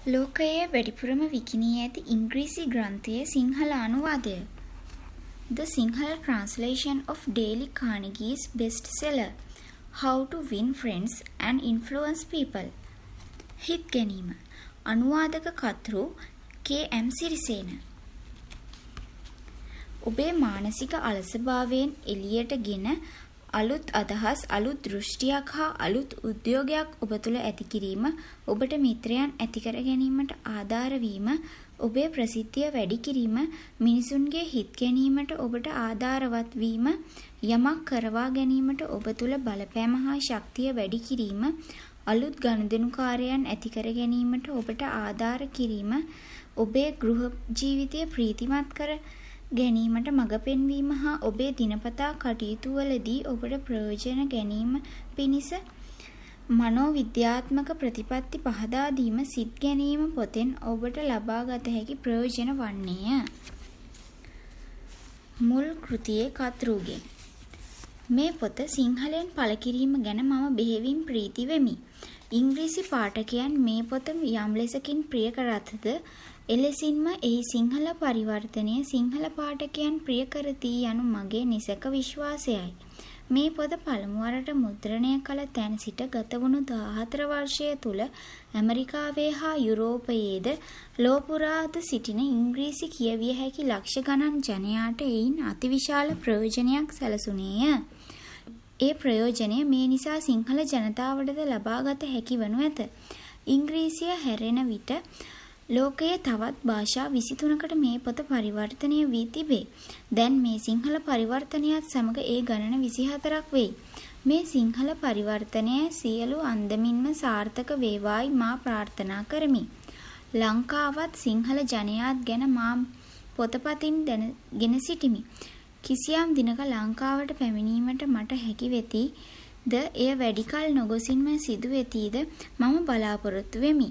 ලෝකයේ වැඩිපුරම විකිණී ඇති ඉංග්‍රීසි ග්‍රන්ථය Sinhala අනුවාදය. The Sinhala translation of Dale Carnegie's bestseller, How to Win Friends and Influence People. හිත් ගැනීම. අනුවාදක කතෘ K.M. සිරිසේන. ඔබේ මානසික අලසභාවයෙන් එළියට ගෙන අලුත් අදහස්, අලුත් දෘෂ්ටියක් හා අලුත් උද්‍යෝගයක් ඔබ තුළ ඇති කිරීම, ඔබට මිත්‍රයන් ඇති කර ගැනීමට ආධාර වීම, ඔබේ ප්‍රසිද්ධිය වැඩි කිරීම, මිනිසුන්ගේ හිත් ගැනීමට ඔබට ආධාරවත් වීම, යමක් කරවා ගැනීමට ඔබ තුළ බලපෑම හා ශක්තිය වැඩි කිරීම, අලුත් ගනුදෙනුකාරයන් ඇති කර ගැනීමට ඔබට ආධාර කිරීම, ඔබේ ගෘහ ජීවිතය ප්‍රීතිමත් කර ගැනීමට මඟ පෙන්වීම හා ඔබේ දිනපතා කටයුතු වලදී ඔබට ප්‍රයෝජන ගැනීම පිණිස මනෝවිද්‍යාත්මක ප්‍රතිපත්ති පහදා දීම සිත් ගැනීම පොතෙන් ඔබට ලබා ගත හැකි ප්‍රයෝජන වන්නේය. මුල් කෘතියේ කතෘගෙන්. මේ පොත සිංහලෙන් පළ කිරීම ගැන මම බෙහෙවින් ප්‍රීති වෙමි. ඉංග්‍රීසි පාඨකයන් මේ පොත යම් ලෙසකින් ප්‍රිය කරතද එලෙසින්ම එහි සිංහල පරිවර්තනය සිංහල පාඨකයන් ප්‍රිය කරති යනු මගේ නිසක විශ්වාසයයි. මේ පොත පළමුවරට මුද්‍රණය කළ තැන් සිට ගතවුණු 14 වර්ෂය තුළ ඇමරිකාවේ හා යුරෝපයේද ලෝපුරාද සිටින ඉංග්‍රීසි කියවිය හැකි ලක්ෂ ගණන් ජනයාට එයින් අතිවිශාල ප්‍රයෝජනයක් සැලසුණේය. ඒ ප්‍රයෝජනය මේ නිසා සිංහල ජනතාවටද ලබාගත හැකි වනු ඇත. ඉංග්‍රීසිය හැරෙන විට ලෝකයේ තවත් භාෂා 23කට මේ පොත පරිවර්තනය වී තිබේ. දැන් මේ සිංහල පරිවර්තනයත් සමග ඒ ගණන 24ක් වෙයි. මේ සිංහල පරිවර්තනය සියලු අන්දමින්ම සාර්ථක වේවායි මා ප්‍රාර්ථනා කරමි. ලංකාවත් සිංහල ජනයාත් ගැන මා පොතපතින් දැනගෙන සිටිමි. කිසියම් දිනක ලංකාවට පැමිණීමට මට හැකි වෙති ද එය වැඩි කල නොගොසින්ම සිදු වෙතීද මම බලාපොරොත්තු වෙමි.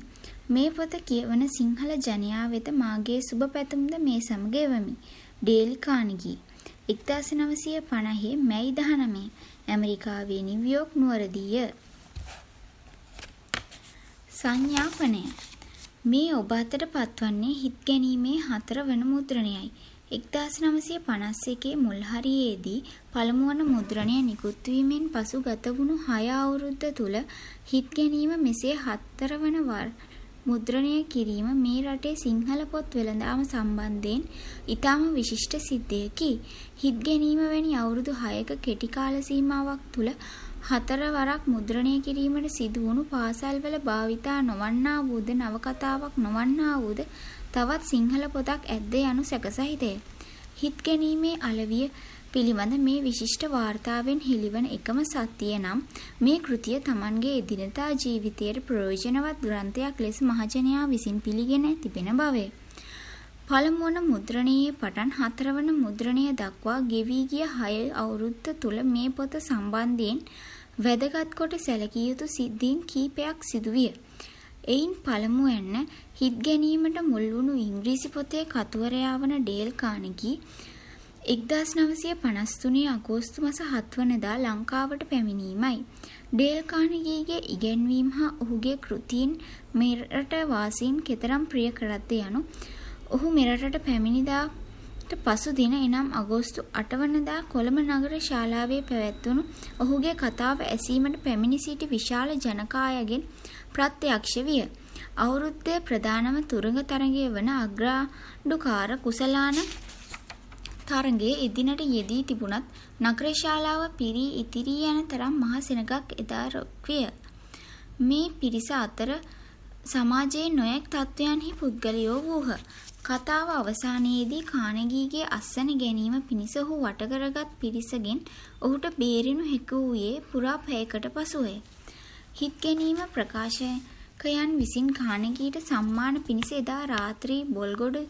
මේ පොත කියවන සිංහල ජනයා වෙත මාගේ සුබ පැතුම්ද මේ සමග එවමි. ඩේල් කානගී 1950 මැයි 19 ඇමරිකාවේ නිව්යෝක් නුවරදීය. සංඥාපනය. මේ ඔබ අතට පත්වන්නේ හිත් ගැනීමේ 4 වන මුද්‍රණයයි. 1951 මුල් හරියේදී පළමුවන මුද්‍රණය නිකුත් වීමෙන් පසු ගත වුණු 6 අවුරුද්ද තුල හිත් ගැනීම මෙසේ 4 වන මුද්‍රණය කිරීම මේ රටේ සිංහල පොත් වෙළඳාම සම්බන්ධයෙන් ඉතාම විශිෂ්ට සිද්ධියකි. හිත් ගැනීම වැනි අවුරුදු 6ක කෙටි කාල සීමාවක් තුල 4 වරක් මුද්‍රණය කිරීමට සිදු වුණු පාසල්වල භාවිතා නොවන්නා වූද නවකතාවක් නොවන්නා වූද තවත් සිංහල පොතක් ඇද්ද යනු සැකසහිතය. හිත් ගැනීමේ අලවිය පිළිබඳ මේ විශිෂ්ට වාර්තාවෙන් හෙළිවන එකම සත්‍යය නම් මේ කෘතිය Tamanගේ එදිනදා ජීවිතයේ ප්‍රයෝජනවත් ග්‍රන්ථයක් ලෙස මහජනයා විසින් පිළිගෙන තිබෙන බවය. පළමුවන මුද්‍රණයේ පටන් 4 වන මුද්‍රණය දක්වා ගෙවී ගිය 6 අවුරුද්ද තුල මේ පොත සම්බන්ධයෙන් වැදගත් කොට සැලකිය යුතු සිද්ධීන් කීපයක් සිදුවිය. එයින් පළමුවැන්න හිත් ගැනීමට මුල් වුණු ඉංග්‍රීසි පොතේ කතුවරයා වන ඩේල් කානගී 1953 අගෝස්තු මාස 7 වනදා ලංකාවට පැමිණීමයි. ඩේල් කානගීගේ ඉගැන්වීම් හා ඔහුගේ කෘතීන් මෙරට වාසීන් කෙතරම් ප්‍රිය කරද්ද යනු ඔහු මෙරටට පැමිණිදාට පසු දින එනම් අගෝස්තු 8 වනදා කොළඹ නගර ශාලාවේ පැවැත්වුණු ඔහුගේ කතාව ඇසීමට පැමිණි සිටි විශාල ජනකායගෙන් ප්‍රත්‍යක්ෂ විය. අවුරුද්දේ ප්‍රධානම තුරඟ තරගය වන අග්‍රාඩුකාර කුසලාන තරගයේ එදිනට යෙදී තිබුණත් නගර ශාලාව පිරී ඉතිරී යන තරම් මහ සෙනගක් එදා රොක්විය. මේ පිරිස අතර සමාජයේ නොයෙක් තත්වයන්හි පුද්ගලයෝ වූහ. කතාව අවසානයේදී කානගීගේ අස්වැන්න ගැනීම පිණිස ඔහු වට කරගත් පිරිසගෙන් ඔහුට බේරෙනු හැකි වූයේ පුරා පැයකට පසුවය. හිත් ගැනීම ප්‍රකාශකයන් විසින් කානගීට සම්මාන පිණිස එදා රාත්‍රී බොල්ගොඩ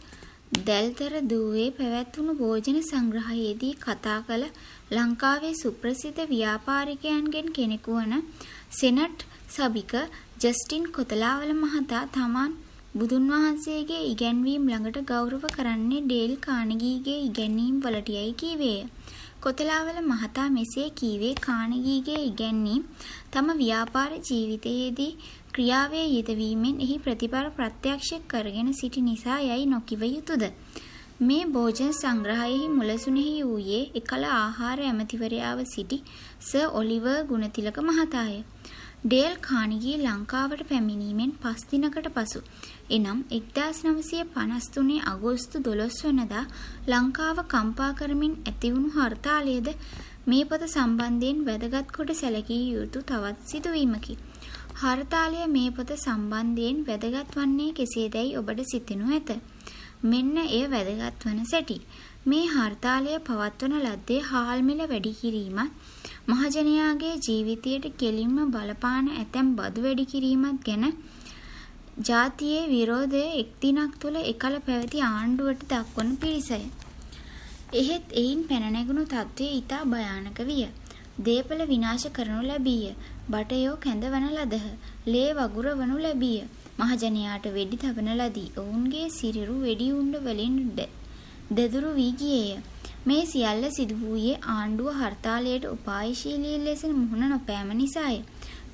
දැල්තර දුවේ පැවැත්වුණු භෝජන සංග්‍රහයේදී කතා කළ ලංකාවේ සුප්‍රසිද්ධ ව්‍යාපාරිකයන්ගෙන් කෙනෙකු වන සෙනට් සභික ජස්ටින් කොතලාවල මහතා තමන් බුදුන් වහන්සේගේ ඉගැන්වීම් ළඟට ගෞරව කරන්නේ ඩේල් කානගීගේ ඉගැන්වීම් වලටයයි කීවේය. කොතලාවල මහතා මෙසේ කීවේ කානගීගේ ඉගැන්වීම් තම ව්‍යාපාර ජීවිතයේදී ක්‍රියාවේ යෙදවීමෙන් එහි ප්‍රතිඵල ප්‍රත්‍යක්ෂ කරගෙන සිටි නිසා යයි නොකිව යුතුද? මේ භෝජන සංග්‍රහයෙහි මුලසුනෙහි වූයේ එකල ආහාර ඇමතිවරයාව සිටි සර් ඔලිවර් ගුණතිලක මහතාය. ඩේල් කානිගී ලංකාවට පැමිණීමෙන් 5 දිනකට පසු එනම් 1953 අගෝස්තු 12 වනදා ලංකාව කම්පා කරමින් ඇතිවුණු හර්තාලයද මේ පොත සම්බන්ධයෙන් වැදගත් කොට සැලකිය යුතු තවත් සිදුවීමකි. හර්තාලය මේ පොත සම්බන්ධයෙන් වැදගත් වන්නේ කෙසේදැයි ඔබට සිතෙනු ඇත. මෙන්න එය වැදගත් වන සැටි. මේ හර්තාලය පවත්වන ලද්දේ හාල් මිල වැඩි කිරීමත්, මහජනයාගේ ජීවිතයට කෙලින්ම බලපාන ඇතැම් බදු වැඩි කිරීමත් ගැන ජාතියේ විරෝධය එක් දිනක් තුළ එකල පැවති ආණ්ඩුවට දක්වන පිරිසය. එහෙත් එයින් පැන නැගුණු තත්ත්වය ඉතා භයානක විය. දේපල විනාශ කරනු ලැබීය. බටයෝ කැඳවන ලදහ. ලේ වගුර වනු ලැබීය. මහජනයාට වෙඩි තබන ලදී. ඔවුන්ගේ සිරිරු වෙඩි උණ්ඩ වලින් දෙදුරු වී ගියේය. මේ සියල්ල සිදු වූයේ ආණ්ඩුව හර්තාලයට උපායශීලී ලෙස මුහුණ නොපෑම නිසාය.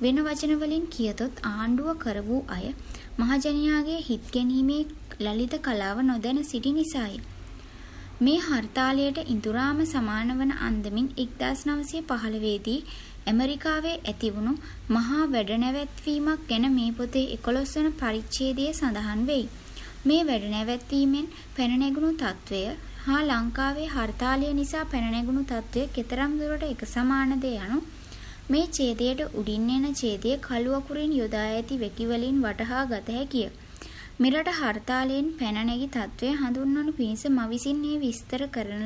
වෙන වචන වලින් කියතොත් ආණ්ඩුව කර වූ අය මහජනයාගේ හිත් ගැනීමේ ලලිත කලාව නොදැන සිටි නිසාය. මේ හර්තාලයට ඉඳුරාම සමාන වන අන්දමින් 1915 දී ඇමරිකාවේ ඇතිවුණු මහා වැඩනැවැත්වීමක් ගැන මේ පොතේ 11 වන පරිච්ඡේදයේ සඳහන් වෙයි. මේ වැඩනැවැත්වීමෙන් පැන නැගුණු තත්ත්වය හා ලංකාවේ හර්තාලය නිසා පැන නැගුණු තත්ත්වය කෙතරම් දුරට එක සමානද යනු මේ ඡේදයට උඩින් එන ඡේදයේ කළු අකුරින් යොදා ඇති වැකි වලින් වටහා ගත හැකිය. මෙරට හර්තාලයෙන් පැන නැගි තත්ත්වය හඳුන්වනු පිණිස මා විසින් මේ විස්තර කරන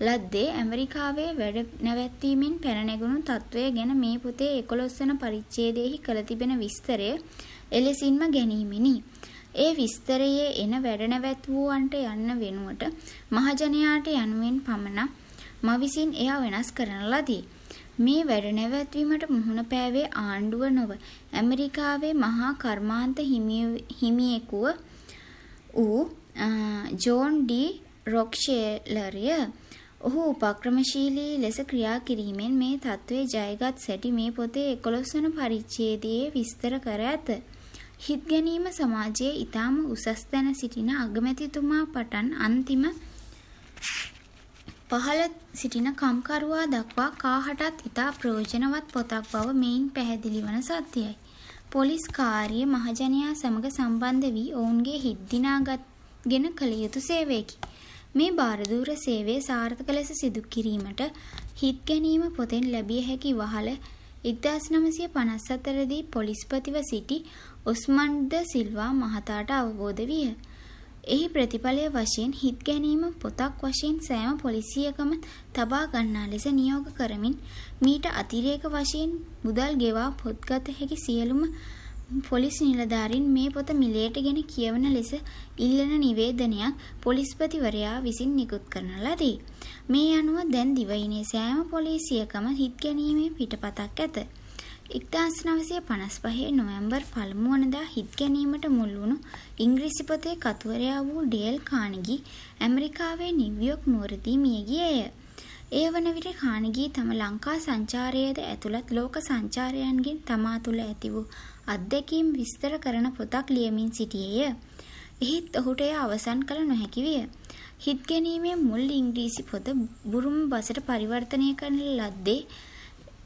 ලද්දේ ඇමරිකාවේ වැඩ නැවැත්වීමෙන් පැන නැගුණු තත්ත්වය ගැන මේ පොතේ 11 වන පරිච්ඡේදයෙහි කළ තිබෙන විස්තරය එලෙසින්ම ගැනීමෙනි. ඒ විස්තරයේ එන වැඩ නැවැත්වූවන්ට යන්න වෙනුවට මහජනයාට යනුවෙන් පමණ මා විසින් එය වෙනස් කරන ලදී. මේ වැඩ නැවැත්වීමට මුහුණ පෑවේ ආණ්ඩුව නොව ඇමරිකාවේ මහා කර්මාන්ත හිමියෙකුව වූ ජෝන් ඩී රොක්ෂෙලර්ය. ඔහු උපක්‍රමශීලී ලෙස ක්‍රියා කිරීමෙන් මේ තත්ත්වය ජයගත් සැටි මේ පොතේ 11 වන පරිච්ඡේදයේ විස්තර කර ඇත. හිත් ගැනීම සමාජයේ ඊටම උසස් තැන සිටින අගමැතිතුමා පටන් අන්තිම පහළ සිටින කම්කරුවා දක්වා කාහටත් ඉතා ප්‍රයෝජනවත් පොතක් බව මෙයින් පැහැදිලි වන සත්‍යයි. පොලිස් කාර්ය මහජනයා සමග සම්බන්ධ වී ඔවුන්ගේ හිත් දිනාගෙන කළ යුතු සේවයකි. මේ භාරදූර සේවය සාර්ථක ලෙස සිදු කිරීමට හිත් ගැනීම පොතෙන් ලැබිය හැකි වහල 1954 දී පොලිස්පතිව සිටි ඔස්මන් ද සිල්වා මහතාට අවබෝධ විය. එහි ප්‍රතිඵලය වශයෙන් හිත් ගැනීම පොතක් වශයෙන් සෑම පොලිසියකම තබා ගන්නා ලෙස නියෝග කරමින් මීට අතිරේක වශයෙන් මුදල් ගෙවා පොත්ගත හැකි සියලුම පොලිස් නිලධාරීන් මේ පොත මිලයට ගෙන කියවන ලෙස ඉල්ලන නිවේදනයක් පොලිස්පතිවරයා විසින් නිකුත් කරන ලදී. මේ අනුව දැන් දිවයිනේ සෑම පොලිසියකම හිත් ගැනීමේ පිටපතක් ඇත. 1955 නොවැම්බර් 1 වනදා හිත් ගැනීමට මුල් වුණු ඉංග්‍රීසි පොතේ කතුවරයා වූ ඩේල් කානිගී ඇමරිකාවේ නිව්යෝක් නුවරදී මිය ගියේය. ඒ වන විට කානිගී තම ලංකා සංචාරයේද ඇතුළත් ලෝක සංචාරයන්ගෙන් තමා තුළ ඇති වූ අත්දැකීම් විස්තර කරන පොතක් ලියමින් සිටියේය. එහෙත් ඔහුට එය අවසන් කළ නොහැකි විය. හිත් ගැනීමේ මුල් ඉංග්‍රීසි පොත බුරුම බසට පරිවර්තනය කරන ලද්දේ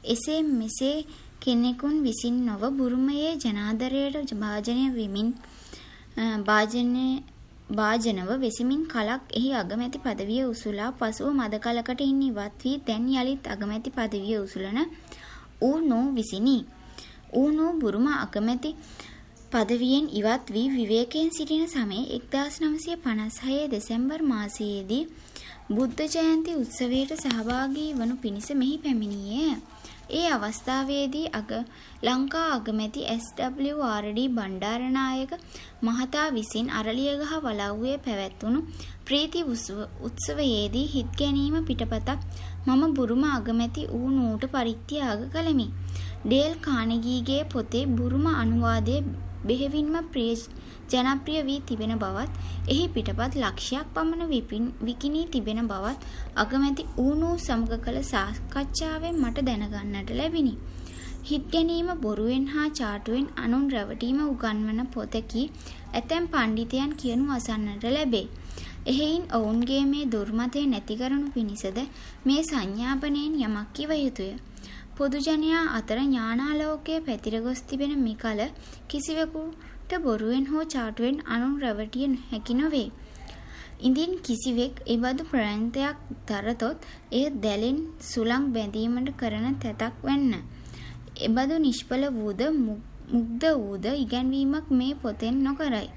එසේ මෙසේ කෙනෙකුන් විසින් නොව බුරුමයේ ජනාදරයට භාජනව වෙසමින් කලක් එහි අගමැති පදවිය උසුලා පසුව මද කලකට ඉවත් වී දැන් යලිත් අගමැති පදවිය උසුලන ඌනෝ විසිනි. ඌනෝ බුරුම අගමැති පදවියෙන් ඉවත් වී විවේකයෙන් සිටින සමයේ 1956 දෙසැම්බර් මාසයේදී බුද්ධ ජයන්ති උත්සවයට සහභාගී වනු පිණිස මෙහි පැමිණියේය. ඒ අවස්ථාවේදී ලංකා අගමැති SWRD බණ්ඩාරනායක මහතා විසින් අරලියගහ වලව්වේ පැවැත්වුණු ප්‍රීති උත්සවයේදී හිත් ගැනීම පිටපතක් මම බුරුම අගමැති ඌනූට පරිත්‍යාග කළෙමි. ඩේල් කානෙගීගේ පොතේ බුරුම අනුවාදය බෙහෙවින්ම ජනප්‍රිය වී තිබෙන බවත් එහි පිටපත් ලක්ෂයක් පමණ විකිණී තිබෙන බවත් අගමැති ඌනූ සමග කළ සාකච්ඡාවෙන් මට දැනගන්නට ලැබිණි. හිත් ගැනීම බොරුවෙන් හා චාටුවෙන් අනුන් රැවටීම උගන්වන පොතකි ඇතැම් පණ්ඩිතයන් කියනු අසන්නට ලැබේ. එහෙයින් ඔවුන්ගේ මේ දුර්මතය නැති කරනු පිණිසද මේ සංඥාපනයෙන් යමක් කිව යුතුය. පොදු ජනයා අතර ඥානාලෝකය පැතිර ගොස් තිබෙන මෙකල කිසිවෙකුට බොරුවෙන් හෝ චාටුවෙන් අනුන් රැවටිය හැකි නොවේ. ඉදින් කිසිවෙක් එබඳු ප්‍රයත්නයක් දරතොත් එය දැලෙන් සුළං බැඳීමට කරන තැතක් වෙන්න. එබඳු නිෂ්ඵල වූද මුග්ධ වූද ඉගැන්වීමක් මේ පොතෙන් නොකරයි.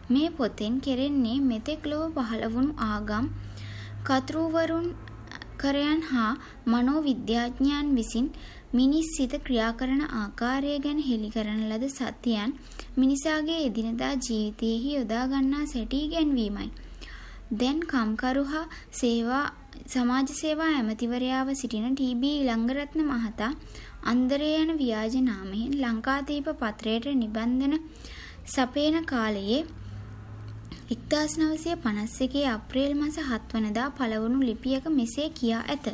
මේ පොතෙන් කෙරෙන්නේ මෙතෙක් ලොව පහළ වුණු ආගම් කතෘවරුන් කරයන් හා මනෝවිද්‍යාඥයන් විසින් මිනිස් සිත ක්‍රියා කරන ආකාරය ගැන හෙළි කරන ලද සත්‍යයන් මිනිසාගේ එදිනදා ජීවිතයෙහි යොදා ගන්නා සැටි ඉගැන්වීමයි. දැන් කම්කරු හා සමාජ සේවා ඇමතිවරයාව සිටින ටී.බී. ඉලංගරත්න මහතා අන්දරේ යන ව්‍යාජ නාමයෙන් ලංකාදීප පත්‍රයට නිබන්ධන සපයන කාලයේ 1951 අප්‍රේල් මාස 7 වනදා පළවුණු ලිපියක මෙසේ කියා ඇත.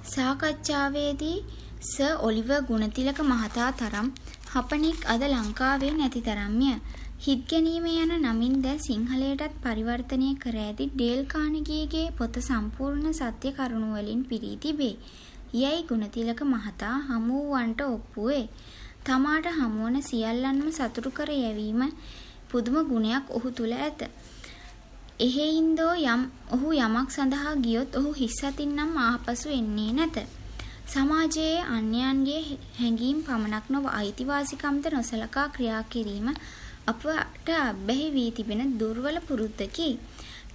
සාකච්ඡාවේදී සර් ඔලිවර් ගුණතිලක මහතා තරම් හපනික් අද ලංකාවේ නැති තරම්ය. හිත් ගැනීම යන නමින් දැන් සිංහලයටත් පරිවර්තනය කර ඇති ඩේල් කානෙගීගේ පොත සම්පූර්ණ සත්‍ය කරුණු වලින් පිරී තිබේ. යයි ගුණතිලක මහතා හමුවන්ට ඔප්පුවේ. තමාට හමුවන සියල්ලන්ම සතුටු කර යැවීම පුදුම ගුණයක් ඔහු තුල ඇත. එහෙයින්දෝ ඔහු යමක් සඳහා ගියොත් ඔහු හිස් අතින් නම් ආපසු එන්නේ නැත. සමාජයේ අන්‍යයන්ගේ හැඟීම් පමණක් නොව අයිතිවාසිකම්ද නොසලකා ක්‍රියා කිරීම අපට අබ්බැහි වී තිබෙන දුර්වල පුරුද්දකි.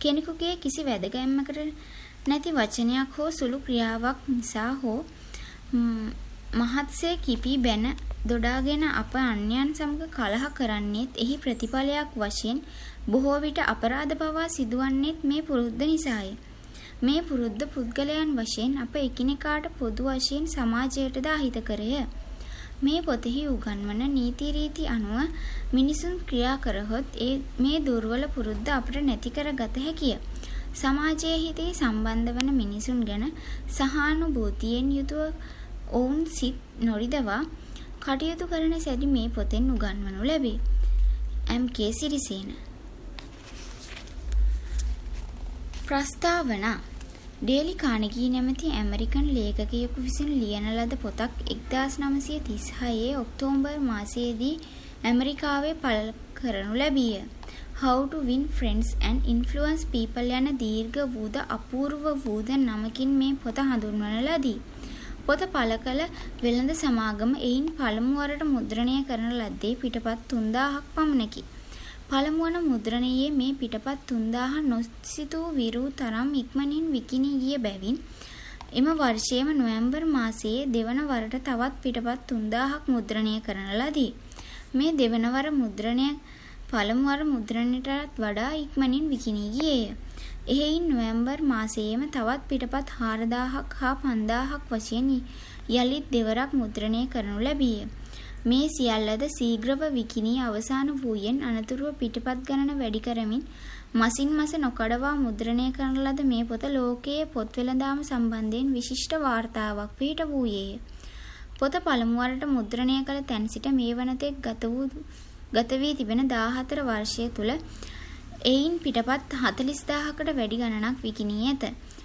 කෙනෙකුගේ කිසි වැදගැම්මකට නැති වචනයක් හෝ සුළු ක්‍රියාවක් නිසා හෝ මහත්සේ කිපී බැන දොඩාගෙන අප අන්‍යයන් සමග කලහ කරන්නේත් එහි ප්‍රතිඵලයක් වශයෙන් බොහෝ විට අපරාධ පවා සිදුවන්නේත් මේ පුරුද්ද නිසාය. මේ පුරුද්ද පුද්ගලයන් වශයෙන් අප එකිනෙකාට පොදු වශයෙන් සමාජයටද අහිතකරය. මේ පොතෙහි උගන්වන නීති රීති අනුව මිනිසුන් ක්‍රියා කරහොත් මේ දුර්වල පුරුද්ද අපට නැති කර ගත හැකිය. සමාජයේ හිතේ සම්බන්ධ වන මිනිසුන් ගැන සහානුභූතියෙන් යුතුව ඔවුන් සිත් නොරිදවා කටයුතු කරන සැදි මේ පොතෙන් උගන්වනු ලැබේ. එම්.කේ. සිරිසේන. ප්‍රස්තාවනා. ඩේල් කානෙගී නැමැති ඇමරිකන් ලේඛකයෙකු විසින් ලියන ලද පොතක් 1936 ඔක්තෝබර් මාසයේදී ඇමරිකාවේ පළ කරනු ලැබීය. How to win friends and influence people යන දීර්ඝ වූද අපූර්ව වූද නමකින් මේ පොත හඳුන්වන ලදී. පොත පළ කළ වෙළඳ සමාගම එයින් පළමු වරට මුද්‍රණය කරන ලද්දේ පිටපත් 3000ක් පමණකි. පළමු වන මුද්‍රණයේ මේ පිටපත් 3000 නොසිතූ විරූ තරම් ඉක්මනින් විකිණී ගිය බැවින් එම වර්ෂයේම නොවැම්බර් මාසයේ දෙවන වරට තවත් පිටපත් 3000ක් මුද්‍රණය කරන ලදී. මේ දෙවන වර මුද්‍රණය පළමු වර මුද්‍රණයටත් වඩා ඉක්මනින් විකිණී ගියේය. එහෙයින් නොවැම්බර් මාසයේම තවත් පිටපත් 4000ක් හා 5000ක් වශයෙන් යලිත් දෙවරක් මුද්‍රණය කරනු ලැබීය. මේ සියල්ලද ශීඝ්‍රව විකිණී අවසන් වූයෙන් අනතුරුව පිටපත් ගණන වැඩි කරමින් මසින් මස නොකඩවා මුද්‍රණය කරන ලද මේ පොත ලෝකයේ පොත් වෙළඳාම සම්බන්ධයෙන් විශිෂ්ට වාර්තාවක් පිට වූයේය. පොත පළමු වරට මුද්‍රණය කළ තැන් සිට මේ වනතෙක් ගත වී තිබෙන 14 වර්ෂය තුල එයින් පිටපත් 40000කට වැඩි ගණනක් විකිණී ඇත.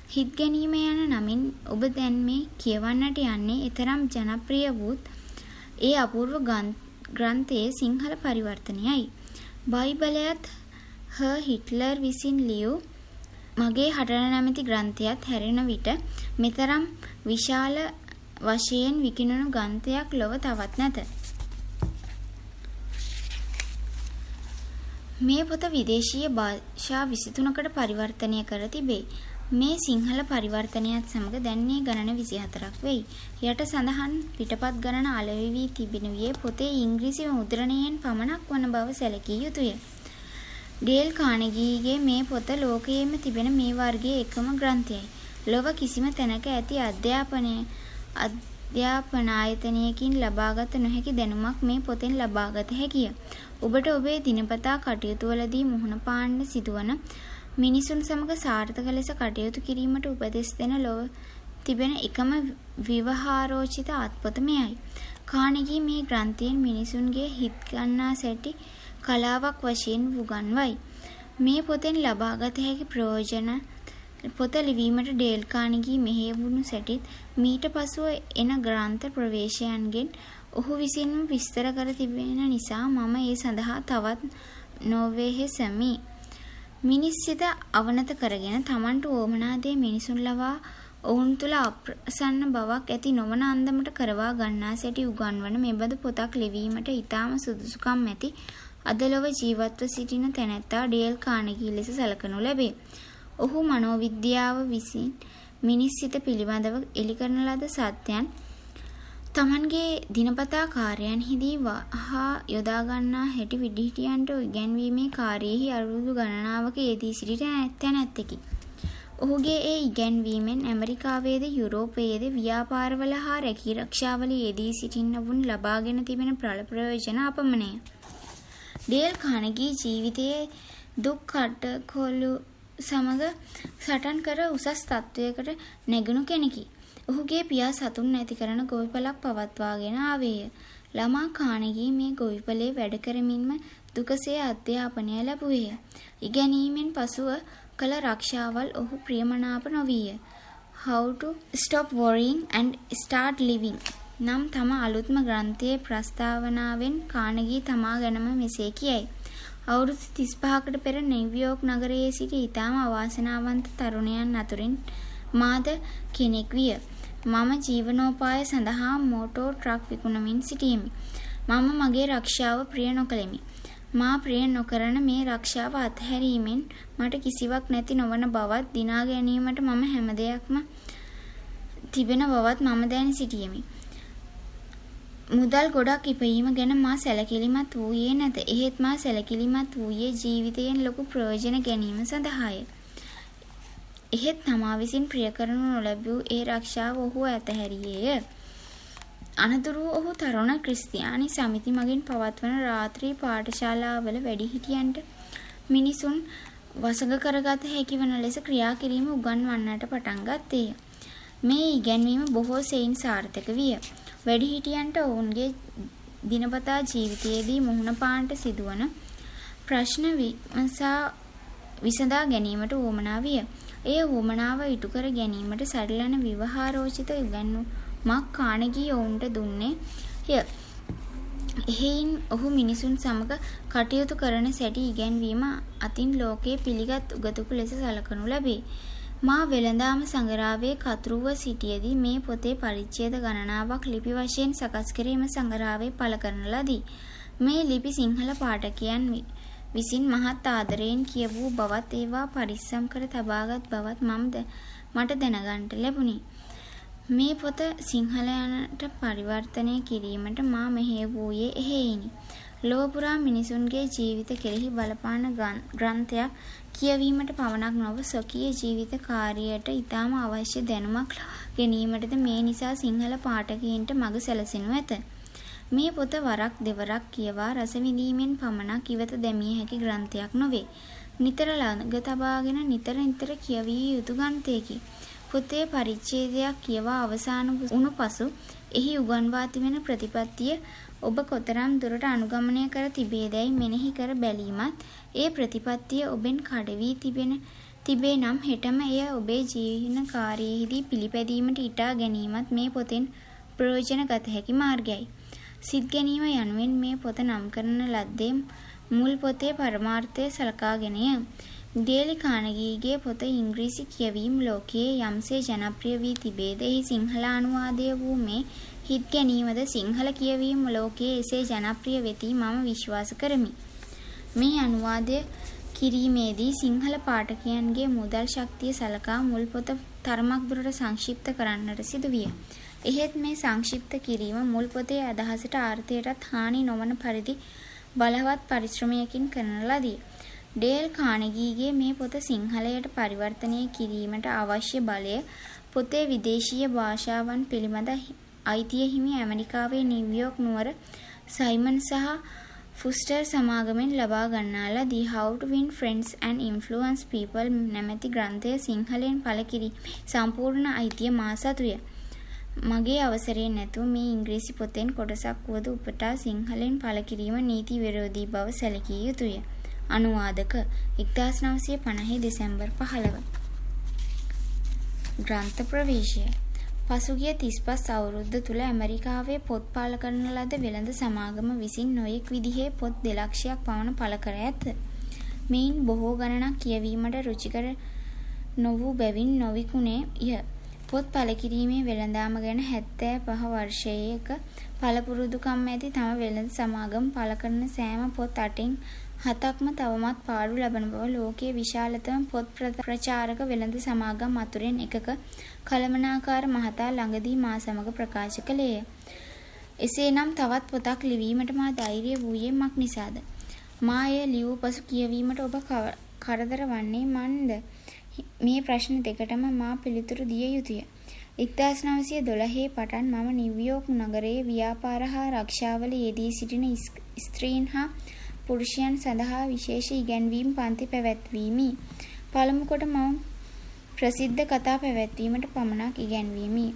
හිත් ගැනීම යන නමින් ඔබ දැන් මේ කියවන්නට යන්නේ එතරම් ජනප්‍රිය වූත් ඒ අපූර්ව ග්‍රන්ථයේ සිංහල පරිවර්තනයයි. බයිබලයත් හිට්ලර් විසින් ලියූ මගේ හටන නැමැති ග්‍රන්ථයත් හැරෙන විට මෙතරම් විශාල වශයෙන් විකිණුණු ග්‍රන්ථයක් ලොව තවත් නැත. මේ පොත විදේශීය භාෂා 23කට පරිවර්තනය කර තිබේ. මේ සිංහල පරිවර්තනයත් සමග දැන් මේ ගණන 24ක් වෙයි. යට සඳහන් පිටපත් ගණන අලෙවි වී තිබෙනුයේ පොතේ ඉංග්‍රීසි මුද්‍රණයෙන් පමණක් වන බව සැලකිය යුතුය. ඩේල් කානෙගීගේ මේ පොත ලෝකයේම තිබෙන මේ වර්ගයේ එකම ග්‍රන්ථයයි. ලොව කිසිම තැනක ඇති අධ්‍යාපනායතනයකින් ලබාගත නොහැකි දැනුමක් මේ පොතෙන් ලබාගත හැකිය. ඔබට ඔබේ දිනපතා කටයුතුවලදී මුහුණ පාන්න සිදුවන මිනිසුන් සමග සාර්ථක ලෙස කටයුතු කිරීමට උපදෙස් දෙන ලොව තිබෙන එකම විවහාරෝචිත අත්පොත මෙයයි. කානෙගී මේ ග්‍රන්ථයෙන් මිනිසුන්ගේ හිත් ගන්නා සැටි කලාවක් වශයෙන් උගන්වයි. මේ පොතෙන් ලබාගත හැකි ප්‍රයෝජන පොත ලිවීමට ඩේල් කානෙගී මෙහෙයවුණු සැටිත් මීට පසුව එන ග්‍රන්ථ ප්‍රවේශයන්ගෙන් ඔහු විසින්ම විස්තර කර තිබෙන නිසා මම ඒ සඳහා තවත් නොවෙහෙසමි. මිනිස් සිත අවනත කරගෙන තමන්ට වුවමනා දේ මිනිසුන් ලවා ඔවුන් තුළ අප්‍රසන්න බවක් ඇති නොවන අන්දමට කරවා ගන්නා සැටි උගන්වන මෙබඳු පොතක් ලිවීමට ඉතාම සුදුසුකම් ඇති අද ලොව ජීවත්ව සිටින තැනැත්තා ඩේල් කානෙගී ලෙස සැලකනු ලැබේ. ඔහු මනෝවිද්‍යාව විසින් මිනිස් සිත පිළිබඳව එළි කරන ලද සත්‍යයන් තමන්ගේ දිනපතා කාර්යයන්හිදී වහා යොදා ගන්නා හැටි විදිහටියන්ට ඉගැන්වීමේ කාර්යයෙහි අවුරුදු ගණනාවක යෙදී සිටි තැනැත්තෙකි. ඔහුගේ ඒ ඉගැන්වීමෙන් ඇමරිකාවේද යුරෝපයේද ව්‍යාපාරවල හා රැකී රක්ෂාවල යෙදී සිටින්නවුන් ලබාගෙන තිබෙන ප්‍රයෝජන අපමණය. ඩේල් කානෙගී ජීවිතයේ දුක් කටකොළු සමග සටන් කර උසස් තත්වයකට නැගුණු කෙනෙකි. ඔහුගේ පියා සතුන් නැති කරන ගොවිපලක් පවත්වාගෙන ආවේය. ළමා කානෙගී මේ ගොවිපලේ වැඩ කරමින්ම දුකසේ අධ්‍යාපනය ලැබුවේය. ඉගෙනීමෙන් පසුව කළ රක්ෂාවල් ඔහු ප්‍රියමනාප නොවිය. How to Stop Worrying and Start Living නම් තම අලුත්ම ග්‍රන්ථයේ ප්‍රස්තාවනාවෙන් කානෙගී තමා ගැනම මෙසේ කියයි. අවුරුදු 35කට පෙර නිව්යෝර්ක් නගරයේ සිටි ඉතාම අවාසනාවන්ත තරුණයන් අතුරින් මාද කෙනෙක් විය. මම ජීවනෝපාය සඳහා මෝටෝ ට්‍රක් විකුණමින් සිටියෙමි. මම මගේ රක්ෂාව ප්‍රිය නොකළෙමි. මා ප්‍රිය නොකරන මේ රක්ෂාව අත්හැරීමෙන් මට කිසිවක් නැති නොවන බවත් දිනා ගැනීමට මම හැම දෙයක්ම තිබෙන බවත් මම දැන සිටියෙමි. මුදල් ගොඩක් ඉපයීම ගැන මා සැලකිලිමත් වූයේ නැත. එහෙත් මා සැලකිලිමත් වූයේ ජීවිතයෙන් ලොකු ප්‍රයෝජන ගැනීම සඳහාය. එහෙත් තමා විසින් ප්‍රිය කරනු නොලැබූ ඒ රක්ෂාව ඔහු ඇතහැරියේය. අනතුරුව ඔහු තරුණ ක්‍රිස්තියානි සමිති මගින් පවත්වන රාත්‍රී පාඨශාලාවල වැඩිහිටියන්ට මිනිසුන් වසඟ කරගත හැකි වන ලෙස ක්‍රියා කිරීම උගන්වන්නට පටන් ගත්තේය. මේ ඉගැන්වීම බොහෝ සෙයින් සාර්ථක විය. වැඩිහිටියන්ට ඔවුන්ගේ දිනපතා ජීවිතයේදී මුහුණ පාන්නට සිදුවන ප්‍රශ්න විසඳා ගැනීමට උවමනා විය. එය උවමනාව ඉටු කර ගැනීමට සරිලන විවහාරෝචිත ඉගැන්වීමක් කානෙගී ඔවුන්ට දුන්නේ ය. එහෙයින් ඔහු මිනිසුන් සමග කටයුතු කරන සැටි ඉගැන්වීම අතින් ලෝකයේ පිළිගත් උගතෙකු ලෙස සැලකනු ලැබේ. මා වෙළඳාම සංග්‍රහයේ කතුරුව සිටියේදී මේ පොතේ පරිච්ඡේද ගණනාවක් ලිපි වශයෙන් සකස් කිරීම සංග්‍රහයේ පළ කරන ලදී. මේ ලිපි සිංහල පාඨකයන් විසින් මහත් ආදරයෙන් කියවූ බවත් ඒවා පරිස්සම් කර තබාගත් බවත් මට දැනගන්නට ලැබුණි. මේ පොත සිංහලයන්ට පරිවර්තනය කිරීමට මා මෙහෙයවූයේ එහෙයිනි. ලොව පුරා මිනිසුන්ගේ ජීවිත කෙරෙහි බලපාන ග්‍රන්ථයක් කියවීමට පමණක් නොව ස්වකීය ජීවිත කාර්යයට ඉතාම අවශ්‍ය දැනුමක් ගැනීමටද මේ නිසා සිංහල පාඨකයන්ට මඟ සැලසෙනු ඇත. මේ පොත වරක් දෙවරක් කියවා රස විඳීමෙන් පමණක් ඉවත දැමිය හැකි ග්‍රන්ථයක් නොවේ. නිතර ළඟ තබාගෙන නිතර කියවිය යුතු ග්‍රන්ථයකි. පොතේ පරිච්ඡේදයක් කියවා අවසන් වුණු පසු එහි උගන්වා තිබෙන ප්‍රතිපත්තිය ඔබ කොතරම් දුරට අනුගමනය කර තිබේදැයි මෙනෙහි කර බැලීමත් ඒ ප්‍රතිපත්තිය ඔබෙන් කඩවී තිබේ නම් හෙටම එය ඔබේ ජීවන කාර්යයේදී පිළිපැදීමට ඉටා ගැනීමත් මේ පොතෙන් ප්‍රයෝජන ගත හැකි මාර්ගයයි. සිත් ගැනීම යනුවෙන් මේ පොත නම් කරන ලද්දේ මුල් පොතේ පරමාර්ථය සලකාගෙනය. ඩේල් කානෙගීගේ පොත ඉංග්‍රීසි කියවීම් ලෝකයේ යම්සේ ජනප්‍රිය වී තිබේද එහි සිංහල අනුවාදය වූ මේ හිත් ගැනීමද සිංහල කියවීම් ලෝකයේ එසේ ජනප්‍රිය වෙති මම විශ්වාස කරමි. මේ අනුවාදය කිරීමේදී සිංහල පාඨකයන්ගේ මුදල් ශක්තිය සලකා මුල් පොත තරමක් දුරට සංක්ෂිප්ත කරන්නට සිදුවිය. එහෙත් මේ සංක්ෂිප්ත කිරීම මුල් පොතේ අදහසට අර්ථයටත් හානි නොවන පරිදි බලවත් පරිශ්‍රමයකින් කරන ලදී. ඩේල් කානෙගීගේ මේ පොත සිංහලයට පරිවර්තනය කිරීමට අවශ්‍ය බලය පොතේ විදේශීය භාෂාවන් පිළිබඳ අයිතිය හිමි ඇමරිකාවේ නිව්යෝර්ක් නුවර සයිමන් සහ ෆුස්ටර් සමාගමෙන් ලබා ගන්නා ලදී. How to win friends and influence people නැමැති ග්‍රන්ථය සිංහලෙන් පළ කිරීමේ සම්පූර්ණ අයිතිය මා සතුය. මගේ අවසරයෙන් නැතුව මේ ඉංග්‍රීසි පොතෙන් කොටසක් වුවද උපුටා සිංහලෙන් පළ කිරීම නීති විරෝධී බව සැලකිය යුතුය. අනුවාදක 1950 දෙසැම්බර් 15. ග්‍රන්ථ ප්‍රවේශය. පසුගිය 35 අවුරුද්ද තුළ ඇමරිකාවේ පොත් පළ කරන ලද වෙළඳ සමාගම විසින් නොයෙක් විදිහේ පොත් 2 ලක්ෂයක් පමණ පළ කර ඇත. මෙයින් බොහෝ ගණනක් කියවීමට රුචිකර නොවූ බැවින් නොවිකුණේ ය. පොත් පළ කිරීමේ වෙළඳාම ගැන 75 වර්ෂයක පළපුරුදුකම් ඇති තම වෙළඳ සමාගම පළ කරන සෑම පොත් 8න් 7ක්ම තවමත් පාඩු ලබන බව ලෝකයේ විශාලතම පොත් ප්‍රචාරක වෙළඳ සමාගම් අතුරෙන් එකක කළමනාකාර මහතා ළඟදී මා සමග ප්‍රකාශ කළේය. එසේනම් තවත් පොතක් ලිවීමට මා ධෛර්ය වූයේ මක් නිසාද? මා එය ලියූ පසු කියවීමට ඔබ කරදර වන්නේ මන්ද? මේ ප්‍රශ්න දෙකටම මා පිළිතුරු දිය යුතුය. 1912 පටන් මම නිව්යෝක් නගරයේ ව්‍යාපාර හා රක්ෂාවල යෙදී සිටින ස්ත්‍රීන් හා පුරුෂයන් සඳහා විශේෂ ඉගැන්වීම් පන්ති පැවැත්වීමි. පළමු කොට මම ප්‍රසිද්ධ කතා පැවැත්වීමට පමණක් ඉගැන්වීමි.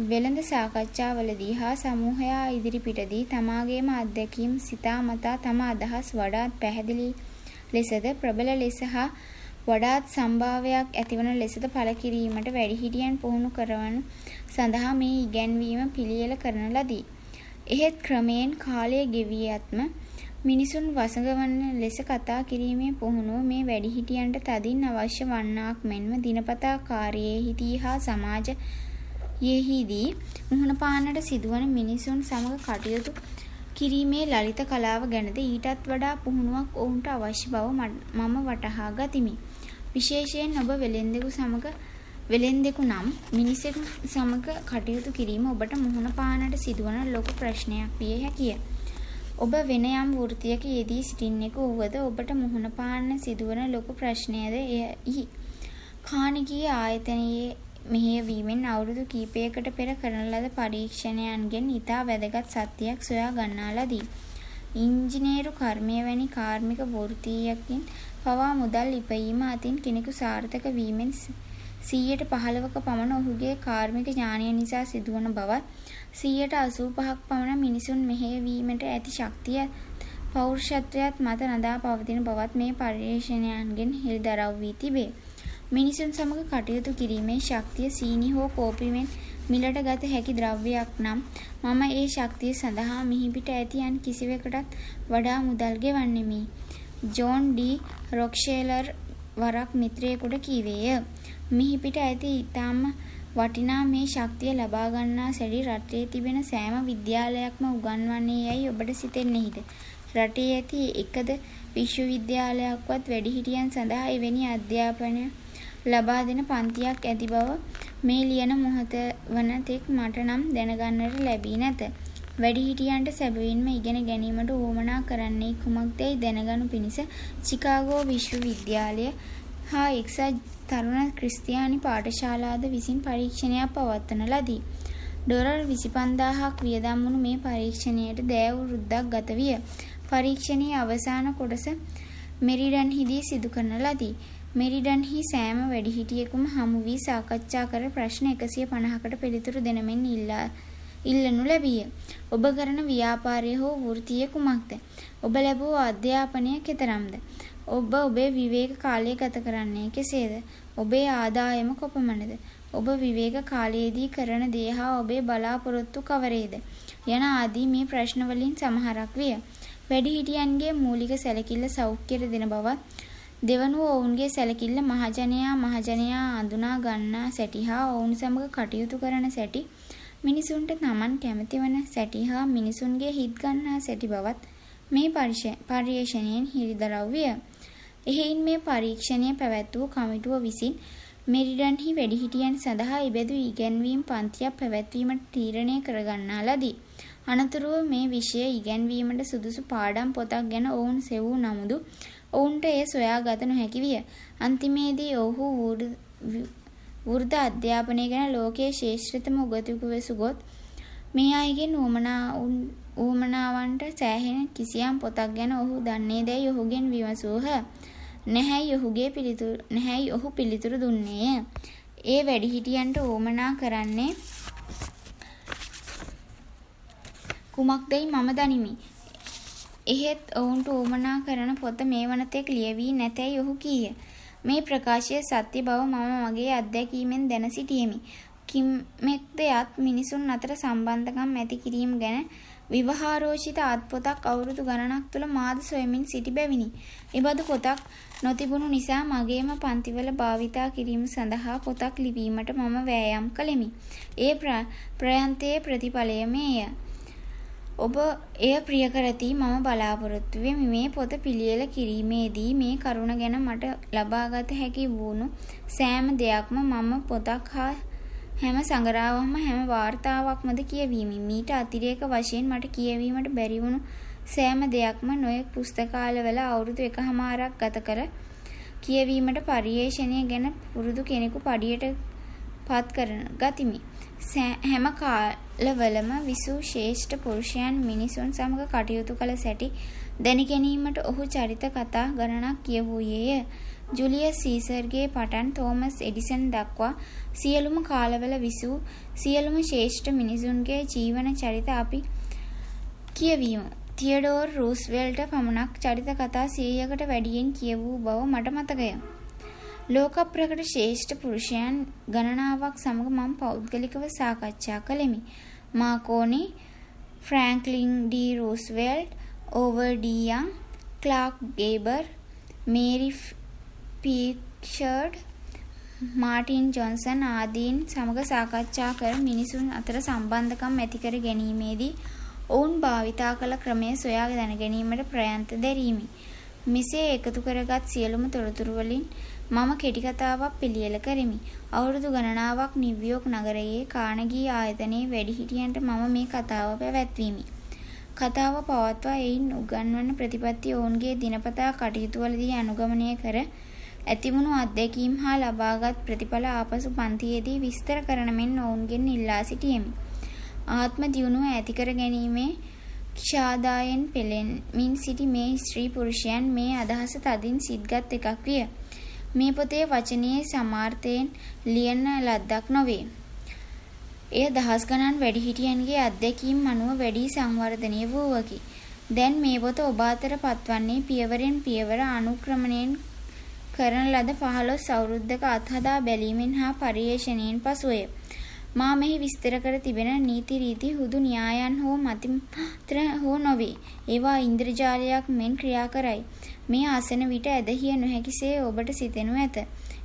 වෙළඳ සාකච්ඡාවලදී හා සමූහයා ඉදිරිපිටදී තමාගේම අත්දැකීම් සිතාමතා තම අදහස් වඩාත් පැහැදිලි ලෙසද ප්‍රබල ලෙස හා වඩාත් සම්භාවයක් ඇතිවන ලෙසද පළ කිරීමට වැඩිහිටියන් පුහුණු කරවන සඳහා මේ ඉගැන්වීම පිළියෙල කරන ලදී. එහෙත් ක්‍රමයෙන් කාලය ගෙවියත්ම මිනිසුන් වසඟවන ලෙස කතා කිරීමේ පුහුණුව මේ වැඩිහිටියන්ට තදින් අවශ්‍ය වන්නාක් මෙන්ම දිනපතා කාර්යයෙහිදී හා සමාජයෙහිදී මුහුණ පාන්නට සිදුවන මිනිසුන් සමග කටයුතු කිරීමේ ලලිත කලාව ගැනද ඊටත් වඩා පුහුණුවක් ඔවුන්ට අවශ්‍ය බව මම වටහා ගතිමි. විශේෂයෙන් ඔබ වෙළෙන්දෙකු නම් මිනිසෙකු සමග කටයුතු කිරීම ඔබට මුහුණ පාන්නට සිදුවන ලොකු ප්‍රශ්නයක් විය හැකිය. ඔබ වෙන යම් වෘත්තියක යෙදී සිටින්නෙකු වුවද ඔබට මුහුණ පාන්න සිදුවන ලොකු ප්‍රශ්නයද එයයි. කානිගී ආයතනයේ මෙහෙයවීමෙන් අවුරුදු කිහිපයකට පෙර කරන ලද පරීක්ෂණයන්ගෙන් ඉතා වැදගත් සත්‍යයක් සොයා ගන්නා ලදී. ඉංජිනේරු කර්මය වැනි කාර්මික වෘත්තීයකින් පවා මුදල් ඉපයීම අතින් කෙනෙකු සාර්ථක වීමෙන් 15%ක පමණ ඔහුගේ කාර්මික ඥානය නිසා සිදුවන බවත් 85%ක් පමණ මිනිසුන් මෙහෙයවීමට ඇති ශක්තිය පෞරුෂත්වයත් මත නදා පවතින බවත් මේ පර්යේෂණයන්ගෙන් හෙළිදරව් වී තිබේ. මිනිසුන් සමග කටයුතු කිරීමේ ශක්තිය සීනි හෝ කෝපිවෙන් මිලට ගත හැකි ද්‍රව්‍යයක් නම් මම ඒ ශක්තිය සඳහා මිහිපිට ඇති යන් කිසිවෙකටත් වඩා මුදල් ගෙවන්නෙමි. ජෝන් ඩී රොක්ෂෙලර් වරක් මිත්‍රයෙකුට කීවේය. මිහිපිට ඇති ඊටම වටිනා මේ ශක්තිය ලබා ගන්නා සැඩි රටේ තිබෙන සෑම විද්‍යාලයක්ම උගන්වන්නේ යයි ඔබට සිතෙන්නේද? රටේ ඇති එකද විශ්වවිද්‍යාලයක්වත් වැඩිහිටියන් සඳහා එවැනි අධ්‍යාපනය ලබා දෙන පන්තියක් ඇති බව මේ ලියන මොහොත වන තෙක් මට නම් දැනගන්නට ලැබී නැත. වැඩිහිටියන්ට සැබවින්ම ඉගෙන ගැනීමට උවමනා කරන්නේ කුමක්දැයි දැනගනු පිණිස චිකාගෝ විශ්වවිද්‍යාලය හා එක්සත් තරුණ ක්‍රිස්තියානි පාඨශාලාද විසින් පරීක්ෂණයක් පවත්වන ලදී. ඩොලර් 25000ක් වියදම් වුණු මේ පරීක්ෂණයට දෑවුරුද්දක් ගත විය. පරීක්ෂණයේ අවසාන කොටස මෙරිඩන්හිදී සිදු කරන ලදී. මෙරිඩන්හි සෑම වැඩිහිටියෙකුම හමු වී සාකච්ඡා කර ප්‍රශ්න 150කට පිළිතුරු දෙනමෙන් ඉල්ලනු ලැබිය. ඔබ කරන ව්‍යාපාරය හෝ වෘත්තිය කුමක්ද? ඔබ ලැබූ අධ්‍යාපනය කෙතරම්ද? ඔබ ඔබේ විවේක කාලය ගත කරන්නේ කෙසේද? ඔබේ ආදායම කොපමණද? ඔබ විවේක කාලයේදී කරන දේ හා ඔබේ බලාපොරොත්තු කවරේද? යන ආදී මේ ප්‍රශ්න වලින් සමහරක් විය. වැඩිහිටියන්ගේ මූලික සැලකිල්ල සෞඛ්‍යයට දෙන බවත්, දෙවනුව ඔවුන්ගේ සැලකිල්ල මහජනයා අඳුනා ගන්නා සැටි හා ඔවුන් සමග කටයුතු කරන සැටි, මිනිසුන්ට තමන් කැමති වන සැටි හා මිනිසුන්ගේ හිත් ගන්නා සැටි බවත් මේ පර්යේෂණයෙන් හෙළිදරව් විය. එහෙයින් මේ පරීක්ෂණය පැවැත් වූ කමිටුව විසින් මෙරිඩන්හි වැඩිහිටියන් සඳහා එබඳු ඉගැන්වීම් පන්තියක් පැවැත්වීමට තීරණය කරගන්නා ලදී. අනතුරුව මේ විෂය ඉගැන්වීමට සුදුසු පාඩම් පොතක් ගැන ඔවුන් සෙවූ නමුදු ඔවුන්ට එය සොයාගත නොහැකි විය. අන්තිමේදී ඔවුහු වෘද්ධ අධ්‍යාපනය ගැන ලෝකයේ ශ්‍රේෂ්ඨතම උගතුකු වෙසු ගොත් මේ අයගෙන් ඌමනාවන්ට සෑහෙන කිසියම් පොතක් ගැන ඔහු දන්නේදැයි ඔහුගෙන් විමසූහ. නැහැයි ඔහු පිළිතුරු දුන්නේය. ඒ වැඩිහිටියන්ට ඌමනා කරන්නේ කුමක්දැයි මම දනිමි. එහෙත් ඔවුන්ට ඌමනා කරන පොත මේ වනතෙක් ලියවී නැතැයි ඔහු කීය. මේ ප්‍රකාශය සත්‍ය බව මම මගේ අත්දැකීමෙන් දැන සිටියෙමි. කිමෙක්ද යත් මිනිසුන් අතර සම්බන්ධකම් ඇති කිරීම ගැන විවහාරෝචිත අත්පොතක් අවුරුදු ගණනක් තුළ මාද සොයමින් සිටි බැවිනි. එබඳු පොතක් නොතිබුණු නිසා මගේම පන්තිවල භාවිතා කිරීම සඳහා පොතක් ලිවීමට මම වෑයම් කළෙමි. ඒ ප්‍රයන්තයේ ප්‍රතිඵලය මේය. ඔබ එය ප්‍රිය කරති මම බලාපොරොත්තු වෙමි. මේ පොත පිළියෙල කිරීමේදී මේ කරුණ ගැන මට ලබාගත හැකි වුණු සෑම දෙයක්ම මම පොතක් හා හැම සඟරාවක්ම හැම වාර්තාවක්මද කියවීමි. මීට අතිරේක වශයෙන් මට කියවීමට බැරි වුණු සෑම දෙයක්ම නොයෙක් පුස්තකාලවල අවුරුදු 1.5ක් ගත කර කියවීමට පරිේශණය ගැන පුරුදු කෙනෙකු පඩියට පත් කරන ගතිමි. හැම කාලවලම විසූ ශ්‍රේෂ්ඨ පුරුෂයන් මිනිසුන් සමග කටයුතු කළ සැටි දැනගැනීමට ඔහු චරිත කතා ගණනක් කියවූයේය. ජුලියස් සීසර්ගේ පටන් තෝමස් එඩිසන් දක්වා සියලුම කාලවල විසූ සියලුම ශ්‍රේෂ්ඨ මිනිසුන්ගේ ජීවන චරිත අපි කියවීමු. තියඩෝර් රූස්වෙල්ට පමණක් චරිත කතා 100කට වැඩියෙන් කියවූ බව මට මතකය. ලෝක ප්‍රකට ශ්‍රේෂ්ඨ පුරුෂයන් ගණනාවක් සමග මම පෞද්ගලිකව සාකච්ඡා කළෙමි. මාකෝනි, ෆ්‍රැන්ක්ලින් ඩී රූස්වෙල්ට්, ඕවර් ඩී යං, ක්ලාර්ක් ගේබර්, මේරි පීක්ෂර්ඩ්, මාටින් ජොන්සන් ආදීන් සමග සාකච්ඡා කර මිනිසුන් අතර සම්බන්ධකම් ඇති කර ගැනීමේදී ඔවුන් භාවිතා කළ ක්‍රමය සොයා දැනගැනීමට ප්‍රයත්න දැරීමි. මෙසේ එකතු කරගත් සියලුම තොරතුරු වලින් මම කෙටි කතාවක් පිළියෙල කරමි. අවුරුදු ගණනාවක් නිව්යෝක් නගරයේ කානගී ආයතනයේ වැඩිහිටියන්ට මම මේ කතාව පැවැත්වීමි. කතාව පවත්වා එයින් උගන්වන ප්‍රතිපත්ති ඔවුන්ගේ දිනපතා කටයුතුවලදී අනුගමනය කර ඇතිවුණු අත්දැකීම් හා ලබාගත් ප්‍රතිඵල ආපසු පන්තියේදී විස්තර කරන මෙන් ඔවුන්ගෙන් ඉල්ලා සිටියෙමි. ආත්ම දියුණුව ඇති කර ගැනීමේ ක්ෂාදායෙන් පෙළෙමින් සිටි මේ ස්ත්‍රී පුරුෂයන් මේ අදහස තදින් සිත්ගත් එකක් විය. මේ පොතේ වචනයේ සමාර්ථයෙන් ලියන ලද්දක් නොවේ. එය දහස් ගණන් වැඩිහිටියන්ගේ අත්දැකීම් අනුව වැඩි සංවර්ධනය වූවකි. දැන් මේ පොත ඔබ අතර පත්වන්නේ පියවරෙන් පියවර අනුක්‍රමණයෙන් කරන ලද 15 අවුරුද්දක අත්හදා බැලීමෙන් හා පරිශ්‍රණයෙන් පසුය. මා මෙහි විස්තර කර තිබෙන නීති රීති හුදු න්‍යායන් හෝ මත මාත්‍ර හෝ නොවේ. ඒවා ඉන්ද්‍රජාලයක් මෙන් ක්‍රියා කරයි. මේ අසන විට ඇදහිය නොහැකිසේ ඔබට සිතෙනු ඇත.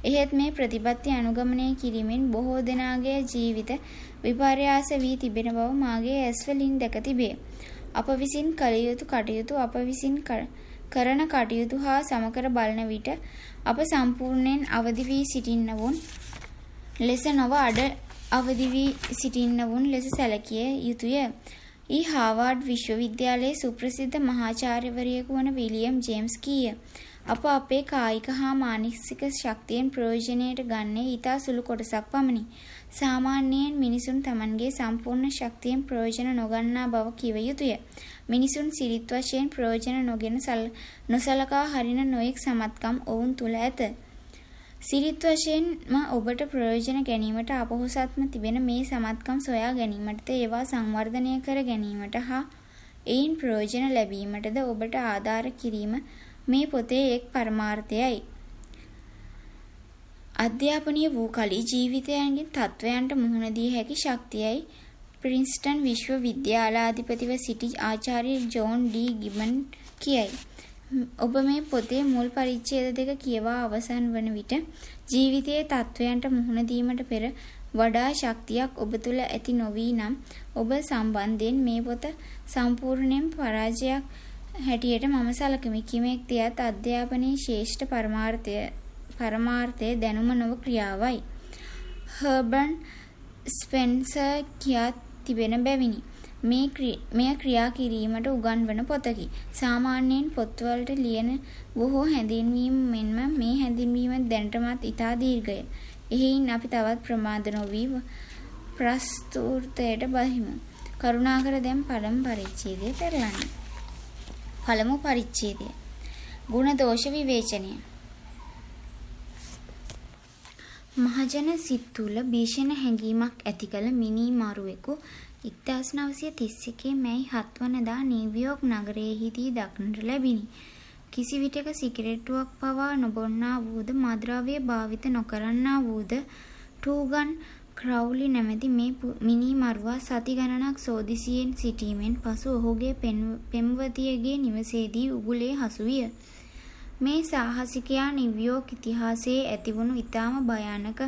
එහෙත් මේ ප්‍රතිපත්ති අනුගමනය කිරීමෙන් බොහෝ දෙනාගේ ජීවිත විපර්යාස වී තිබෙන බව මාගේ ඇස් වලින් දැක තිබේ. අප විසින් කළ යුතු කටයුතු අප විසින් කරන කටයුතු හා සමකර බලන විට අප සම්පූර්ණයෙන් අවදි වී සිටින්නවුන් ලෙස නොව අඩ අවදි වී සිටින්නවුන් ලෙස සැලකිය යුතුය. හාවර්ඩ් විශ්වවිද්‍යාලයේ සුප්‍රසිද්ධ මහාචාර්යවරයෙකු වන විලියම් ජේම්ස් කීය. අප අපේ කායික හා මානසික ශක්තියෙන් ප්‍රයෝජනයට ගන්නේ ඊටා සුළු කොටසක් පමණි. සාමාන්‍යයෙන් මිනිසුන් Tamanගේ සම්පූර්ණ ශක්තියෙන් ප්‍රයෝජන නොගන්නා බව කිව යුතුය. මිනිසුන් සිරිත් වශයෙන් ප්‍රයෝජන නොගෙන නොසලකා හරින නොයෙක් සමත්කම් ඔවුන් තුල ඇත. සිරිත් වශයෙන්ම ඔබට ප්‍රයෝජන ගැනීමට අපොහොසත්ම තිබෙන මේ සමත්කම් සොයා ගැනීමටද ඒවා සංවර්ධනය කර ගැනීමට හා එයින් ප්‍රයෝජන ලැබීමටද ඔබට ආධාර කිරීම මේ පොතේ එක් පරමාර්ථයයි. අධ්‍යාපනීය වූ කලී ජීවිතයන්ගේ තත්වයන්ට මුහුණ දිය හැකි ශක්තියයි ප්‍රින්ස්ටන් විශ්වවිද්‍යාලාධිපතිව සිටි ආචාර්ය ජෝන් ඩී ගිබන් කියයි. ඔබ මේ පොතේ මුල් පරිච්ඡේද දෙක කියවා අවසන් වන විට ජීවිතයේ තත්වයන්ට මුහුණ දීමට පෙර වඩා ශක්තියක් ඔබ තුළ ඇති නොවී නම් ඔබ සම්බන්ධයෙන් මේ පොත සම්පූර්ණයෙන් පරාජයක් හැටියට මම සලකමි. කිමෙක් තියත් අධ්‍යාපනයේ ශ්‍රේෂ්ඨ පරමාර්ථය දැනුම නොව ක්‍රියාවයි. හර්බර්න් ස්පෙන්සර් කියා තිබෙන බැවිනි. මෙය ක්‍රියා කිරීමට උගන්වන පොතකි. සාමාන්‍යයෙන් පොත්වලට ලියන බොහෝ හැඳින්වීම් මෙන්ම මේ හැඳින්වීම දැනටමත් ඉතා දීර්ඝය. එහෙයින් අපි තවත් ප්‍රමාද නොවී ප්‍රස්තුතයට බහිමු. කරුණාකර දැන් පළමු පරිච්ඡේදය පෙරලන්න. පළමු පරිච්ඡේදය. ගුණ දෝෂ විවේචනය. මහජන සිත් තුළ භීෂණ හැඟීමක් ඇති කළ මිනී මරුවෙකු 1931 මැයි 7 වනදා නිව්යෝක් නගරයේදී දක්නට ලැබිණි. කිසිවිටක සිගරට්ටුවක් පවා නොබොන්නා වූද මද්‍රව්‍ය භාවිත නොකරන්නා වූද ටූගන් ක්‍රවුලි නැමැති මේ මිනී මරුවා සති ගණනක් සෝදිසියෙන් සිටීමෙන් පසු ඔහුගේ පෙම්වතියගේ නිවසේදී උගුලේ හසු විය. මේ සාහසිකයා නිව්යෝක් ඉතිහාසයේ ඇතිවුණු ඉතාම භයානක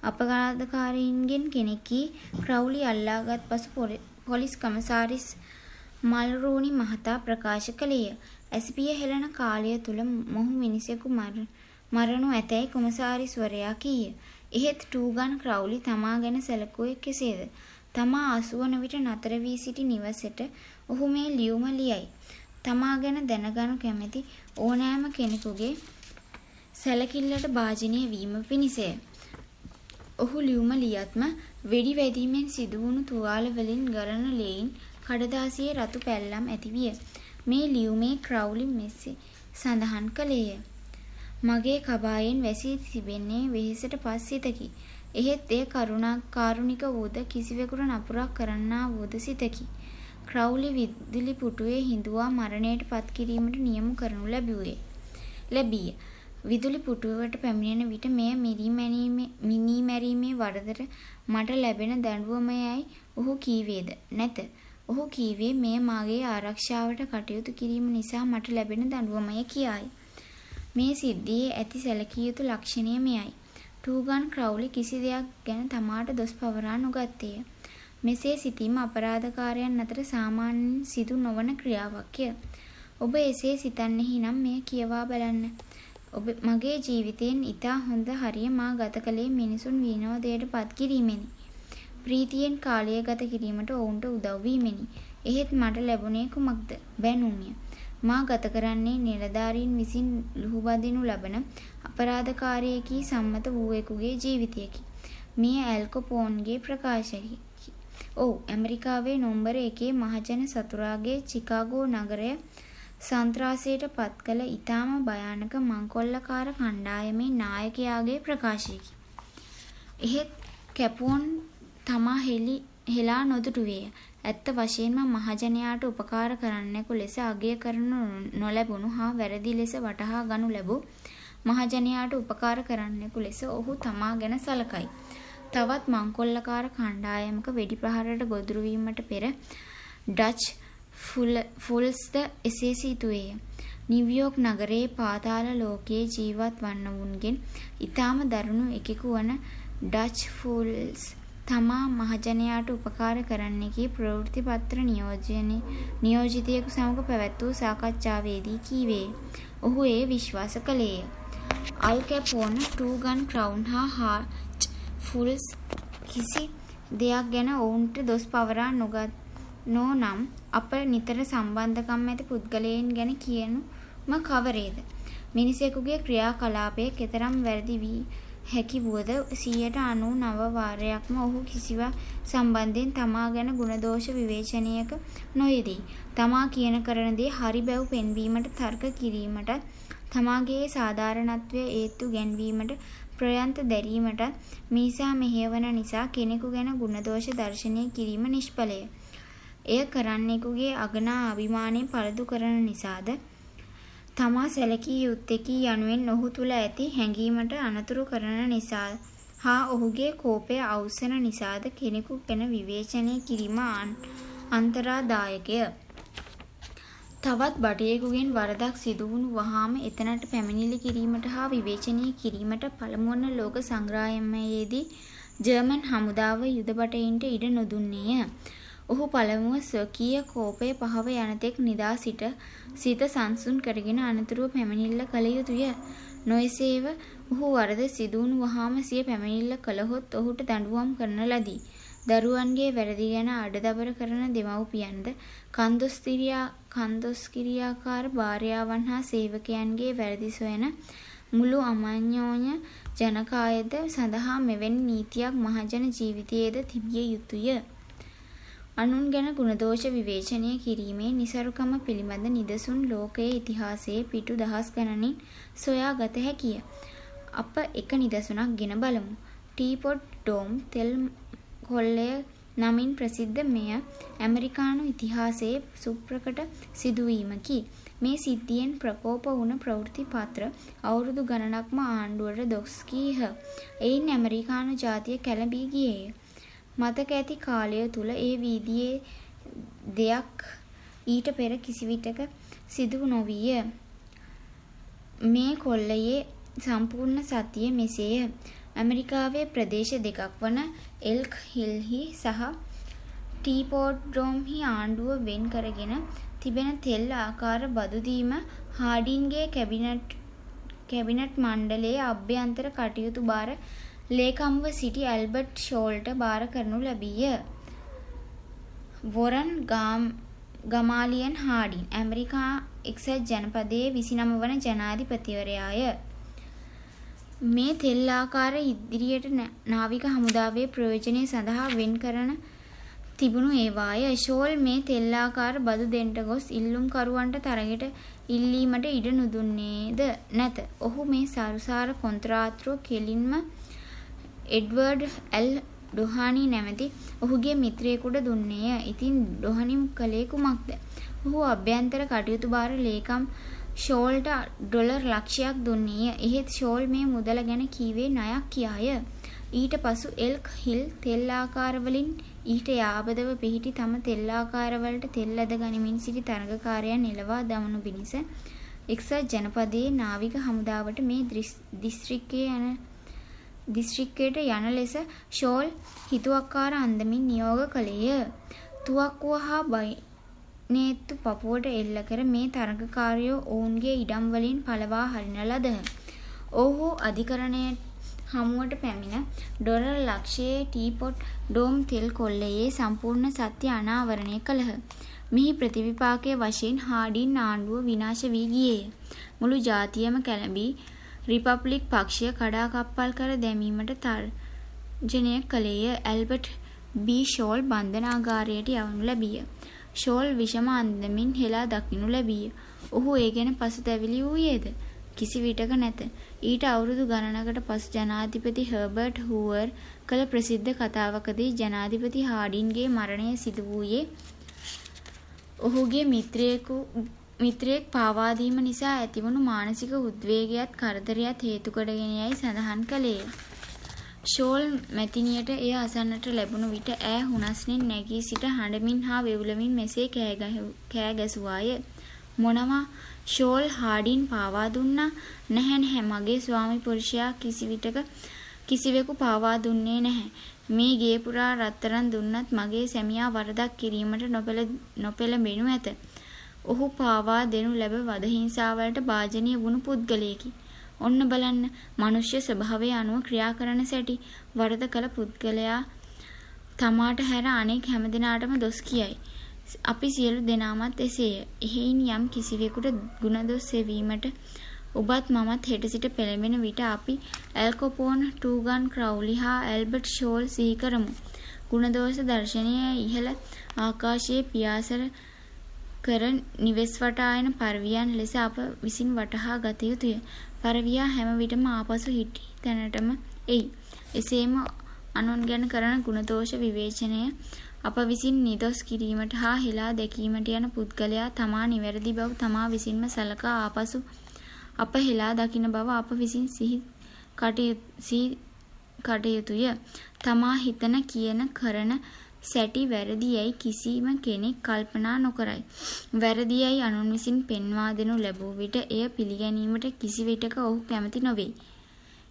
අපරාධකාරීන්ගෙන් කෙනෙකි. ක්‍රවුලි අල්ලාගත් පසු පොලිස් කමසාරිස් මල්රූනි මහතා ප්‍රකාශ කළේය. ඇසිපිය හෙළන කාලය තුළ මොහු මිනිසෙකු මරණු ඇතැයි කොමසාරිස්වරයා කීය. එහෙත් ටූගන් ක්‍රවුලි තමා ගැන සැලකුවේ කෙසේද? තමා 80 විට නතර වී සිටි නිවසට ඔහු මේ ලියුම ලියයි. තමා ගැන දැනගනු කැමැති ඕනෑම කෙනෙකුගේ සැලකිල්ලට භාජනය වීම පිණිසය. ඔහු ලියුම ලියත්ම වෙඩි වැදීමෙන් සිදුවුණු තුවාල වලින් ගලන ලේයින් කඩදාසියේ රතු පැල්ලම් ඇති විය. මේ ලියුමේ ක්‍රවුලි මෙසේ සඳහන් කළේය. මගේ කබායෙන් වැසී තිබෙන්නේ වෙහෙසට පස් සිතකි. එහෙත් එය කාරුණික වූද කිසිවෙකුට නපුරක් කරන්නා වූද සිතකි. ක්‍රවුලි විදුලි පුටුවේ හිඳුවා මරණයට පත් කිරීමට නියම කරනු ලැබීය. විදුලි පුටුවට පැමිණෙන විට මෙය මිනී මැරීමේ වරදට මට ලැබෙන දඬුවමයයි ඔහු කීවේද? නැත. ඔහු කීවේ මෙය මාගේ ආරක්ෂාවට කටයුතු කිරීම නිසා මට ලැබෙන දඬුවමය කියායි. මේ සිද්ධියේ ඇති සැලකිය යුතු ලක්ෂණය මෙයයි. ටූගන් ක්‍රවුලි කිසි දෙයක් ගැන තමාට දොස් පවරා නොගත්තේය. මෙසේ සිතීම අපරාධකාරයන් අතර සාමාන්‍යයෙන් සිදු නොවන ක්‍රියාවක්ය. ඔබ එසේ සිතන්නෙහි නම් මෙය කියවා බලන්න. මගේ ජීවිතයෙන් ඉතා හොඳ හරිය මා ගත කළේ මිනිසුන් විනෝදයට පත් කිරීමෙනි. ප්‍රීතියෙන් කාලය ගත කිරීමට ඔවුන්ට උදව් වීමෙනි. එහෙත් මට ලැබුණේ කුමක්ද? බැනුම්ය. මා ගත කරන්නේ නිලධාරීන් විසින් ලුහුබදිනු ලබන අපරාධකාරයෙකි සම්මත වූවෙකුගේ ජීවිතයකි. මේ ඇල් කොපෝන්ගේ ප්‍රකාශයකි. ඔව්, ඇමරිකාවේ නොම්බර 1 මහජන සතුරාගේ චිකාගෝ නගරය සන්ත්‍රාසයට පත් කළ ඉතාම භයානක මංකොල්ලකාර කණ්ඩායමේ නායකයාගේ ප්‍රකාශයකි. එහෙත් කැපෝන් තමා හෙලා නොදුටුවේය. ඇත්ත වශයෙන්ම මහජනයාට උපකාර කරන්නෙකු ලෙස අගය කරනු නොලැබුණු හා වැරදි ලෙස වටහා ගනු ලැබූ මහජනයාට උපකාර කරන්නෙකු ලෙස ඔහු තමා ගැන සලකයි. තවත් මංකොල්ලකාර කණ්ඩායමක වෙඩි ප්‍රහාරයට ගොදුරු වීමට පෙර ඩච් ෆුල්ස්ද එසේ සිතුවේය. නිව්යෝක් නගරයේ පාතාල ලෝකයේ ජීවත් වන්නවුන්ගෙන් ඉතාම දරුණු එකෙකු වන ඩච් ෆුල්ස් තමා මහජනයාට උපකාර කරන්නෙකි ප්‍රවෘත්ති පත්‍ර නියෝජිතයෙකු සමග පැවැත් වූ සාකච්ඡාවේදී කීවේ. ඔහු එය විශ්වාස කළේය. අල් කැපෝන්, ටූගන් ක්‍රවුන් හා හාච් ෆුල්ස් කිසි දෙයක් ගැන ඔවුන්ට දොස් පවරා නොනම් අප නිතර සම්බන්ධකම් ඇති පුද්ගලයන් ගැන කියනුම කවරේද? මිනිසෙකුගේ ක්‍රියාකලාපය කෙතරම් වැරදි වී හැකි වුවද 99% වාරයක්ම ඔහු කිසිවක් සම්බන්ධයෙන් තමා ගැන ගුණදෝෂ විවේචනයක නොයෙදී. තමා කියන කරන දේ හරි බැව් පෙන්වීමට තර්ක කිරීමට තමාගේ සාධාරණත්වය ඒත්තු ගැන්වීමට ප්‍රයන්ත දැරීමට මිනිසා මෙහෙයවන නිසා කෙනෙකු ගැන ගුණදෝෂ දර්ශනය කිරීම නිෂ්ඵලය. එය කරන්නෙකුගේ අගනා අභිමානය පළුදු කරන නිසාද තමා සැලකිය යුත්තේකි යනුවෙන් ඔහු තුල ඇති හැඟීමට අනතුරු කරන නිසා හා ඔහුගේ කෝපය අවසන නිසාද කෙනෙකු ගැන විවේචනය කිරීම අන්තරාදායකය. තවත් බටයෙකුගෙන් වරදක් සිදුවුණු වහාම එතනට පැමිණිලි කිරීමට හා විවේචනය කිරීමට පළමුවන ලෝක සංග්‍රාමයේදී ජර්මන් හමුදාව යුද බටයින්ට ඉඩ නොදුන්නේය. ඔහු පළමුව ස්වකීය කෝපය පහව යනතෙක් නිදා සිත සංසුන් කරගෙන අනතුරුව පැමිණිල්ල කළ යුතුය. නොයසේව ඔහු වරද සිදුවුණු වහාම සිය පැමිණිල්ල කළහොත් ඔහුට දඬුවම් කරන ලදී. දරුවන්ගේ වැරදි ගැන අඩදබර කරන දෙමව්පියන්ද කන්දොස්කිරියාකාර භාර්යාවන් හා සේවකයන්ගේ වැරදි සොයන මුළු අමඤ්ඤෝඤ ජනකායද සඳහා මෙවැනි නීතියක් මහජන ජීවිතයේද තිබිය යුතුය. අනුන් ගැන ගුණදෝෂ විවේචනය කිරීමේ නිසරුකම පිළිබඳ නිදසුන් ලෝකයේ ඉතිහාසයේ පිටු දහස් ගණනින් සොයා ගත හැකිය. අප එක නිදසුනක් ගෙන බලමු. ටීපොට් ඩෝම් තෙල් කොල්ලය නමින් ප්‍රසිද්ධ මෙය ඇමරිකානු ඉතිහාසයේ සුප්‍රකට සිදුවීමකි. මේ සිද්ධියෙන් ප්‍රකෝප වුණ ප්‍රවෘත්ති පත්‍ර අවුරුදු ගණනක්ම ආණ්ඩුවට දොස් කීහ. එයින් ඇමරිකානු ජාතිය කැළඹී ගියේය. මතක ඇති කාලය තුල ඒ වීදියේ දෙයක් ඊට පෙර කිසිවිටක සිදු නොවිය. මේ කොල්ලයේ සම්පූර්ණ සත්‍යය මෙසේය. ඇමරිකාවේ ප්‍රදේශ දෙකක් වන එල්ක් හිල්හි සහ ටීපෝට් ඩෝම්හි ආණ්ඩුව වෙන් කරගෙන තිබෙන තෙල් ආකාර බදු දීම හාඩින්ගේ කැබිනට් මණ්ඩලයේ අභ්‍යන්තර කටයුතු භාර ලේකම්ව සිටි ඇල්බර්ට් ෂෝල්ට භාර කරනු ලැබීය. වොරන් ගමාලියන් හාඩින් ඇමරිකා එක්සත් ජනපදයේ 29 වන ජනාධිපතිවරයාය. මේ තෙල් ආකාර ඉදිරියට නාවික හමුදාවේ ප්‍රයෝජනය සඳහා වෙන් කරන තිබුණු ඒවාය. ෂෝල් මේ තෙල් ආකාර බදු දෙන්නට ගොස් ඉල්ලුම්කරුවන්ට තරගෙට ඉල්ලීමට ඉඩ නුදුන්නේද නැත. ඔහු මේ සරුසාර කොන්ත්‍රාත්තුව කෙලින්ම එඩ්වර්ඩ් ඇල් ඩොහානි නැමැති ඔහුගේ මිත්‍රයෙකුට දුන්නේය. ඉතින් ඩොහානි කළේ කුමක්ද? ඔහු අභ්‍යන්තර කටයුතු භාර ලේකම් ෂෝල්ට ඩොලර් ලක්ෂයක් දුන්නේය. එහෙත් ෂෝල් මේ මුදල ගැන කීවේ ණයක් කියාය. ඊට පසු එල්ක් හිල් තෙල් ආකාරවලින් ඊට යාබදව පිහිටි තම තෙල් ආකාරවලට තෙල් ඇද ගනිමින් සිටි තරගකාරයන් එළවා දමනු පිණිස එක්සත් ජනපදයේ නාවික හමුදාවට මේ දිස්ත්‍රික්කයට යන ලෙස ෂෝල් හිතුවක්කාර අන්දමින් නියෝග කළේය. තුවක්කුව හා බයිනේත්තු පපුවට එල්ල කර මේ තරගකාරයෝ ඔවුන්ගේ ඉඩම් වලින් පළවා හරින ලදහ. ඔවුහු අධිකරණයට හමුවට පැමිණ ඩොලර් ලක්ෂයේ ටීපොට් ඩෝම් තෙල් කොල්ලයේ සම්පූර්ණ සත්‍ය අනාවරණය කළහ. මෙහි ප්‍රතිවිපාකයේ වශයෙන් හාඩින් ආණ්ඩුව විනාශ වී ගියේය. මුළු ජාතියම කැළඹී රිපබ්ලික් පක්ෂය කඩාකප්පල් කර දැමීමට තර්ජනය කළේය. ඇල්බර්ට් බී ෂෝල් බන්ධනාගාරයට යවනු ලැබිය. ෂෝල් විෂම අන්දමින් හෙලා දකිනු ලැබිය. ඔහු ඒ ගැන පසුතැවිලි වූයේද? කිසිවිටක නැත. ඊට අවුරුදු ගණනකට පසු ජනාධිපති හර්බර්ට් හූවර් කළ ප්‍රසිද්ධ කතාවකදී ජනාධිපති හාඩින්ගේ මරණය සිදු වූයේ ඔහුගේ මිත්‍රයෙක් පාවාදීම නිසා ඇතිවුණු මානසික උද්වේගයත් කරදරයත් හේතු කොටගෙන යයි සඳහන් කළේය. ෂෝල් මැතිනියට එය අසන්නට ලැබුණු විට ඈ හුනස්නෙන් නැගී සිට හඬමින් හා වෙවුලමින් මෙසේ කෑ ගැසුවාය. මොනවා ෂෝල් හාඩින් පාවා දුන්නා? නැහැ මගේ ස්වාමි පුරුෂයා කිසිවෙකු පාවා දුන්නේ නැහැ. මේ ගේ පුරා රත්තරන් දුන්නත් මගේ සැමියා වරදක් කිරීමට නොපෙළඹෙනු ඇත. ඔහු පාවා දෙනු ලැබ වදහිංසාවලට භාජනය වුණු පුද්ගලයෙකි. ඔන්න බලන්න, මනුෂ්‍ය ස්වභාවය අනුව ක්‍රියා කරන සැටි. වරද කළ පුද්ගලයා තමාට හැර අනෙක් හැමදෙනාටම දොස් කියයි. අපි සියලු දෙනාමත් එසේය. එහෙයින් යම් කිසිවෙකුට ගුණදොස් සෙවීමට ඔබත් මමත් හෙට සිට පෙළඹෙන විට අපි ඇල් කොපෝන්, ටූගන් ක්‍රවුලි හා ඇල්බර්ට් ෂෝල් සිහි කරමු. ගුණදෝෂ දර්ශනය ඉහළ ආකාශයේ පියාසර කර නිවෙස් වටා එන පරවියන් ලෙස අප විසින් වටහා ගත යුතුය. පරවියා හැම විටම ආපසු හිටි තැනටම එයි. එසේම අනුන් ගැන කරන ගුණදෝෂ විවේචනය අප විසින් නිදොස් කිරීමට හා හෙලා දැකීමට යන පුද්ගලයා තමා නිවැරදි බව තමා විසින්ම සලකා ආපසු අප හෙලා දකින බව අප විසින් සිහි කටයුතුය. තමා හිතන කියන කරන සැටි වැරදි යයි කිසිම කෙනෙක් කල්පනා නොකරයි. වැරදි යයි අනුන් විසින් පෙන්වා දෙනු ලැබූ විට එය පිළිගැනීමට කිසිවිටක ඔහු කැමති නොවේ.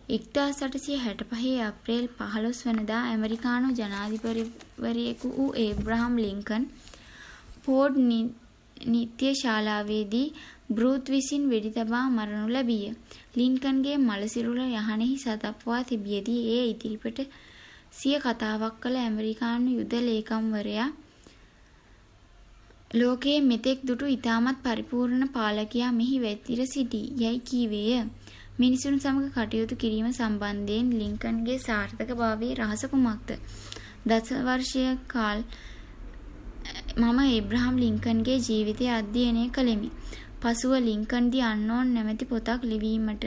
1865 අප්‍රේල් 15 වනදා ඇමරිකානු ජනාධිපතිවරයෙකු වූ ඒබ්‍රහම් ලින්කන් ෆෝඩ් නිත්‍ය ශාලාවේදී බෲත් විසින් වෙඩි තබා මරනු ලැබිය. ලින්කන්ගේ මළසිරුර යහනෙහි සතප්වා තිබියදී එය ඉදිරිපට සිය කතාවක් කළ ඇමරිකානු යුද ලේකම්වරයා ලෝකයේ මෙතෙක් දුටු ඉතාමත් පරිපූර්ණ පාලකයා මෙහි වැතිර සිටී යයි කීවේය. මිනිසුන් සමග කටයුතු කිරීම සම්බන්ධයෙන් ලින්කන්ගේ සාර්ථක භාවයේ රහස කුමක්ද? 10 වර්ෂය මම ඒබ්‍රහම් ලින්කන්ගේ ජීවිතය අධ්‍යයනය කළෙමි. පසුව ලින්කන් දී අන්නෝන් නැමැති පොතක් ලිවීමට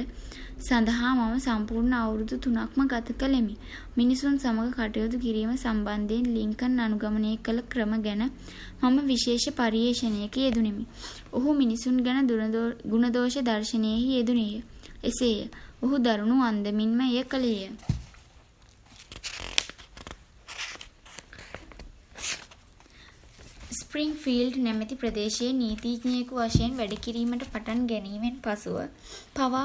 සඳහා මම සම්පූර්ණ අවුරුදු 3ක්ම ගත කළෙමි. මිනිසුන් සමග කටයුතු කිරීම සම්බන්ධයෙන් ලින්කන් අනුගමනය කළ ක්‍රම ගැන මම විශේෂ පර්යේෂණයක යෙදුණෙමි. ඔහු මිනිසුන් ගැන ගුණදෝෂ දර්ශනයෙහි යෙදුණේය. එසේය. ඔහු දරුණු අන්දමින්ම එය කළේය. ස්ප්‍රින්ග්ෆීල්ඩ් නැමැති ප්‍රදේශයේ නීතිඥයෙකු වශයෙන් වැඩ කිරීමට පටන් ගැනීමෙන් පසුව පවා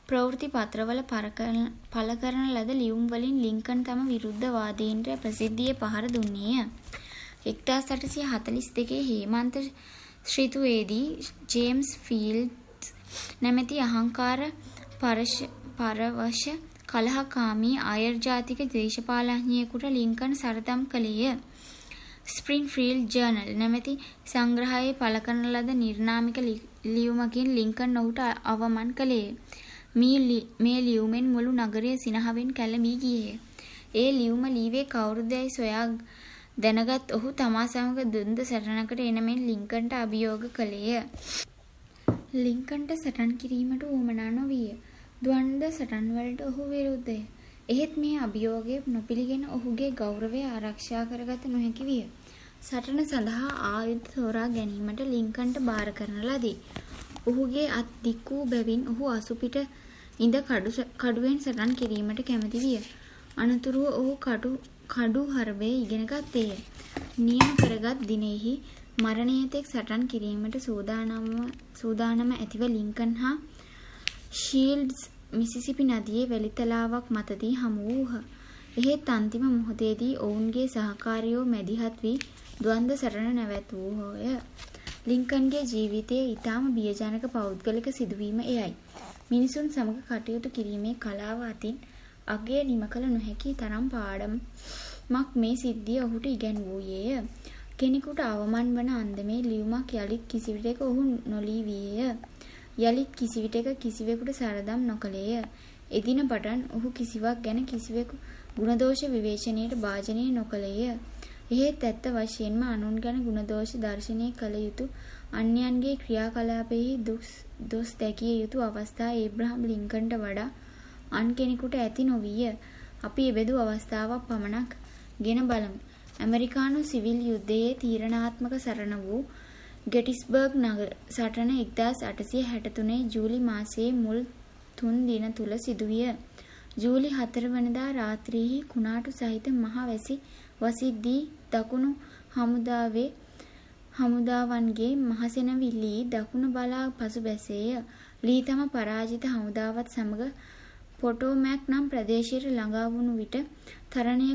ප්‍රවෘත්ති පත්‍රවල පළ කරන ලද ලියුම් වලින් ලින්කන් තම විරුද්ධවාදීන්ට ප්‍රසිද්ධියේ පහර දුන්නේය. 1842 හේමන්ත ඍතුවේදී ජේම්ස් ෆීල්ඩ්ස් නැමැති අහංකාර පරවශ කලහකාමී අයර් ජාතික දේශපාලඥයෙකුට ලින්කන් සරදම් කළේය. ස්ප්‍රින්ග්ෆීල්ඩ් ජර්නල් නැමැති සංග්‍රහයේ පළ කරන ලද නිර්නාමික ලියුමකින් ලින්කන් ඔහුට අවමන් කළේය. මේ ලියුමෙන් මුළු නගරය සිනහවෙන් කැළඹී ගියේය. ඒ ලියුම ලීවේ කවුරුදැයි සොයා දැනගත් ඔහු තමා සමග ද්වන්ද සටනකට එන මෙන් ලින්කන්ට අභියෝග කළේය. ලින්කන්ට සටන් කිරීමට උවමනා නොවිය. ද්වන්ද සටන්වලට ඔහු විරුද්ධය. එහෙත් මේ අභියෝගය නොපිළිගෙන ඔහුගේ ගෞරවය ආරක්ෂා කරගත නොහැකි විය. සටන සඳහා ආයුධ තෝරා ගැනීමට ලින්කන්ට භාර කරන ලදී. ඔහුගේ අත් දික් වූ බැවින් ඔහු අසුපිට ඉඳ කඩුවෙන් සටන් කිරීමට කැමති විය. අනතුරුව ඔහු කඩු හරබය ඉගෙන ගත්තේය. නියම කරගත් දිනෙහි මරණයතෙක් සටන් කිරීමට සූදානම ඇතිව ලින්කන් හා ශීල්ඩ්ස් මිසිසිපි නදියේ වැලිතලාවක් මතදී හමු වූහ. එහෙත් අන්තිම මොහොතේදී ඔවුන්ගේ සහකාරියෝ මැදිහත් වී ද්වන්ද සටන නැවැත්වූහෝය. ලින්කන්ගේ ජීවිතයේ ඊටාම බියජනක පෞද්ගලික සිදුවීම එයයි. මිනිසුන් සමග කටයුතු කිරීමේ කලාව අතින් අගය නිම කළ නොහැකි තරම් පාඩමක් මේ සිද්ධිය ඔහුට ඉගැන්වූයේය. කෙනෙකුට අවමන් වන අන්දමේ ලියුමක් යළිත් කිසිවිටක ඔහු නොලීවියේය. යළිත් කිසිවිටක කිසිවෙකුට සරදම් නොකළේය. එදින පටන් ඔහු කිසිවක් ගැන කිසිවෙකු ගුණදෝෂ විවේචනයට භාජනය නොකළේය. එහෙත් ඇත්ත වශයෙන්ම අනුන් ගැන ගුණදෝෂ දර්ශනය කළ යුතු අන්‍යයන්ගේ ක්‍රියාකලාපයෙහි දොස් දැකිය යුතු අවස්ථා ඒබ්‍රහම් ලින්කන්ට වඩා අන් කෙනෙකුට ඇති නොවිය. අපි එබඳු අවස්ථාවක් පමණක් ගෙන බලමු. ඇමරිකානු සිවිල් යුද්ධයේ තීරණාත්මක සටන වූ ගෙටිස්බර්ග් නගර සටන 1863 ජූලි මාසයේ මුල් 3 දින තුල සිදුවිය. ජූලි 4 වනදා රාත්‍රියේ කුණාටු සහිත මහ වැසි වසිද්දී දකුණු හමුදාවන්ගේ මහසෙනවිලි දකුණ බලා පසු බැසේය. ලී තම පරාජිත හමුදාවත් සමග පොටෝමැක් නම් ප්‍රදේශයට ළඟා වුණු විට තරණය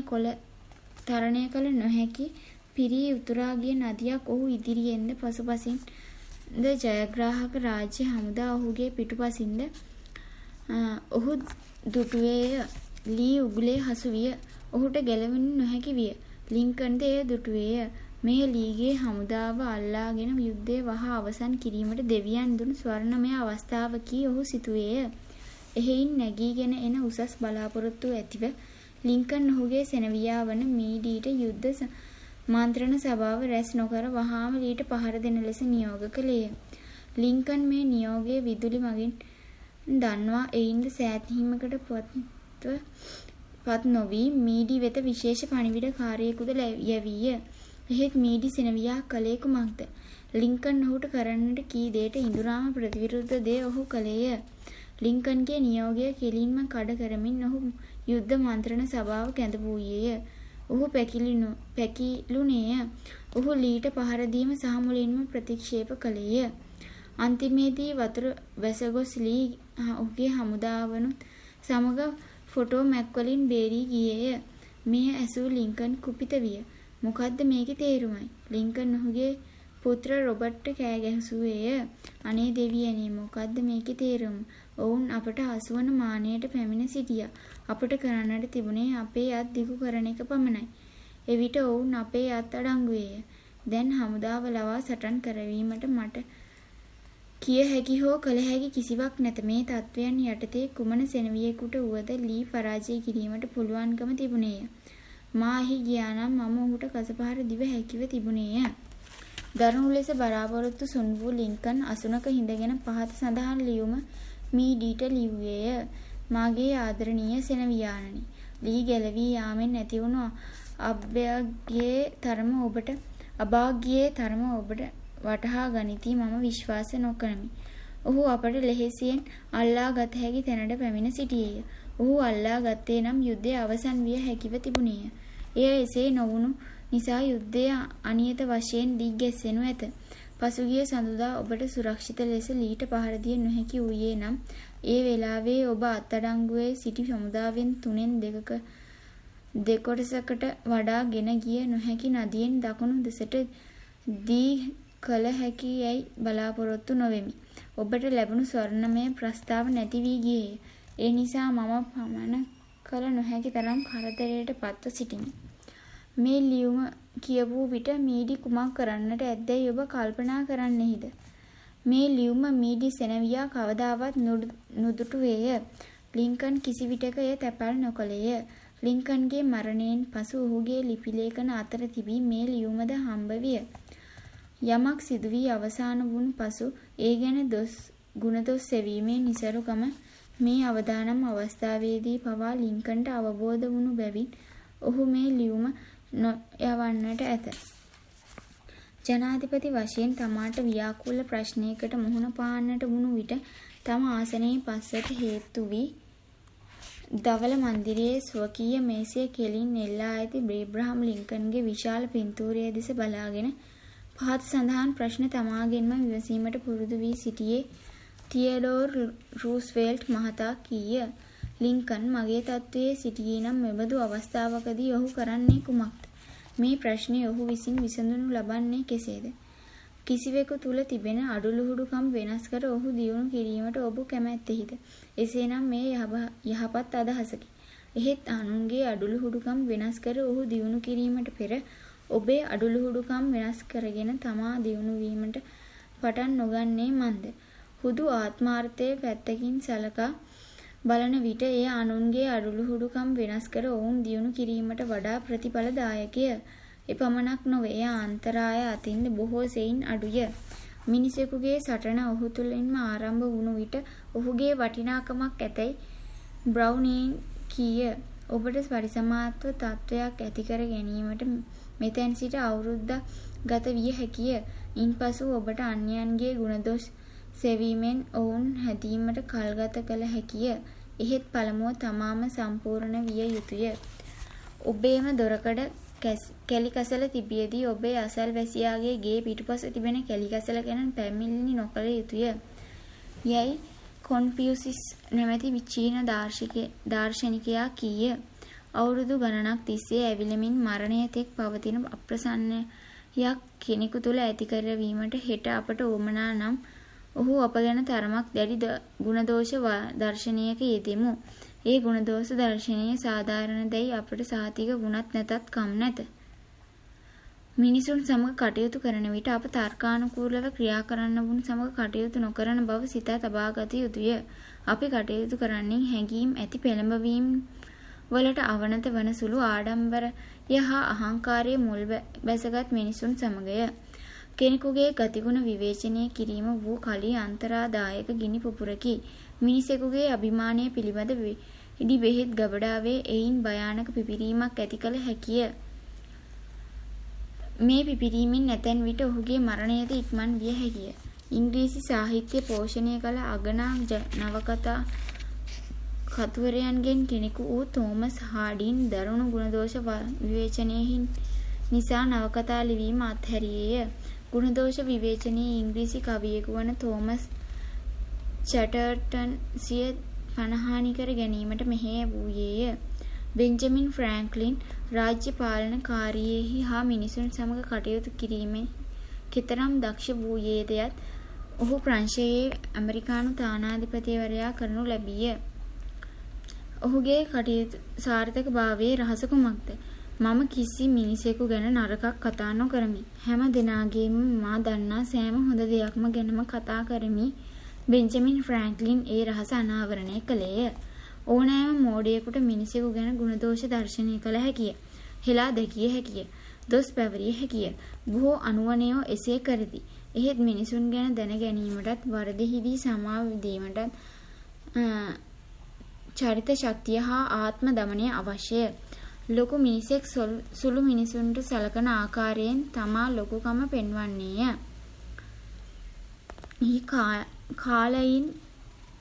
කළ නොහැකි පිරී උතුරා ගිය නදියක් ඔහු ඉදිරියෙන්ද පසුපසින්ද ජයග්‍රාහක රාජ්‍ය හමුදා ඔහුගේ පිටුපසින්ද ඔහු දුටුවේය. ලී උගුලේ හසු විය. ඔහුට ගැලවෙන්න නොහැකි විය. ලින්කන්ද එය දුටුවේය. මේ ලීගේ හමුදාව අල්ලාගෙන යුද්ධය වහා අවසන් කිරීමට දෙවියන් දුන් ස්වර්ණමය අවස්ථාවකී ඔහු සිතුවේය. එහෙයින් නැගීගෙන එන උසස් බලාපොරොත්තු ඇතිව ලින්කන් ඔහුගේ සෙනවියා වන මීඩීට යුද්ධ මන්ත්‍රණ සභාව රැස් නොකර වහාම ලීට පහර දෙන ලෙස නියෝග කළේය. ලින්කන් මේ නියෝගය විදුලි මගින් දන්වා එයින්ද සෑත්හීමකට පත් නොවී මීඩි වෙත විශේෂ පණිවිඩකාරයෙකුද යැවීය. එහෙත් මීඩි සෙනවියා කළේ කුමක්ද? ලින්කන් ඔහුට කරන්නට කී දෙයට ඉඳුරාම ප්‍රතිවිරුද්ධ දේ ඔහු කළේය. ලින්කන්ගේ නියෝගය කෙලින්ම කඩ කරමින් ඔහු යුද්ධ මන්ත්‍රණ සභාව කැඳවූයේය. ඔහු පැකිලුණේය. ඔහු ලීට පහර දීම සහ මුලින්ම ප්‍රතික්ෂේප කළේය. අන්තිමේදී වතුර වැසගොස් ලී ඔහුගේ හමුදාවනුත් සමග ෆොටෝ මැක් වලින් බේරී ගියේය. මෙය ඇසූ ලින්කන් කුපිත විය. මොකද්ද මේකේ තේරුමයි? ලින්කන් ඔහුගේ පුත්‍ර රොබර්ට්ට කෑ ගැසුවේය. අනේ දෙවියනේ, මොකද්ද මේකේ තේරුම? ඔවුන් අපට හසුවන මානයට පැමිණ සිටියා. අපට කරන්නට තිබුණේ අපේ අත් දිගු කරන එක පමණයි. එවිට ඔවුන් අපේ අත් අඩංගුවේය. දැන් හමුදාව ලවා සටන් කරවීමට මට කිය හැකි හෝ කළ හැකි කිසිවක් නැත. මේ තත්වයන් යටතේ කුමන සෙනවියෙකුට වුවද ලී පරාජය කිරීමට පුළුවන්කම තිබුණේය. මා එහි ගියා නම් මම ඔහුට කසපහර දිව හැකිව තිබුණේය. දරුණු ලෙස බලාපොරොත්තු සුන් වූ ලින්කන් අසුනක හිඳගෙන පහත සඳහන් ලියුම මීඩීට ලිව්වේය. මාගේ ආදරණීය සෙනවියාණනි, ලී ගැලවී යාමෙන් ඇතිවුණු අභාග්‍යයේ තරම ඔබට වටහා ගනිති මම විශ්වාස නොකරමි. ඔහු අපට ලෙහෙසියෙන් අල්ලා ගත හැකි තැනට පැමිණ සිටියේය. ඔහු අල්ලා ගත්තේ නම් යුද්ධය අවසන් විය හැකිව තිබුණේය. එය එසේ නොවුණු නිසා යුද්ධය අනියත වශයෙන් දිග්ගැස්සෙනු ඇත. පසුගිය සඳුදා ඔබට සුරක්ෂිත ලෙස ලීට පහර දිය නොහැකි වූයේ නම් ඒ වෙලාවේ ඔබ අත්අඩංගුවේ සිටි හමුදාවෙන් 3 දෙකොටසකට වඩා ගෙන ගිය නොහැකි නදියෙන් දකුණු දෙසට දී කළ හැකි යැයි බලාපොරොත්තු නොවෙමි. ඔබට ලැබුණු ස්වර්ණමය ප්‍රස්තාව නැති වී ගියේය. ඒ නිසා මම පමණ කළ නොහැකි තරම් කරදරයට පත්ව සිටිමි. මේ ලියුම කියවූ විට මීඩි කුමක් කරන්නට ඇද්දැයි ඔබ කල්පනා කරන්නෙහිද? මේ ලියුම මීඩි සෙනවියා කවදාවත් නුදුටුවේය. ලින්කන් කිසිවිටක එය තැපැල් නොකළේය. ලින්කන්ගේ මරණයෙන් පසු ඔහුගේ ලිපි ලේඛන අතර තිබී මේ ලියුමද හම්බ විය. යමක් සිදු වී අවසාන වුණු පසු ඒ ගැන ගුණදොස් සෙවීමේ නිසරුකම මේ අවදානම් අවස්ථාවේදී පවා ලින්කන්ට අවබෝධ වුණු බැවින් ඔහු මේ ලියුම නොයවන්නට ඇත. ජනාධිපති වශයෙන් තමාට ව්‍යාකූල ප්‍රශ්නයකට මුහුණ පාන්නට වුණු විට තම ආසනයේ පස්සට හේතු වී දවල මන්දිරයේ ස්වකීය මේසය කෙලින් එල්ලා ඇති ඒබ්‍රහම් ලින්කන්ගේ විශාල පින්තූරය දෙස බලාගෙන පහත සඳහන් ප්‍රශ්න තමාගෙන්ම විමසීමට පුරුදු වී සිටියේ තියඩෝර් රූස්වෙල්ට් මහතා කීය. ලින්කන් මගේ තත්ත්වයේ සිටියේ නම් මෙබඳු අවස්ථාවකදී ඔහු කරන්නේ කුමක්ද? මේ ප්‍රශ්නය ඔහු විසින් විසඳනු ලබන්නේ කෙසේද? කිසිවෙකු තුල තිබෙන අඩුලුහුඩුකම් වෙනස් කර ඔහු දියුණු කිරීමට ඔබ කැමැත්තෙහිද? එසේනම් මේ යහපත් අදහසකි. එහෙත් අනුන්ගේ අඩුලුහුඩුකම් වෙනස් කර ඔහු දියුණු කිරීමට පෙර ඔබේ අඩුලුහුඩුකම් වෙනස් කරගෙන තමා දියුණු වීමට පටන් නොගන්නේ මන්ද? හුදු ආත්මාර්ථයේ පැත්තකින් සලකා බලන විට එය අනුන්ගේ අඩුලුහුඩුකම් වෙනස් කර ඔවුන් දියුණු කිරීමට වඩා ප්‍රතිඵලදායකය. එපමණක් නොවේ, එය අන්තරාය අතින්ද බොහෝ සෙයින් අඩුය. මිනිසෙකුගේ සටන ඔහු තුළින්ම ආරම්භ වුණු විට ඔහුගේ වටිනාකමක් ඇතැයි බ්‍රවුනින් කීය. ඔබට පරිසමාත්ව තත්ත්වයක් ඇති කර ගැනීමට මෙතැන් සිට අවුරුද්දක් ගත විය හැකිය. ඉන්පසු ඔබට අන්‍යයන්ගේ ගුණදොස් සෙවීමෙන් ඔවුන් හැදීමට කල්ගත කළ හැකිය. එහෙත් පළමුව තමාම සම්පූර්ණ විය යුතුය. ඔබේම දොරකඩ කැලිකසල තිබියදී ඔබේ අසල්වැසියාගේ ගේ පිටුපස තිබෙන කැලිකසල ගැන පැමිණිලි නොකළ යුතුය යැයි කොන්ෆියුසිස් නැමැති චීන දාර්ශනිකයා කීය. අවුරුදු ගණනක් තිස්සේ ඇවිලමින් මරණය තෙක් පවතින අප්‍රසන්නයක් කෙනෙකු තුළ ඇති කරවීමට හෙට අපට උවමනා නම් ඔහු අප ගැන තරමක් දැඩි ගුණදෝෂ දර්ශනයක යෙදෙමු. ඒ ගුණදෝෂ දර්ශනය සාධාරණ දැයි අපට සහතික වුණත් නැතත් කම් නැත. මිනිසුන් සමග කටයුතු කරන විට අප තර්කානුකූලව ක්‍රියා කරන්න වුන් සමග කටයුතු නොකරන බව සිතා තබාගත යුතුය. අපි කටයුතු කරන්නේ හැඟීම් ඇති පෙළඹවීම් වලට අවනත වන සුළු ආඩම්බරය හා අහංකාරයේ මුල් බැසගත් මිනිසුන් සමගය. කෙනෙකුගේ ගතිගුණ විවේචනය කිරීම වූ කලී අන්තරාදායක ගිනි පුපුරකි. මිනිසෙකුගේ අභිමානය පිළිබඳ ඉඩි බෙහෙත් ගබඩාවේ එයින් භයානක පිපිරීමක් ඇති කළ හැකිය. මේ පිපිරීමෙන් නැතැන් විට ඔහුගේ මරණයද ඉක්මන් විය හැකිය. ඉංග්‍රීසි සාහිත්‍ය පෝෂණය කළ අගනා නවකතා කතුවරයන්ගෙන් කෙනෙකු වූ තෝමස් හාඩින් දරුණු ගුණදෝෂ විවේචනයකින් නිසා නවකතා ලිවීම අත්හැරියේය. ගුණදෝෂ විවේචනයේ ඉංග්‍රීසි කවියෙකු වන තෝමස් චැටර්ටන් සිය පණහානි කර ගැනීමට මෙහෙය වූයේය. බෙන්ජමින් ෆ්‍රෑන්ක්ලින් රාජ්‍ය පාලන කාර්යයෙහි හා මිනිසුන් සමග කටයුතු කිරීමේ කෙතරම් දක්ෂ වූයේදයත් ඔහු ප්‍රංශයේ ඇමරිකානු තානාධිපතිවරයා කරනු ලැබීය. ඔහුගේ කටයුතු සාර්ථක භාවයේ රහස කුමක්ද? මම කිසි මිනිසෙකු ගැන නරකක් කතා නොකරමි. හැම දෙනාගේම මා දන්නා සෑම හොඳ දෙයක්ම ගැනම කතා කරමි. බෙන්ජමින් ෆ්‍රෑන්ක්ලින් ඒ රහස අනාවරණය කළේය. ඕනෑම මෝඩයෙකුට මිනිසෙකු ගැන ගුණදෝෂ දර්ශනය කළ හැකිය. හෙලා දැකිය හැකිය. දොස් පැවරිය හැකිය. බොහෝ අනුවණයෝ එසේ කරති. එහෙත් මිනිසුන් ගැන දැන ගැනීමටත් වරදෙහිදී සමාව දීමටත් චරිත ශක්තිය හා ආත්ම දමනය අවශ්‍යය. ලොකු මිනිසෙක් සුළු මිනිසුන්ට සලකන ආකාරයෙන් තමා ලොකුකම පෙන්වන්නේය. හි කාලයින්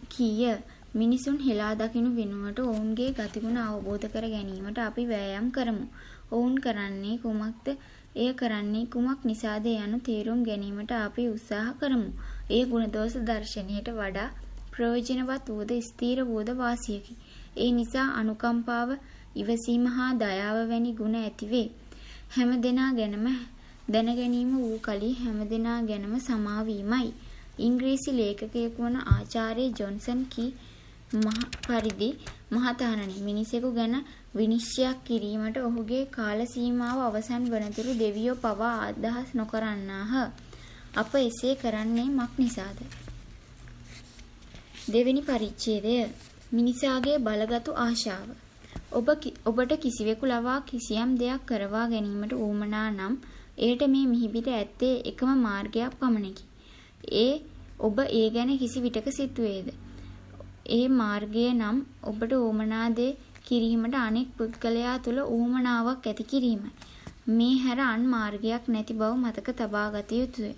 කීය මිනිසුන් හෙලා දකිනු වෙනුවට ඔවුන්ගේ ගතිගුණ අවබෝධ කර ගැනීමට අපි වෑයම් කරමු. ඔවුන් කරන්නේ කුමක්ද? එය කරන්නේ කුමක් නිසාද යනු තේරුම් ගැනීමට අපි උත්සාහ කරමු. එය ගුණදෝෂ දර්ශනයට වඩා ප්‍රයෝජනවත් වූද ස්ථීර වූද වාසියකි. ඒ නිසා අනුකම්පාව, ඉවසීම හා දයාව වැනි ගුණ ඇතිවේ. හැම දෙනා ගැනම දැන ගැනීම වූ කලී හැම දෙනා ගැනම සමාවීමයි. ඉංග්‍රීසි ලේඛකයෙකු වන ආචාර්ය ජොන්සන් කී පරිදි මහතාණනි, මිනිසෙකු ගැන විනිශ්චයක් කිරීමට ඔහුගේ කාල සීමාව අවසන් වනතුරු දෙවියෝ පවා අදහස් නොකරන්නාහ. අප එසේ කරන්නේ මක් නිසාද? දෙවෙනි පරිච්ඡේදය. මිනිසාගේ බලගතු ආශාව. ඔබට කිසිවෙකු ලවා කිසියම් දෙයක් කරවා ගැනීමට උවමනා නම් එයට මේ මිහිපිට ඇත්තේ එකම මාර්ගයක් පමණකි. ඔබ ඒ ගැන කිසි විටක සිතුවේද? ඒ මාර්ගය නම් ඔබට උවමනා දේ කිරීමට අනෙක් පුද්ගලයා තුළ උවමනාවක් ඇති කිරීමයි. මේ හැර අන් මාර්ගයක් නැති බව මතක තබා ගත යුතුය.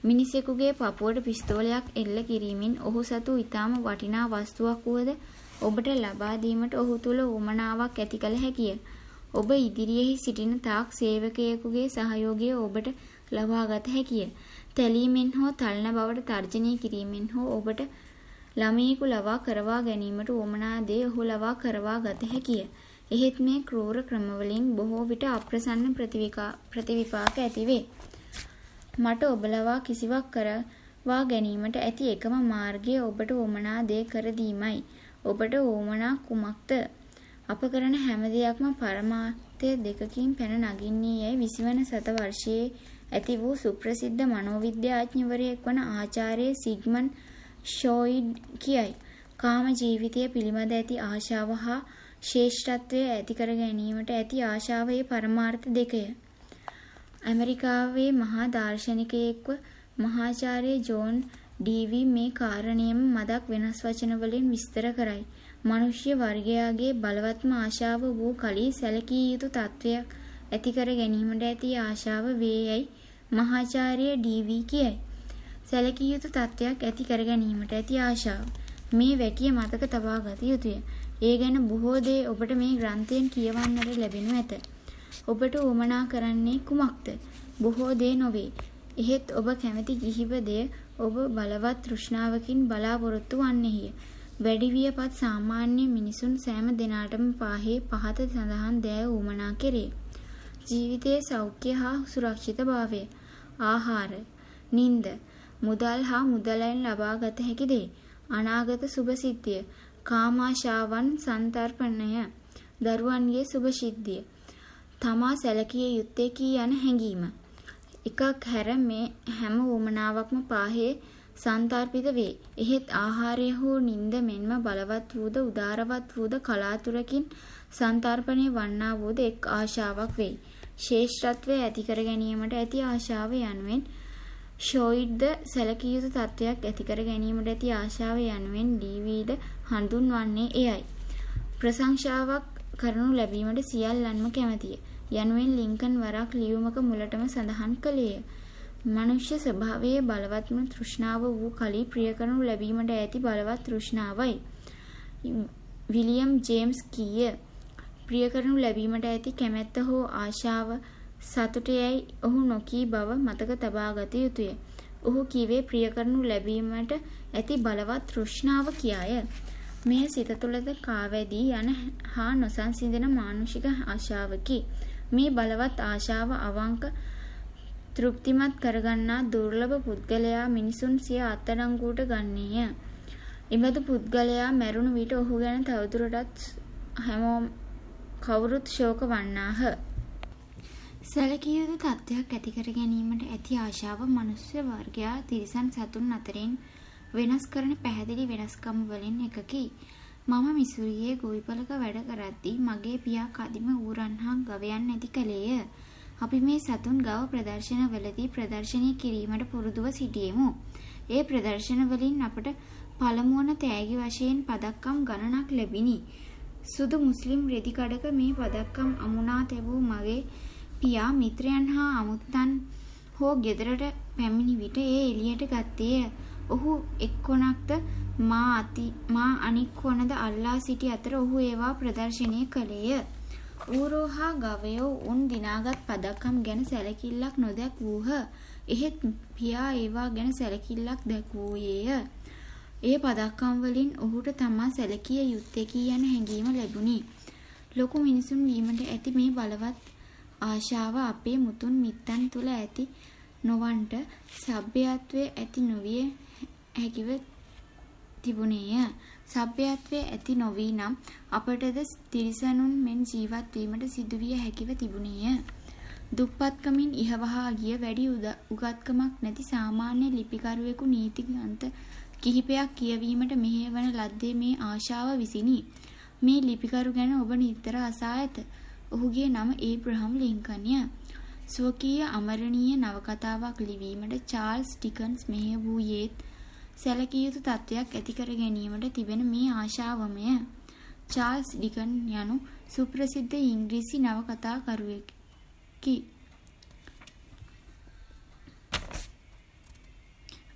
මිනිසෙකුගේ පපුවට පිස්තෝලයක් එල්ල කිරීමෙන් ඔහු සතු ඊටාම වටිනා වස්තුවක් වුවද ඔබට ලබා දීමට ඔහු තුළ උවමනාවක් ඇති කළ හැකිය. ඔබ ඉදිරියෙහි සිටින තාක් සේවකයෙකුගේ සහයෝගය ඔබට ලබා ගත හැකිය. තැලීමෙන් හෝ තල්න බවට තර්ජනය කිරීමෙන් හෝ ඔබට ළමයෙකු ලවා කරවා ගැනීමට උවමනා දේ ඔහු ලවා කරවා ගත හැකිය. එහෙත් මේ ක්‍රූර ක්‍රමවලින් බොහෝ විට අප්‍රසන්න ප්‍රතිවිපාක ඇතිවේ. මට ඔබ ලවා කිසිවක් කරවා ගැනීමට ඇති එකම මාර්ගය ඔබට උවමනා දේ කර දීමයි. ඔබට උවමනා කුමක්ද? අප කරන හැම දෙයක්ම පරමාර්ථය දෙකකින් පැන නගින්නේ යයි 20 වන සත වර්ෂයේ ඇති වූ සුප්‍රසිද්ධ මනෝවිද්‍යාඥවරයෙක් වන ආචාර්ය සිග්මන්ඩ් ෆ්‍රොයිඩ් කියයි. කාම ජීවිතය පිළිබඳ ඇති ආශාව හා ශ්‍රේෂ්ඨත්වය ඇති කර ගැනීමට ඇති ආශාවයේ පරමාර්ථ දෙකය. ඇමරිකාවේ මහා දාර්ශනිකයෙක්ව මහාචාර්ය ජෝන් ඩීවී මේ කාරණයම මදක් වෙනස් වචන වලින් විස්තර කරයි. මනුෂ්‍ය වර්ගයාගේ බලවත්ම ආශාව වූ කලී සැලකිය යුතු තත්වයක් ඇති කර ගැනීමට ඇති ආශාව වේයයි මහාචාර්ය ඩීවී කියයි. සැලකිය යුතු තත්වයක් ඇති කර ගැනීමට ඇති ආශාව. මේ වැකිය මතක තබා ගත යුතුය. ඒ ගැන බොහෝ දේ ඔබට මේ ග්‍රන්ථයෙන් කියවන්නට ලැබෙනු ඇත. ඔබට උවමනා කරන්නේ කුමක්ද? බොහෝ දේ නොවේ. එහෙත් ඔබ කැමති කිහිප දේ ඔබ බලවත් තෘෂ්ණාවකින් බලාපොරොත්තු වන්නේය. වැඩි වියපත් සාමාන්‍ය මිනිසුන් සෑම දිනාටම පහේ පහත සඳහන් දෑ උවමනා කෙරේ. ජීවිතයේ සෞඛ්‍ය හා සුරක්ෂිතභාවය, ආහාර, නිින්ද, මුදල් හා මුදලෙන් ලබා ගත හැකි දේ, අනාගත සුභ සිද්ධිය, කාමාශාවන් සන්තර්පණය, දරුවන්ගේ සුභ සිද්ධිය, තමා සැලකිය යුත්තේ කී යන හැඟීම. එකක් හැර මේ හැම උවමනාවක්ම පාහේ සන්තර්පිත වේ. එහෙත් ආහාරය හෝ නිින්ද මෙන්ම බලවත් වූද උදාරවත් වූද කලාතුරකින් සන්තර්පණය වන්නා වූද එක් ආශාවක් වෙයි. ශ්‍රේෂ්ඨත්වය ඇති කර ගැනීමට ඇති ආශාව යනුවෙන් ෂොයිඩ්ද සැලකිය යුතු තත්වයක් ඇති කර ගැනීමට ඇති ආශාව යනුවෙන් ඩීවීද හඳුන්වන්නේ එයයි. ප්‍රශංසාවක් කරනු ලැබීමට සියල්ලන්ම කැමතිය යනුවෙන් ලින්කන් වරක් ලියුමක මුලටම සඳහන් කළේය. මනුෂ්‍ය ස්වභාවයේ බලවත්ම තෘෂ්ණාව වූ කලී ප්‍රිය කරනු ලැබීමට ඇති බලවත් තෘෂ්ණාවයි. විලියම් ජේම්ස් කීය. ප්‍රිය කරනු ලැබීමට ඇති කැමැත්ත හෝ ආශාව සතුටයයි ඔහු නොකී බව මතක තබා ගත යුතුය. ඔහු කීවේ ප්‍රිය කරනු ලැබීමට ඇති බලවත් තෘෂ්ණාව කියාය. මෙය සිත තුළද කාවැදී යන හා නොසන්සිඳෙන මානුෂික ආශාවකි. මේ බලවත් ආශාව අවංක තෘප්තිමත් කරගන්නා දුර්ලභ පුද්ගලයා මිනිසුන් සිය අත්අඩංගුවට ගන්නේය. එබඳු පුද්ගලයා මැරුණු විට ඔහු ගැන තවදුරටත් කවුරුත් ශෝක වන්නාහ. සැලකිය යුතු තත්ත්වයක් ඇති කර ගැනීමට ඇති ආශාව මනුෂ්‍ය වර්ගයා තිරිසන් සතුන් අතරින් වෙනස් කරන පැහැදිලි වෙනස්කම් වලින් එකකි. මම මිසුරියේ ගොවිපලක වැඩ කරද්දී මගේ පියා කදිම ඌරන් හා ගවයන් ඇති කළේය. අපි මේ සතුන් ගව ප්‍රදර්ශනවලදී ප්‍රදර්ශනය කිරීමට පුරුදුව සිටියෙමු. ඒ ප්‍රදර්ශන වලින් අපට පළමුවන තෑගි වශයෙන් පදක්කම් ගණනක් ලැබිනි. සුදු මුස්ලිම් රෙදි කඩක මේ පදක්කම් අමුණා තැබූ මගේ පියා මිත්‍රයන් හා අමුත්තන් හෝ ගෙදරට පැමිණි විට ඒ එළියට ගත්තේය. ඔහු එක් කොනක්ද මා අනික් කොනද අල්ලා සිටි අතර ඔහු ඒවා ප්‍රදර්ශනය කළේය. ඌරෝ හා ගවයෝ උන් දිනාගත් පදක්කම් ගැන සැලකිල්ලක් නොදැක් වූහ. එහෙත් පියා ඒවා ගැන සැලකිල්ලක් දැක්වූයේය. ඒ පදක්කම් වලින් ඔහුට තමා සැලකිය යුත්තේකි යන හැඟීම ලැබුණි. ලොකු මිනිසුන් වීමට ඇති මේ බලවත් ආශාව අපේ මුතුන් මිත්තන් තුල ඇති නොවන්ට සભ્યත්වයේ ඇති නොවිය හැකිව තිබුණේය. සભ્યත්වයේ ඇති නොවී නම් අපටද තිරිසනුන් මෙන් ජීවත් වීමට සිදුවිය හැකිව තිබුණේය. දුප්පත්කමින් ඉහවහා ගිය වැඩි උගත්කමක් නැති සාමාන්‍ය ලිපිකරුවෙකු නීති ග්‍රන්ථ කිහිපයක් කියවීමට මෙහෙයවන ලද්දේ මේ ආශාව විසිනි. මේ ලිපිකරු ගැන ඔබ නිතර අසා ඇත. ඔහුගේ නම ඒබ්‍රහම් ලින්කන්ය. ස්වකීය අමරණීය නවකතාවක් ලිවීමට චාල්ස් ඩිකන්ස් මෙහෙයවූයේත් සැලකිය යුතු තත්ත්වයක් ඇති කර ගැනීමට තිබෙන මේ ආශාවමය. චාල්ස් ඩිකන් යනු සුප්‍රසිද්ධ ඉංග්‍රීසි නවකතාකරුවෙකි.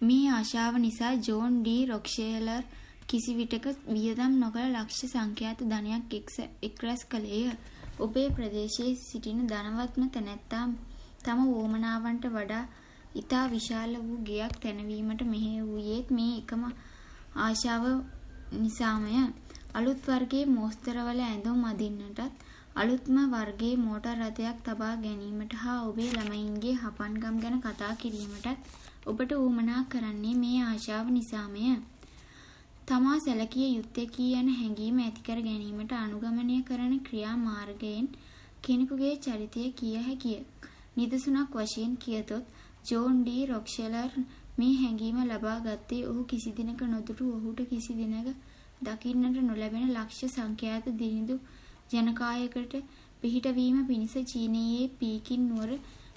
මේ ආශාව නිසා ජෝන් ඩී රොක්ෂෙලර් කිසිවිටක වියදම් නොකළ ලක්ෂ සංඛ්‍යාත ධනයක් එක්රැස් කළේය. ඔබේ ප්‍රදේශයේ සිටින ධනවත්ම තැනැත්තා තම වුවමනාවන්ට වඩා ඉතා විශාල වූ ගෙයක් තැනවීමට මෙහෙයවූයේත් මේ එකම ආශාව නිසාමය. අලුත් වර්ගයේ මෝස්තරවල ඇඳුම් අදින්නටත් අලුත්ම වර්ගයේ මෝටර් රථයක් තබා ගැනීමට හා ඔබේ ළමයින්ගේ හපන්කම් ගැන කතා කිරීමටත් ඔබට උවමනා කරන්නේ මේ ආශාව නිසාමය. තමා සැලකිය යුත්තේකි යන හැඟීම ඇති කර ගැනීමට අනුගමනය කරන ක්‍රියා මාර්ගයෙන් කෙනෙකුගේ චරිතය කිය හැකිය. නිදසුනක් වශයෙන් කියතොත් ජෝන් ඩී රොක්ෂෙලර් මේ හැඟීම ලබා ගත්තේ ඔහු කිසි දිනක නොදුටු ඔහුට කිසි දිනක දකින්නට නොලැබෙන ලක්ෂ සංඛ්‍යාත දිනිඳු ජනකායකට පිහිටවීම පිණිස චීනයේ පීකින් නුවර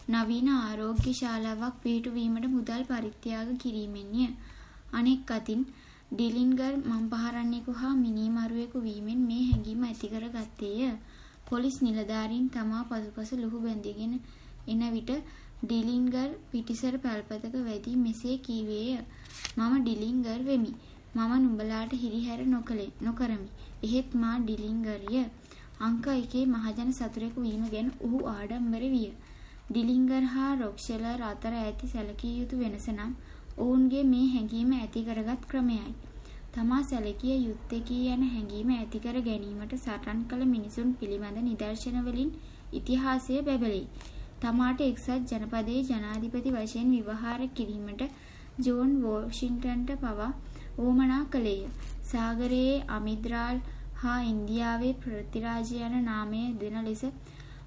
නවීන ආරෝග්‍ය ශාලාවක් පිහිටුවීමට මුදල් පරිත්‍යාග කිරීමෙන්ය. අනෙක් අතින් ඩිලින්ගර් මම්පහරන්නෙකු හා මිනීමරුවෙකු වීමෙන් මේ හැඟීම ඇති කර ගත්තේය. පොලිස් නිලධාරීන් තමා පසුපස ලුහු බැඳගෙන එන විට ඩිලින්ගර් පිටිසර පැල්පතක වැදී මෙසේ කීවේය. මම ඩිලින්ගර් වෙමි. මම නුඹලාට හිරිහැර නොකරමි. එහෙත් මා ඩිලින්ගර්ය. අංක 1 මහජන සතුරෙකු වීම ගැන ඔහු ආඩම්බර විය. ඩිලින්ගර් හා රොක්ෂෙලර් අතර ඇති සැලකිය යුතු වෙනස නම් ඔවුන්ගේ මේ හැඟීම ඇති කරගත් ක්‍රමයයි. තමා සැලකිය යුත්තේකි යන හැඟීම ඇති කර ගැනීමට සටන් කළ මිනිසුන් පිළිබඳ නිදර්ශන වලින් ඉතිහාසය බැබලෙයි. තමාට එක්සත් ජනපදයේ ජනාධිපති වශයෙන් ව්‍යවහාර කිරීමට ජෝන් වොෂින්ටන්ට පවා උවමනා කළේය. සාගරයේ අමිද්‍රාල් හා ඉන්දියාවේ ප්‍රතිරාජය යන නාමය දෙන ලෙස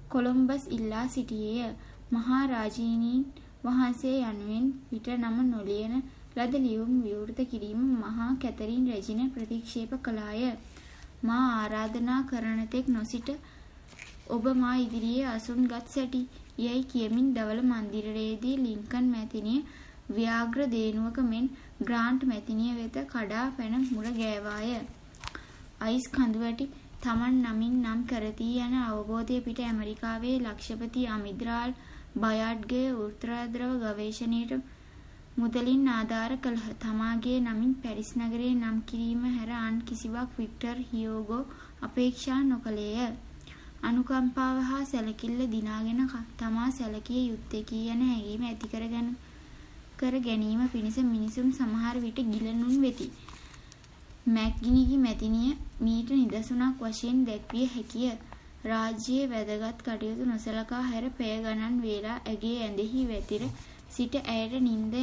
කොලොම්බස් ඉල්ලා සිටියේය. මහා රාජීනීන් වහන්සේ යනුවෙන් පිට නම නොලියන ලද ලියුම් විවෘත කිරීම මහා කැතරින් රෙජින ප්‍රතික්ෂේප කළාය. මා ආරාධනා කරන තෙක් නොසිට ඔබ මා ඉදිරියේ අසුන්ගත් සැටි යයි කියමින් දවල මන්දිරයේදී ලින්කන් මැතිනිය ව්‍යාග්‍ර දේනුවක මෙන් ග්‍රාන්ට් මැතිනිය වෙත කඩා පැන මුර ගෑවාය. අයිස් කඳුවැටි තමන් නමින් නම් කරති යන අවබෝධය පිට ඇමරිකාවේ ලක්ෂපති අමිද්‍රාල් බයාඩ්ගේ උත්තරද්‍රව ගවේෂණයට මුදලින් ආධාර කළහ. තමාගේ නමින් පැරිස් නගරයේ නම් කිරීම හැර අන් කිසිවක් වික්ටර් හියෝගෝ අපේක්ෂා නොකළේය. අනුකම්පාව හා සැලකිල්ල දිනාගෙන තමා සැලකිය යුත්තේකි යන හැඟීම ඇති කර ගැනීම පිණිස මිනිසුන් සමහර විට ගිලනුන් වෙති. මැක්ගිනිගේ මැතිනිය මීට නිදසුනක් වශයෙන් දැක්විය හැකිය. රාජ්‍යයේ වැදගත් කටයුතු නොසලකා හැර පැය ගණන් වේලා ඇගේ ඇඳෙහි වැතිර සිට ඇයට නිින්ද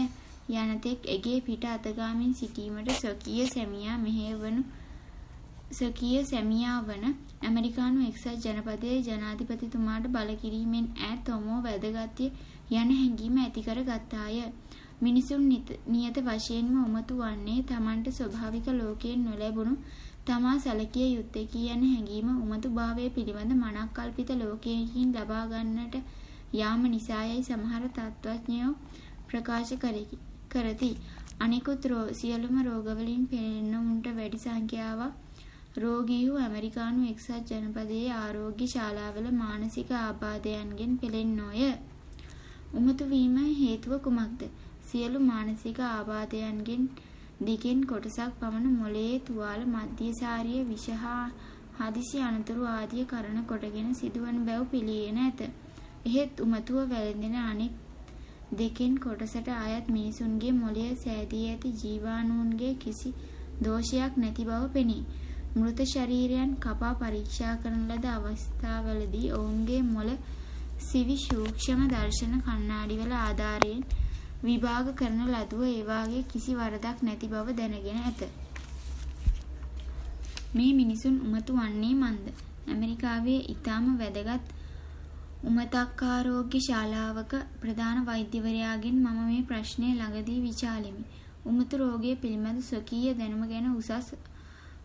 යනතෙක් ඇගේ පිට අතගාමින් සිටීමට ස්වකීය සැමියා වන ඇමරිකානු එක්සත් ජනපදයේ ජනාධිපතිතුමාට බල කිරීමෙන් ඈත් තොමෝ වැදගත්ය යන හැඟීම ඇති කර ගත්තාය. මිනිසුන් නියත වශයෙන්ම උමතු වන්නේ තමන්ට ස්වභාවික ලෝකයෙන් නොලැබුණු තමා සැලකිය යුත්තේකි යන හැඟීම උමතු භාවය පිළිබඳ මනක්කල්පිත ලෝකයකින් ලබා ගන්නට යාම නිසායයි සමහර තත්ත්වඥයෝ ප්‍රකාශ කරති. අනෙකුත් සියලුම රෝගවලින් පෙළෙන්නවුන්ට වැඩි සංඛ්‍යාවක් රෝගීහු ඇමරිකානු එක්සත් ජනපදයේ ආරෝග්‍ය ශාලාවල මානසික ආබාධයන්ගෙන් පෙළෙන්නෝය. උමතු වීම හේතුව කුමක්ද? සියලු මානසික ආබාධයන්ගෙන් දිගෙන් කොටසක් පමණ මොළයේ තුවාල මධ්‍යසාරීය විෂ හා හදිසි අනතුරු ආදිය කරන කොටගෙන සිදුවන බැව් පිළිගෙන ඇත. එහෙත් උමතුව වැළඳෙන අනෙක් දෙකෙන් කොටසට අයත් මිනිසුන්ගේ මොළය සෑදී ඇති ජීවාණුන්ගේ කිසි දෝෂයක් නැති බව පෙනේ. මෘත ශරීරයන් කපා පරීක්ෂා කරන ලද අවස්ථාවලදී ඔවුන්ගේ මොළ සිවි සූක්ෂම දර්ශන කණ්ණාඩිවල ආධාරයෙන් විභාග කරන ලදුව ඒවාගේ කිසි වරදක් නැති බව දැනගෙන ඇත. මේ මිනිසුන් උමතු වන්නේ මන්ද? ඇමරිකාවේ ඉතාම වැදගත් උමතක්කාරෝග්‍ය ශාලාවක ප්‍රධාන වෛද්‍යවරයාගෙන් මම මේ ප්‍රශ්නය ළඟදී විචාලෙමි. උමතු රෝගය පිළිබඳ ස්වකීය දැනුම ගැන උසස්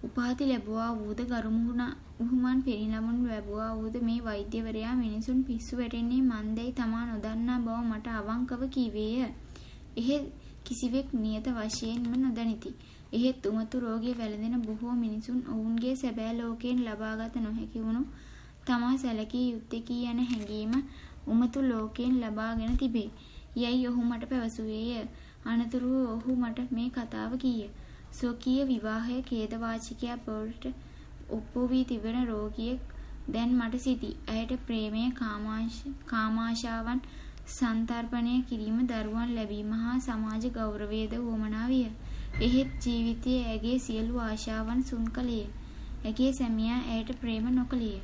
උපාධි ලැබුවා වූද ගරුමුහුමන් පිරිනමනු ලැබුවා වූද මේ වෛද්‍යවරයා මිනිසුන් පිස්සු වැටෙන්නේ මන්දැයි තමා නොදන්නා බව මට අවංකව කීවේය. එහෙත් කිසිවෙක් නියත වශයෙන්ම නොදනිති. එහෙත් උමතු රෝගය වැළඳෙන බොහෝ මිනිසුන් ඔවුන්ගේ සැබෑ ලෝකයෙන් ලබාගත නොහැකි වුණු තමා සැලකිය යුත්තේකී යන හැඟීම උමතු ලෝකයෙන් ලබාගෙන තිබේ. යැයි ඔහු මට පැවසුවේය. අනතුරුව ඔහු මට මේ කතාව කීය. ස්වකීය විවාහය ඛේදවාචකයක් බවට ඔප්පු වී තිබෙන රෝගියෙක් දැන් මට සිටී. ඇයට ප්‍රේමය කාමාශාවන් සන්තර්පණය කිරීම, දරුවන් ලැබීම හා සමාජ ගෞරවයද වුවමනා විය. එහෙත් ජීවිතයේ ඇගේ සියලු ආශාවන් සුන් කළේය. ඇගේ සැමියා ඇයට ප්‍රේම නොකළේය.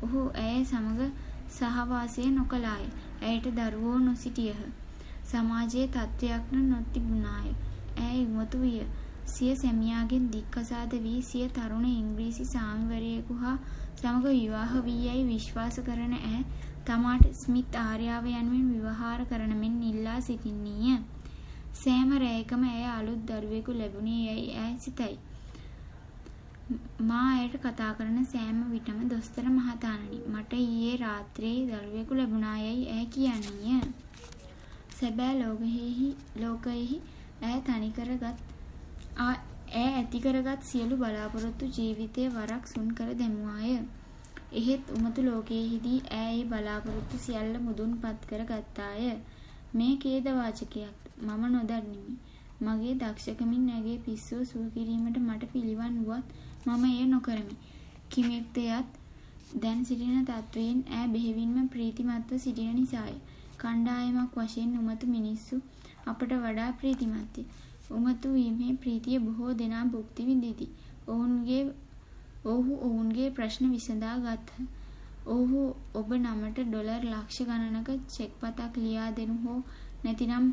ඔහු ඇය සමග සහවාසය නොකළාය. ඇයට දරුවෝ නොසිටියහ. සමාජයේ තත්ත්වයක් නොතිබුණාය. ඇය උමතු විය. සිය සැමියාගෙන් දික්කසාද වී සිය තරුණ ඉංග්‍රීසි සාමිවරයෙකු හා සමග විවාහ වී යැයි විශ්වාස කරන ඇය තමාට ස්මිත් ආර්යාව යනුවෙන් ව්‍යවහාර කරන මෙන් ඉල්ලා සිටින්නීය. සෑම රැයකම ඇය අලුත් දරුවෙකු ලැබුණේ යැයි ඇය සිතයි. මා ඇයට කතා කරන සෑම විටම දොස්තර මහතාණනි, මට ඊයේ රාත්‍රියේ දරුවෙකු ලැබුණා යැයි ඇය කියන්නීය. සැබෑ ලෝකයෙහි ඇය ඇති කරගත් සියලු බලාපොරොත්තු ජීවිතය වරක් සුන් කර දැමුවාය. එහෙත් උමතු ලෝකයෙහිදී ඇය ඒ බලාපොරොත්තු සියල්ල මුදුන්පත් කර ගත්තාය. මේ ඛේදවාචකයක් මම නොදන්නෙමි. මගේ දක්ෂකමින් ඇගේ පිස්සුව සුව කිරීමට මට පිළිවන් වුවත් මම එය නොකරමි. කිමෙක්දයත් දැන් සිටින තත්වයෙන් ඇය බෙහෙවින්ම ප්‍රීතිමත්ව සිටින නිසාය. කණ්ඩායමක් වශයෙන් උමතු මිනිස්සු අපට වඩා ප්‍රීතිමත්ය. උමතු වීමේ ප්‍රීතිය බොහෝ දෙනා භුක්ති විඳිති. ඔවුහු ඔවුන්ගේ ප්‍රශ්න විසඳා ගත්හ. ඔවුහු ඔබ නමට ඩොලර් ලක්ෂ ගණනක චෙක් පතක් ලියා දෙනු හෝ නැතිනම්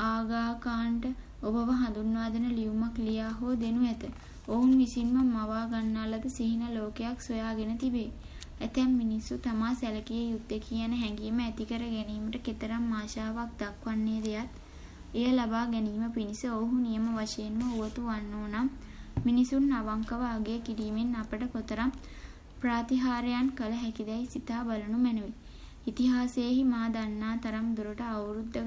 ආගාකාන්ට ඔබව හඳුන්වා දෙන ලියුමක් ලියා හෝ දෙනු ඇත. ඔවුන් විසින්ම මවා ගන්නා ලද සිහින ලෝකයක් සොයාගෙන තිබේ. ඇතැම් මිනිස්සු තමා සැලකිය යුත්තේ කියන හැඟීම ඇති කර ගැනීමට කෙතරම් ආශාවක් දක්වන්නේ දෙයක් එය ලබා ගැනීම පිණිස ඔවුහු නියම වශයෙන්ම උවතු වන්නෝ නම් මිනිසුන් අවංකව අගය කිරීමෙන් අපට කොතරම් ප්‍රාතිහාර්යයන් කළ හැකිදැයි සිතා බලනු මැනවි. ඉතිහාසයෙහි මා දන්නා තරම් දුරට අවුරුද්දකට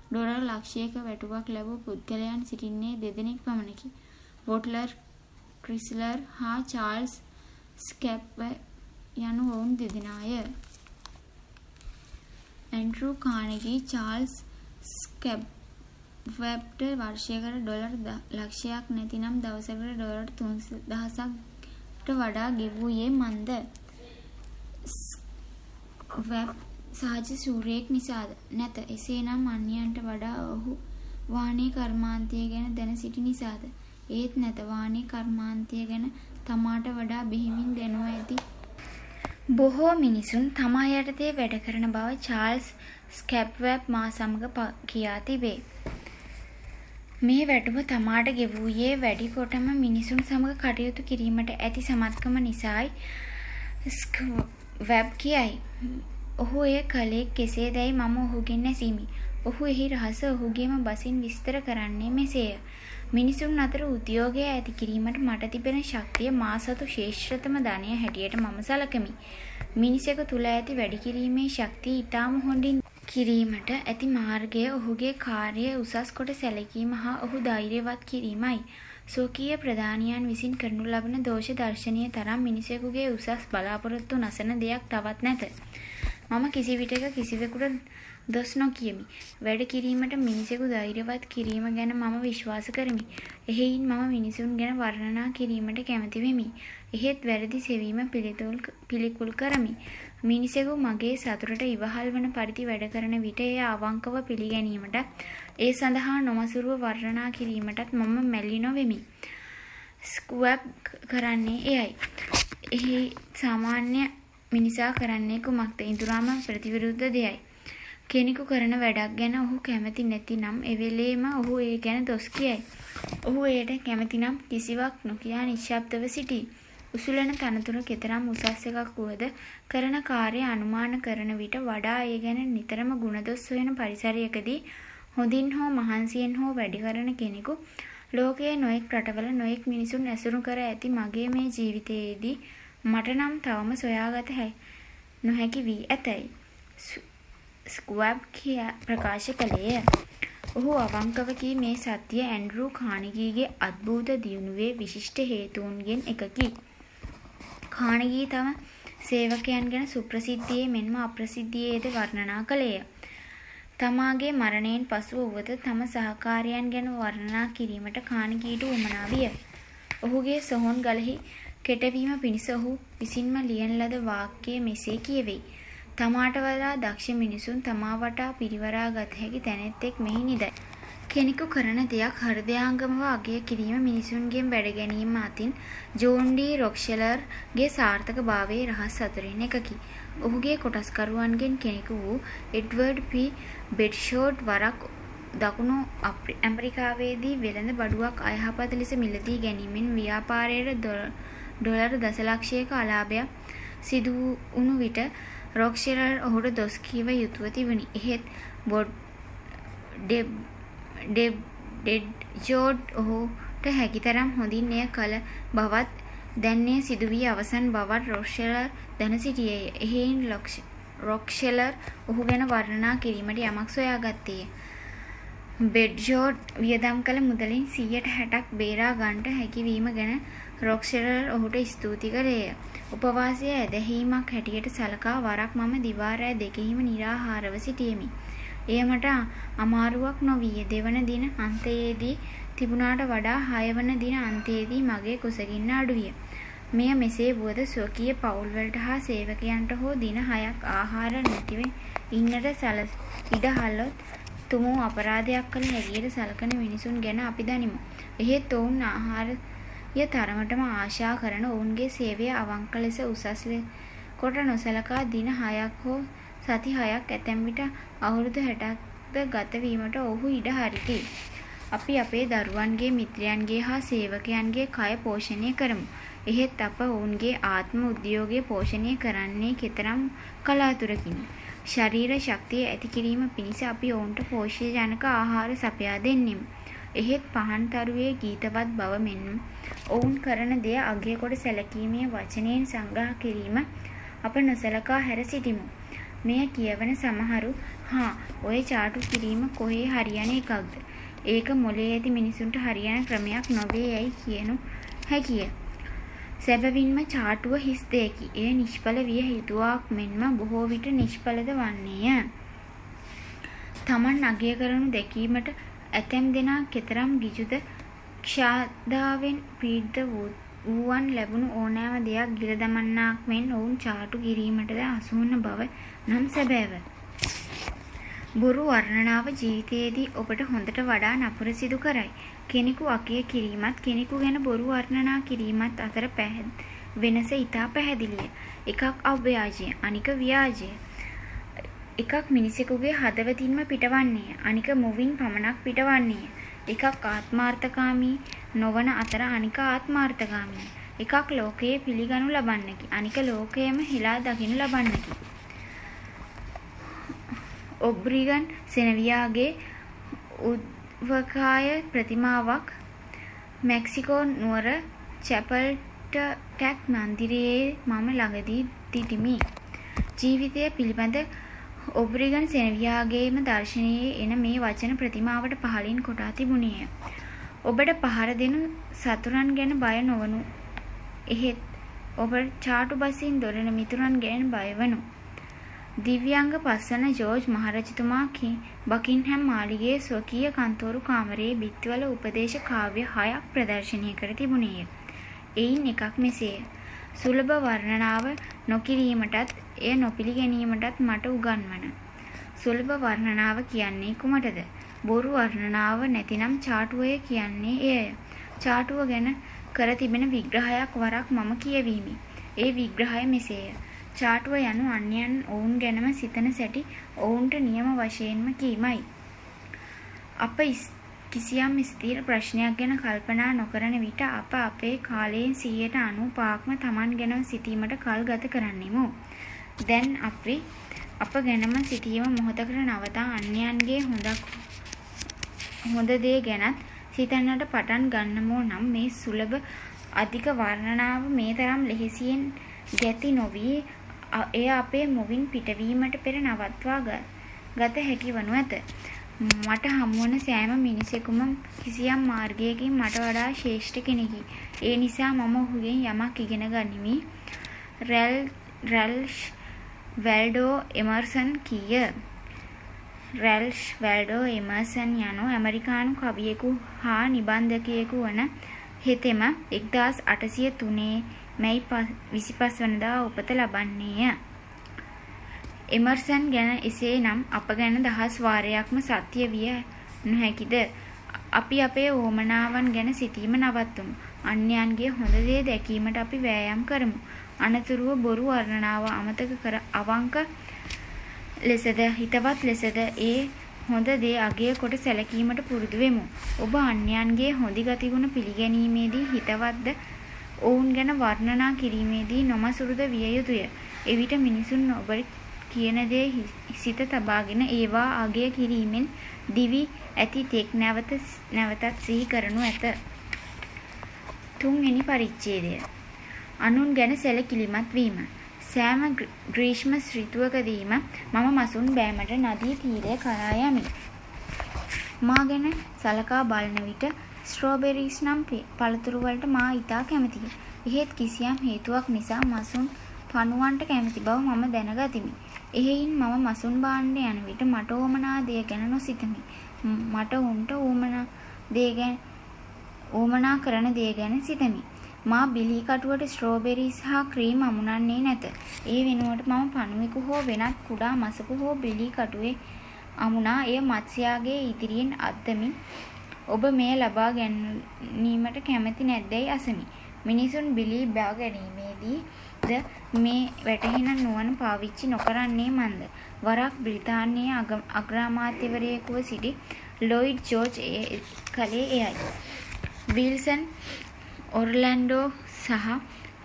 ඩොලර් ලක්ෂයක වැටුපක් ලැබූ පුද්ගලයන් සිටින්නේ දෙදෙනෙක් පමණකි. බොට්ලර් ක්‍රිස්ලර් හා චාල්ස් ස්කැප් යනු ඔවුන් දෙදෙනාය. ඇන්ඩ්‍රූ කානෙගී චාල්ස් ස්කැප්වැබ්ට වර්ෂයකට ඩොලර් ලක්ෂයක් නැතිනම් දවසකට ඩොලර් 3,000කට වඩා ගෙවූයේ මන්ද? ස්කැප්වැබ් සහජ ශූරයෙක් නිසාද? නැත. එසේනම් අන්‍යයන්ට වඩා ඔහු වාණිජ කර්මාන්තය ගැන දැන සිටි නිසාද? ඒත් නැත. වාණිජ කර්මාන්තය ගැන තමාට වඩා බෙහෙවින් දැනුව ඇති බොහෝ මිනිසුන් තමා යටතේ වැඩ කරන බව චාල්ස් ස්කැප්වැබ් මා සමග කියා තිබේ. මේ වැටුප තමාට ගෙවූයේ වැඩිකොටම මිනිසුන් සමග කටයුතු කිරීමට ඇති සමත්කම නිසායි ස්කැප්වැබ් කියයි. ඔහු එය කළේ කෙසේදැයි මම ඔහුගෙන් ඇසීමි. ඔහු එහි රහස ඔහුගේම බසින් විස්තර කරන්නේ මෙසේය. මිනිසුන් අතර උද්‍යෝගය ඇති කිරීමට මට තිබෙන ශක්තිය මා සතු ශ්‍රේෂ්ඨතම ධනය හැටියට මම සලකමි. මිනිසෙකු තුළ ඇති වැඩි කිරීමේ ශක්තිය ඊටම හොඳින් කිරීමට ඇති මාර්ගය ඔහුගේ කාර්යය උසස් කොට සැලකීම හා ඔහු ධෛර්යවත් කිරීමයි. ස්වකීය ප්‍රධානියන් විසින් කරනු ලබන දෝෂ දර්ශනීය තරම් මිනිසෙකුගේ උසස් බලාපොරොත්තු නසන දෙයක් තවත් නැත. මම කිසි විටක කිසිවෙකුට දොස් නොකියමි. වැඩ කිරීමට මිනිසෙකු ධෛර්යවත් කිරීම ගැන මම විශ්වාස කරමි. එහෙයින් මම මිනිසුන් ගැන වර්ණනා කිරීමට කැමති වෙමි. එහෙත් වැරදි සෙවීම පිළිකුල් කරමි. මිනිසෙකු මගේ සතුටට ඉවහල් වන පරිදි වැඩ කරන විට එය අවංකව පිළිගැනීමට ඒ සඳහා නොමසුරුව වර්ණනා කිරීමටත් මම මැලි නොවෙමි. ස්ක්වැබ් කරන්නේ එයයි. එහි සාමාන්‍ය මිනිසා කරන්නේ කුමක්ද? ඉඳුරාම ප්‍රතිවිරුද්ධ දෙයයි. කෙනෙකු කරන වැඩක් ගැන ඔහු කැමති නැතිනම් එවෙලේම ඔහු ඒ ගැන දොස් කියයි. ඔහු එයට කැමතිනම් කිසිවක් නොකියා නිශ්ශබ්දව සිටී. උසුලන තනතුර කෙතරම් උසස් එකක් වුවද කරන කාර්ය අනුමාන කරන විට වඩා ඒ ගැන නිතරම ගුණදොස් හොයන පරිසරයකදී හොඳින් හෝ මහන්සියෙන් හෝ වැඩ කරන කෙනෙකු ලෝකයේ නොයෙක් රටවල නොයෙක් මිනිසුන් ඇසුරු කර ඇති මගේ මේ ජීවිතයේදී මට නම් තවම සොයාගත නොහැකි වී ඇතැයි ස්ක්වැබ් ප්‍රකාශ කළේය. ඔහු අවංකව කී මේ සත්‍ය ඇන්ඩ්‍රූ කානගීගේ අද්භූත දියුණුවේ විශිෂ්ට හේතුන්ගෙන් එකකි. කානගී තම සේවකයන් ගැන සුප්‍රසිද්ධියේ මෙන්ම අප්‍රසිද්ධියේද වර්ණනා කළේය. තමාගේ මරණයෙන් පසුව වුවද තම සහකාරයන් ගැන වර්ණනා කිරීමට කානගීට උවමනා විය. ඔහුගේ සොහොන් ගලෙහි කෙටවීම පිණිස ඔහු විසින්ම ලියන ලද වාක්‍යය මෙසේ කියවෙයි. තමාට වඩා දක්ෂ මිනිසුන් තමා වටා පිරිවරා ගත හැකි තැනැත්තෙක් මෙහි නිදයි. කෙනෙකු කරන දෙයක් හෘදයාංගමව අගය කිරීම මිනිසුන්ගෙන් වැඩ ගැනීම අතින් ජෝන් ඩී රොක්ෂෙලර්ගේ සාර්ථක භාවයේ රහස් අතරින් එකකි. ඔහුගේ කොටස්කරුවන්ගෙන් කෙනෙකු වූ එඩ්වර්ඩ් පී බෙඩ්ෂෝඩ් වරක් දකුණු ඇමරිකාවේදී වෙළඳ බඩුවක් අයහපත් ලෙස මිලදී ගැනීමෙන් ව්‍යාපාරයට ඩොලර් දසලක්ෂයක අලාභයක් සිදු වුණු විට රොක්ෂෙලර් ඔහුට දොස් කීව යුතුව තිබුණි. එහෙත් ඩෙඩ්ජෝඩ් ඔහුට හැකිතරම් හොඳින් එය කළ බවත් දැන් එය සිදු වී අවසන් බවත් රොක්ෂෙලර් දැන සිටියේය. එහෙයින් රොක්ෂෙලර් ඔහු ගැන වර්ණනා කිරීමට යමක් සොයාගත්තේය. බෙඩ්ජෝඩ් වියදම් කළ මුදලින් 60%ක් බේරා ගන්නට හැකිවීම ගැන රොක්ෂෙලර් ඔහුට ස්තුති කළේය. උපවාසය ඇදහිීමක් හැටියට සලකා වරක් මම දිවා රෑ දෙකෙහිම නිරාහාරව සිටියෙමි. එය මට අමාරුවක් නොවිය. දෙවන දින අන්තයේදී තිබුණාට වඩා 6 වන දින අන්තයේදී මගේ කුසගින්න අඩුවිය. මෙය මෙසේ වුවද ස්වකීය පවුල්වලට හා සේවකයන්ට හෝ දින 6ක් ආහාර නැතිව ඉන්නට ඉඩහල්ලොත් තුමෝ අපරාධයක් කළ හැටියට සලකන මිනිසුන් ගැන අපි දනිමු. එහෙත් ඔවුන් ආහාරය තරමටම ආශා කරන ඔවුන්ගේ සේවය අවංක ලෙස උසස් කොට නොසලකා දින 6ක් හෝ සති 6ක් ඇතැම් විට අවුරුදු 60ක්ද ගත වීමට ඔහු ඉඩ හරිති. අපි අපේ දරුවන්ගේ මිත්‍රයන්ගේ හා සේවකයන්ගේ කය පෝෂණය කරමු. එහෙත් අප ඔවුන්ගේ ආත්ම උද්‍යෝගය පෝෂණය කරන්නේ කෙතරම් කලාතුරකින්. ශරීර ශක්තිය ඇති කිරීම පිණිස අපි ඔවුන්ට පෝෂ්‍යජනක ආහාර සපයා දෙන්නෙමු. එහෙත් පහන් තරුවේ ගීතවත් බව මෙන් ඔවුන් කරන දෙය අගය කොට සැලකීමේ වචනයෙන් සංග්‍රහ කිරීම අප නොසලකා හැර සිටිමු. මෙය කියවන සමහරු ඔය චාටු කිරීම කොහේ හරියන එකක්ද? ඒක මොලේ ඇති මිනිසුන්ට හරියන ක්‍රමයක් නොවේ යයි කියනු හැකිය. සැබවින්ම චාටුව හිස් දෙයකි. එය නිෂ්ඵල විය යුතුවක් මෙන්ම බොහෝ විට නිෂ්ඵලද වන්නේය. තමන් අගය කරනු දැකීමට ඇතැම් දෙනා කෙතරම් ගිජුද ක්ෂාදාවෙන් පීඩිත වූවන් ලැබුණු ඕනෑම දෙයක් ගිල දමන්නාක් මෙන් ඔවුන් චාටු කිරීමටද හසුවන බව නම් සැබෑව. බොරු වර්ණනාව ජීවිතයේදී ඔබට හොඳට වඩා නපුර සිදු කරයි. කෙනෙකු අගය කිරීමත් කෙනෙකු ගැන බොරු වර්ණනා කිරීමත් අතර වෙනස ඉතා පැහැදිලිය. එකක් අව්‍යාජය, අනික ව්‍යාජය. එකක් මිනිසෙකුගේ හදවතින්ම පිටවන්නේය, අනික මුවින් පමණක් පිටවන්නේය. එකක් ආත්මාර්ථකාමී නොවන අතර අනික ආත්මාර්ථකාමී. එකක් ලෝකයේ පිළිගනු ලබන්නකි, අනික ලෝකයේම හෙලා දකිනු ලබන්නකි. ඔබ්‍රිගන් සෙනවියාගේ උද්වකාය ප්‍රතිමාවක් මෙක්සිකෝ නුවර චැපල්ටැක් මන්දිරයේ මම ළඟදී සිටිමි. ජීවිතය පිළිබඳ ඔබ්රිගන් සෙනවියාගේම දර්ශනයේ එන මේ වචන ප්‍රතිමාවට පහළින් කොටා තිබුණේය. ඔබට පහර දෙනු සතුරන් ගැන බය නොවනු. එහෙත් ඔබ චාටු බසින් දොරන මිතුරන් ගැන බය වනු. දිව්‍යාංග පස්වන ජෝර්ජ් මහරජතුමා බකින්හැම් මාලිගයේ ස්වකීය කන්තෝරු කාමරයේ බිත්තිවල උපදේශ කාව්‍ය 6ක් ප්‍රදර්ශනය කර තිබුණේය. එයින් එකක් මෙසේය. සුලභ වර්ණනාව නොකිරීමටත් එය නොපිළිගැනීමටත් මට උගන්වන. සුලභ වර්ණනාව කියන්නේ කුමටද? බොරු වර්ණනාව නැතිනම් චාටුවය කියන්නේ එයය. චාටුව ගැන කර තිබෙන විග්‍රහයක් වරක් මම කියවීමි. ඒ විග්‍රහය මෙසේය. චාටුව යනු අන්‍යයන් ඔවුන් ගැනම සිතන සැටි ඔවුන්ට නියම වශයෙන්ම කීමයි. අප කිසියම් ස්ථීර ප්‍රශ්නයක් ගැන කල්පනා නොකරන විට අප අපේ කාලයෙන් 95%ක්ම Taman ගැනම සිතීමට කල් ගත කරන්නෙමු. දැන් අපි අප ගැනම සිටීම මොහොතකට නවතා අන්‍යයන්ගේ හොඳ දේ ගැනත් සිතන්නට පටන් ගන්නමෝ නම් මේ සුලභ අධික වර්ණනාව මේ තරම් ලෙහෙසියෙන් ගැති නොවී එය අපේ මුවින් පිටවීමට පෙර නවත්වා ගත හැකි වනු ඇත. මට හමුවන සෑම මිනිසෙකුම කිසියම් මාර්ගයකින් මට වඩා ශ්‍රේෂ්ඨ කෙනෙකි. ඒ නිසා මම ඔහුගෙන් යමක් ඉගෙන ගනිමි. රැල්ෆ් වැල්ඩෝ එමර්සන් කීය. රැල්ෆ් වැල්ඩෝ එමර්සන් යනු ඇමරිකානු කවියෙකු හා නිබන්ධකයෙකු වන හෙතෙම 1803 මැයි 25 වනදා උපත ලබන්නේය. එමර්සන් ගැන එසේ නම් අප ගැන දහස් වාරයක්ම සත්‍ය විය නොහැකිද? අපි අපේ ඕමනාවන් ගැන සිතීම නවත්වමු. අන්‍යයන්ගේ හොඳ දේ දැකීමට අපි වෑයම් කරමු. අනතුරුව බොරු වර්ණනාව අමතක කර අවංක ලෙසද හිතවත් ලෙසද ඒ හොඳ දේ අගය කොට සැලකීමට පුරුදු වෙමු. ඔබ අන්‍යයන්ගේ හොඳ ගතිගුණ පිළිගැනීමේදී හිතවත්ද ඔවුන් ගැන වර්ණනා කිරීමේදී නොමසුරුද විය යුතුය. එවිට මිනිසුන් ඔබ කියන දේ සිත තබාගෙන ඒවා අගය කිරීමෙන් දිවි ඇති තෙක් නැවතත් සිහි කරනු ඇත. 3 වෙනි පරිච්ඡේදය. අනුන් ගැන සැලකිලිමත් වීම. සෑම ග්‍රීෂ්ම ඍතුවකදීම මම මසුන් බෑමට නදී තීරය කරා යමි. මා ගැන සලකා බලන විට ස්ට්‍රෝබෙරිස් නම් පළතුරු වලට මා ඉතා කැමතියි. එහෙත් කිසියම් හේතුවක් නිසා මසුන් පණුවන්ට කැමති බව මම දැනගතිමි. එහෙයින් මම මසුන් බාන්න යන විට මට ඕමනා දේ ගැන නොසිතමි. මට උන්ට ඕමනා කරන දේ ගැන සිතමි. මා බිලී කටුවට ස්ට්‍රෝබෙරිස් හා ක්‍රීම් අමුණන්නේ නැත. ඒ වෙනුවට මම පණුවෙකු හෝ වෙනත් කුඩා මසකු හෝ බිලී කටුවේ අමුණා එය මත්ස්‍යයාගේ ඉදිරියෙන් අද්දමින් ඔබ මෙය ලබා ගැනීමට කැමති නැද්දැයි අසමි. මිනිසුන් බිලී බා ගැනීමේදී ද මේ වැටහෙන නුවණ පාවිච්චි නොකරන්නේ මන්ද? වරක් බ්‍රිතාන්‍යයේ අග්‍රාමාත්‍යවරයෙකුව සිටි ලොයිඩ් ජෝර්ජ් කලේ එයයි. විල්සන් ඔර්ලැන්ඩෝ සහ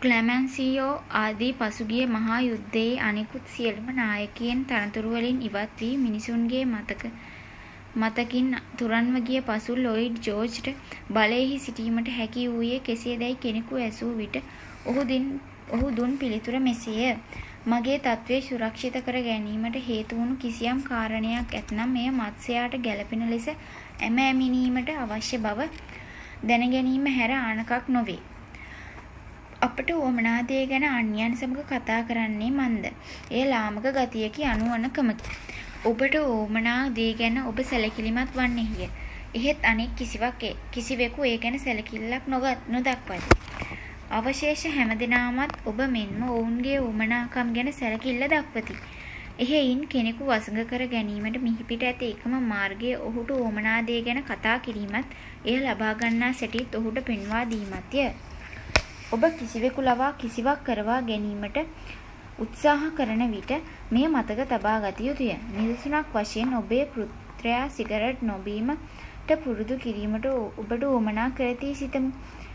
ක්ලැමන්සියෝ ආදී පසුගිය මහා යුද්ධයේ අනෙකුත් සියලුම නායකයන් තනතුරු වලින් ඉවත් වී මිනිසුන්ගේ මතකින් තුරන්ව ගිය පසු ලොයිඩ් ජෝර්ජ්ට බලයෙහි සිටීමට හැකි වූයේ කෙසේදැයි කෙනෙකු ඇසූ විට ඔහු දුන් පිළිතුර මෙසේය. මගේ තත්ත්වය සුරක්ෂිත කර ගැනීමට හේතු වුණු කිසියම් කාරණයක් ඇතනම් එය මත්ස්‍යයාට ගැළපෙන ලෙස ඇමීමට අවශ්‍ය බව දැනගැනීම හැර ආනකක් නොවේ. අපට වමනා දේ ගැන අන්‍යයන් සමග කතා කරන්නේ මන්ද? එය ලාමක ගතියකි අනුවණකමකි. ඔබට වමනා දේ ගැන ඔබ සැලකිලිමත් වන්නේය. එහෙත් අනෙක් කිසිවෙකු ඒ ගැන සැලකිල්ලක් නොදක්වයි. අවශේෂ හැමදෙනාමත් ඔබ මෙන්ම ඔවුන්ගේ වමනාකම් ගැන සැලකිල්ල දක්වති. එහෙයින් කෙනෙකු වසඟ කර ගැනීමට මිහිපිට ඇති එකම මාර්ගය ඔහුට වමනා දේ ගැන කතා කිරීමත් එය ලබා ගන්නා සැටිත් ඔහුට පෙන්වා දීමත්ය. ඔබ කිසිවෙකු ලවා කිසිවක් කරවා ගැනීමට උත්සාහ කරන විට මෙය මතක තබා ගත යුතුය. නිදසුනක් වශයෙන් ඔබේ පුත්‍රයා සිගරට් නොබීමට පුරුදු කිරීමට ඔබට උවමනා කරති සිතමු.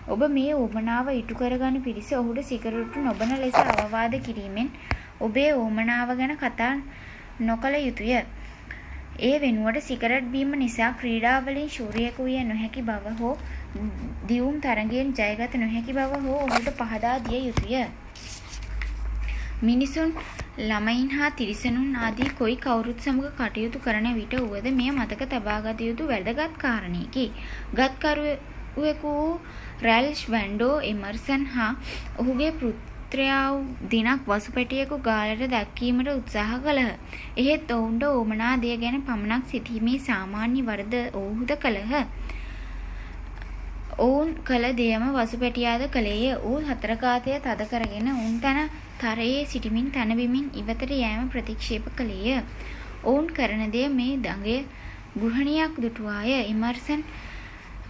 ඔබ මේ උවමනාව ඉටු කරගනු පිණිස ඔහුට සිගරට් නොබන ලෙස අවවාද කිරීමෙන් ඔබේ උවමනාව ගැන කතා නොකළ යුතුය. ඒ වෙනුවට සිගරට් බීම නිසා ක්‍රීඩාවලින් ශූරයෙකු විය නොහැකි බව හෝ දියුම් තරගයෙන් ජයගත නොහැකි බව හෝ ඔහුට පහදා දිය යුතුය. මිනිසුන් ළමයින් හා තිරිසනුන් ආදී කොයි කවුරුත් සමග කටයුතු කරන විට වුවද මෙය මතක තබාගත යුතු වැදගත් කාරණයකි. ගත්කරුවෙකු වූ රැල්ෆ් වැන්ඩෝ එමර්සන් හා ඔහුගේ පුත්‍රයා දිනක් වසුපැටියෙකු ගාලට දැක්වීමට උත්සාහ කළහ. එහෙත් ඔවුන්ට ඕමනා දෙය ගැන පමණක් සිතීමේ සාමාන්‍ය වරද ඔවුහුද කළහ. ඔවුන් කළ දෙයම වසුපැටියාද කළේය. ඌ හතරකාතය තද කරගෙන උන් තැන තරයේ සිටිමින් තනබිමින් ඉවතට යෑම ප්‍රතික්ෂේප කළේය. ඔවුන් කරන දෙය මේ දඟය ගෘහණියක් දුටුවාය. එමර්සන්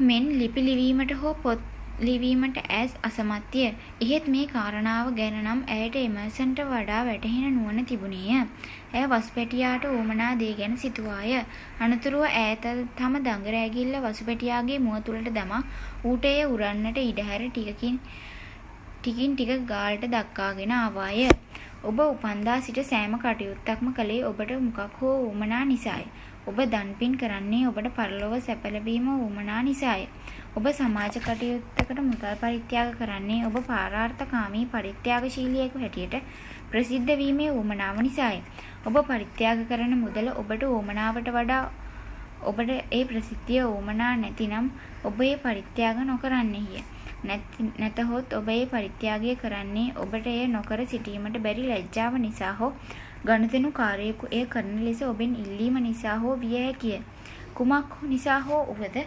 මෙන් ලිපි ලිවීමට හෝ පොත් ලිවීමට ඇස් අසමත්ය. එහෙත් මේ කාරණාව ගැන නම් ඇයට එමර්සන්ට වඩා වැටහෙන නුවණ තිබුණේය. ඇය වසුපැටියාට ඕමනා දේ ගැන සිතුවාය. අනතුරුව ඈත තම දඟර ඇගිල්ල වසුපැටියාගේ මුව තුළට දමා ඌට එය උරන්නට ඉඩහැර ටිකින් ටික ගාලට දක්කාගෙන ආවාය. ඔබ උපන්දා සිට සෑම කටයුත්තක්ම කළේ ඔබට මොකක් හෝ උවමනා නිසාය. ඔබ දන්පින් කරන්නේ ඔබට පරලොව සැප ලැබීම උවමනා නිසාය. ඔබ සමාජ කටයුත්තකට මුදල් පරිත්‍යාග කරන්නේ ඔබ පාරාර්ථකාමී පරිත්‍යාගශීලියෙකු හැටියට ප්‍රසිද්ධ වීමේ උවමනාව නිසාය. ඔබ පරිත්‍යාග කරන මුදල ඔබට උවමනාවට වඩා ඔබට ඒ ප්‍රසිද්ධිය උවමනා නැතිනම් ඔබ ඒ පරිත්‍යාග නොකරන්නේය. නැතහොත් ඔබ ඒ පරිත්‍යාගය කරන්නේ ඔබට එය නොකර සිටීමට බැරි ලැජ්ජාව නිසා හෝ ගනුදෙනු කාර්යයකු එය කරන ලෙස ඔබෙන් ඉල්ලීම නිසා හෝ විය හැකිය. කුමක් නිසා හෝ වුවද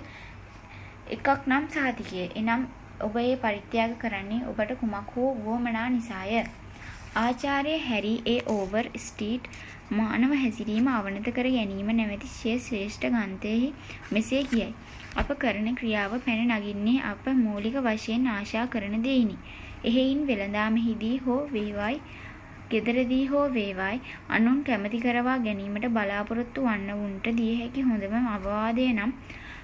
එකක් නම් සහතිකය. එනම් ඔබ ඒ පරිත්‍යාග කරන්නේ ඔබට කුමක් හෝ වුවමනා නිසාය. ආචාර්ය හැරි ඒ ඕවර් ස්ටීට් මානව හැසිරීම අවනත කර ගැනීම නැමැති ශ්‍රේෂ්ඨ ග්‍රන්ථයෙහි මෙසේ කියයි. අප කරන ක්‍රියාව පැන නගින්නේ අප මූලික වශයෙන් ආශා කරන දෙයිනි. එහෙයින් වෙළඳාමෙහිදී හෝ වේවායි ගෙදරදී හෝ වේවායි අනුන් කැමති කරවා ගැනීමට බලාපොරොත්තු වන්නවුන්ට දිය හැකි හොඳම අවවාදය නම්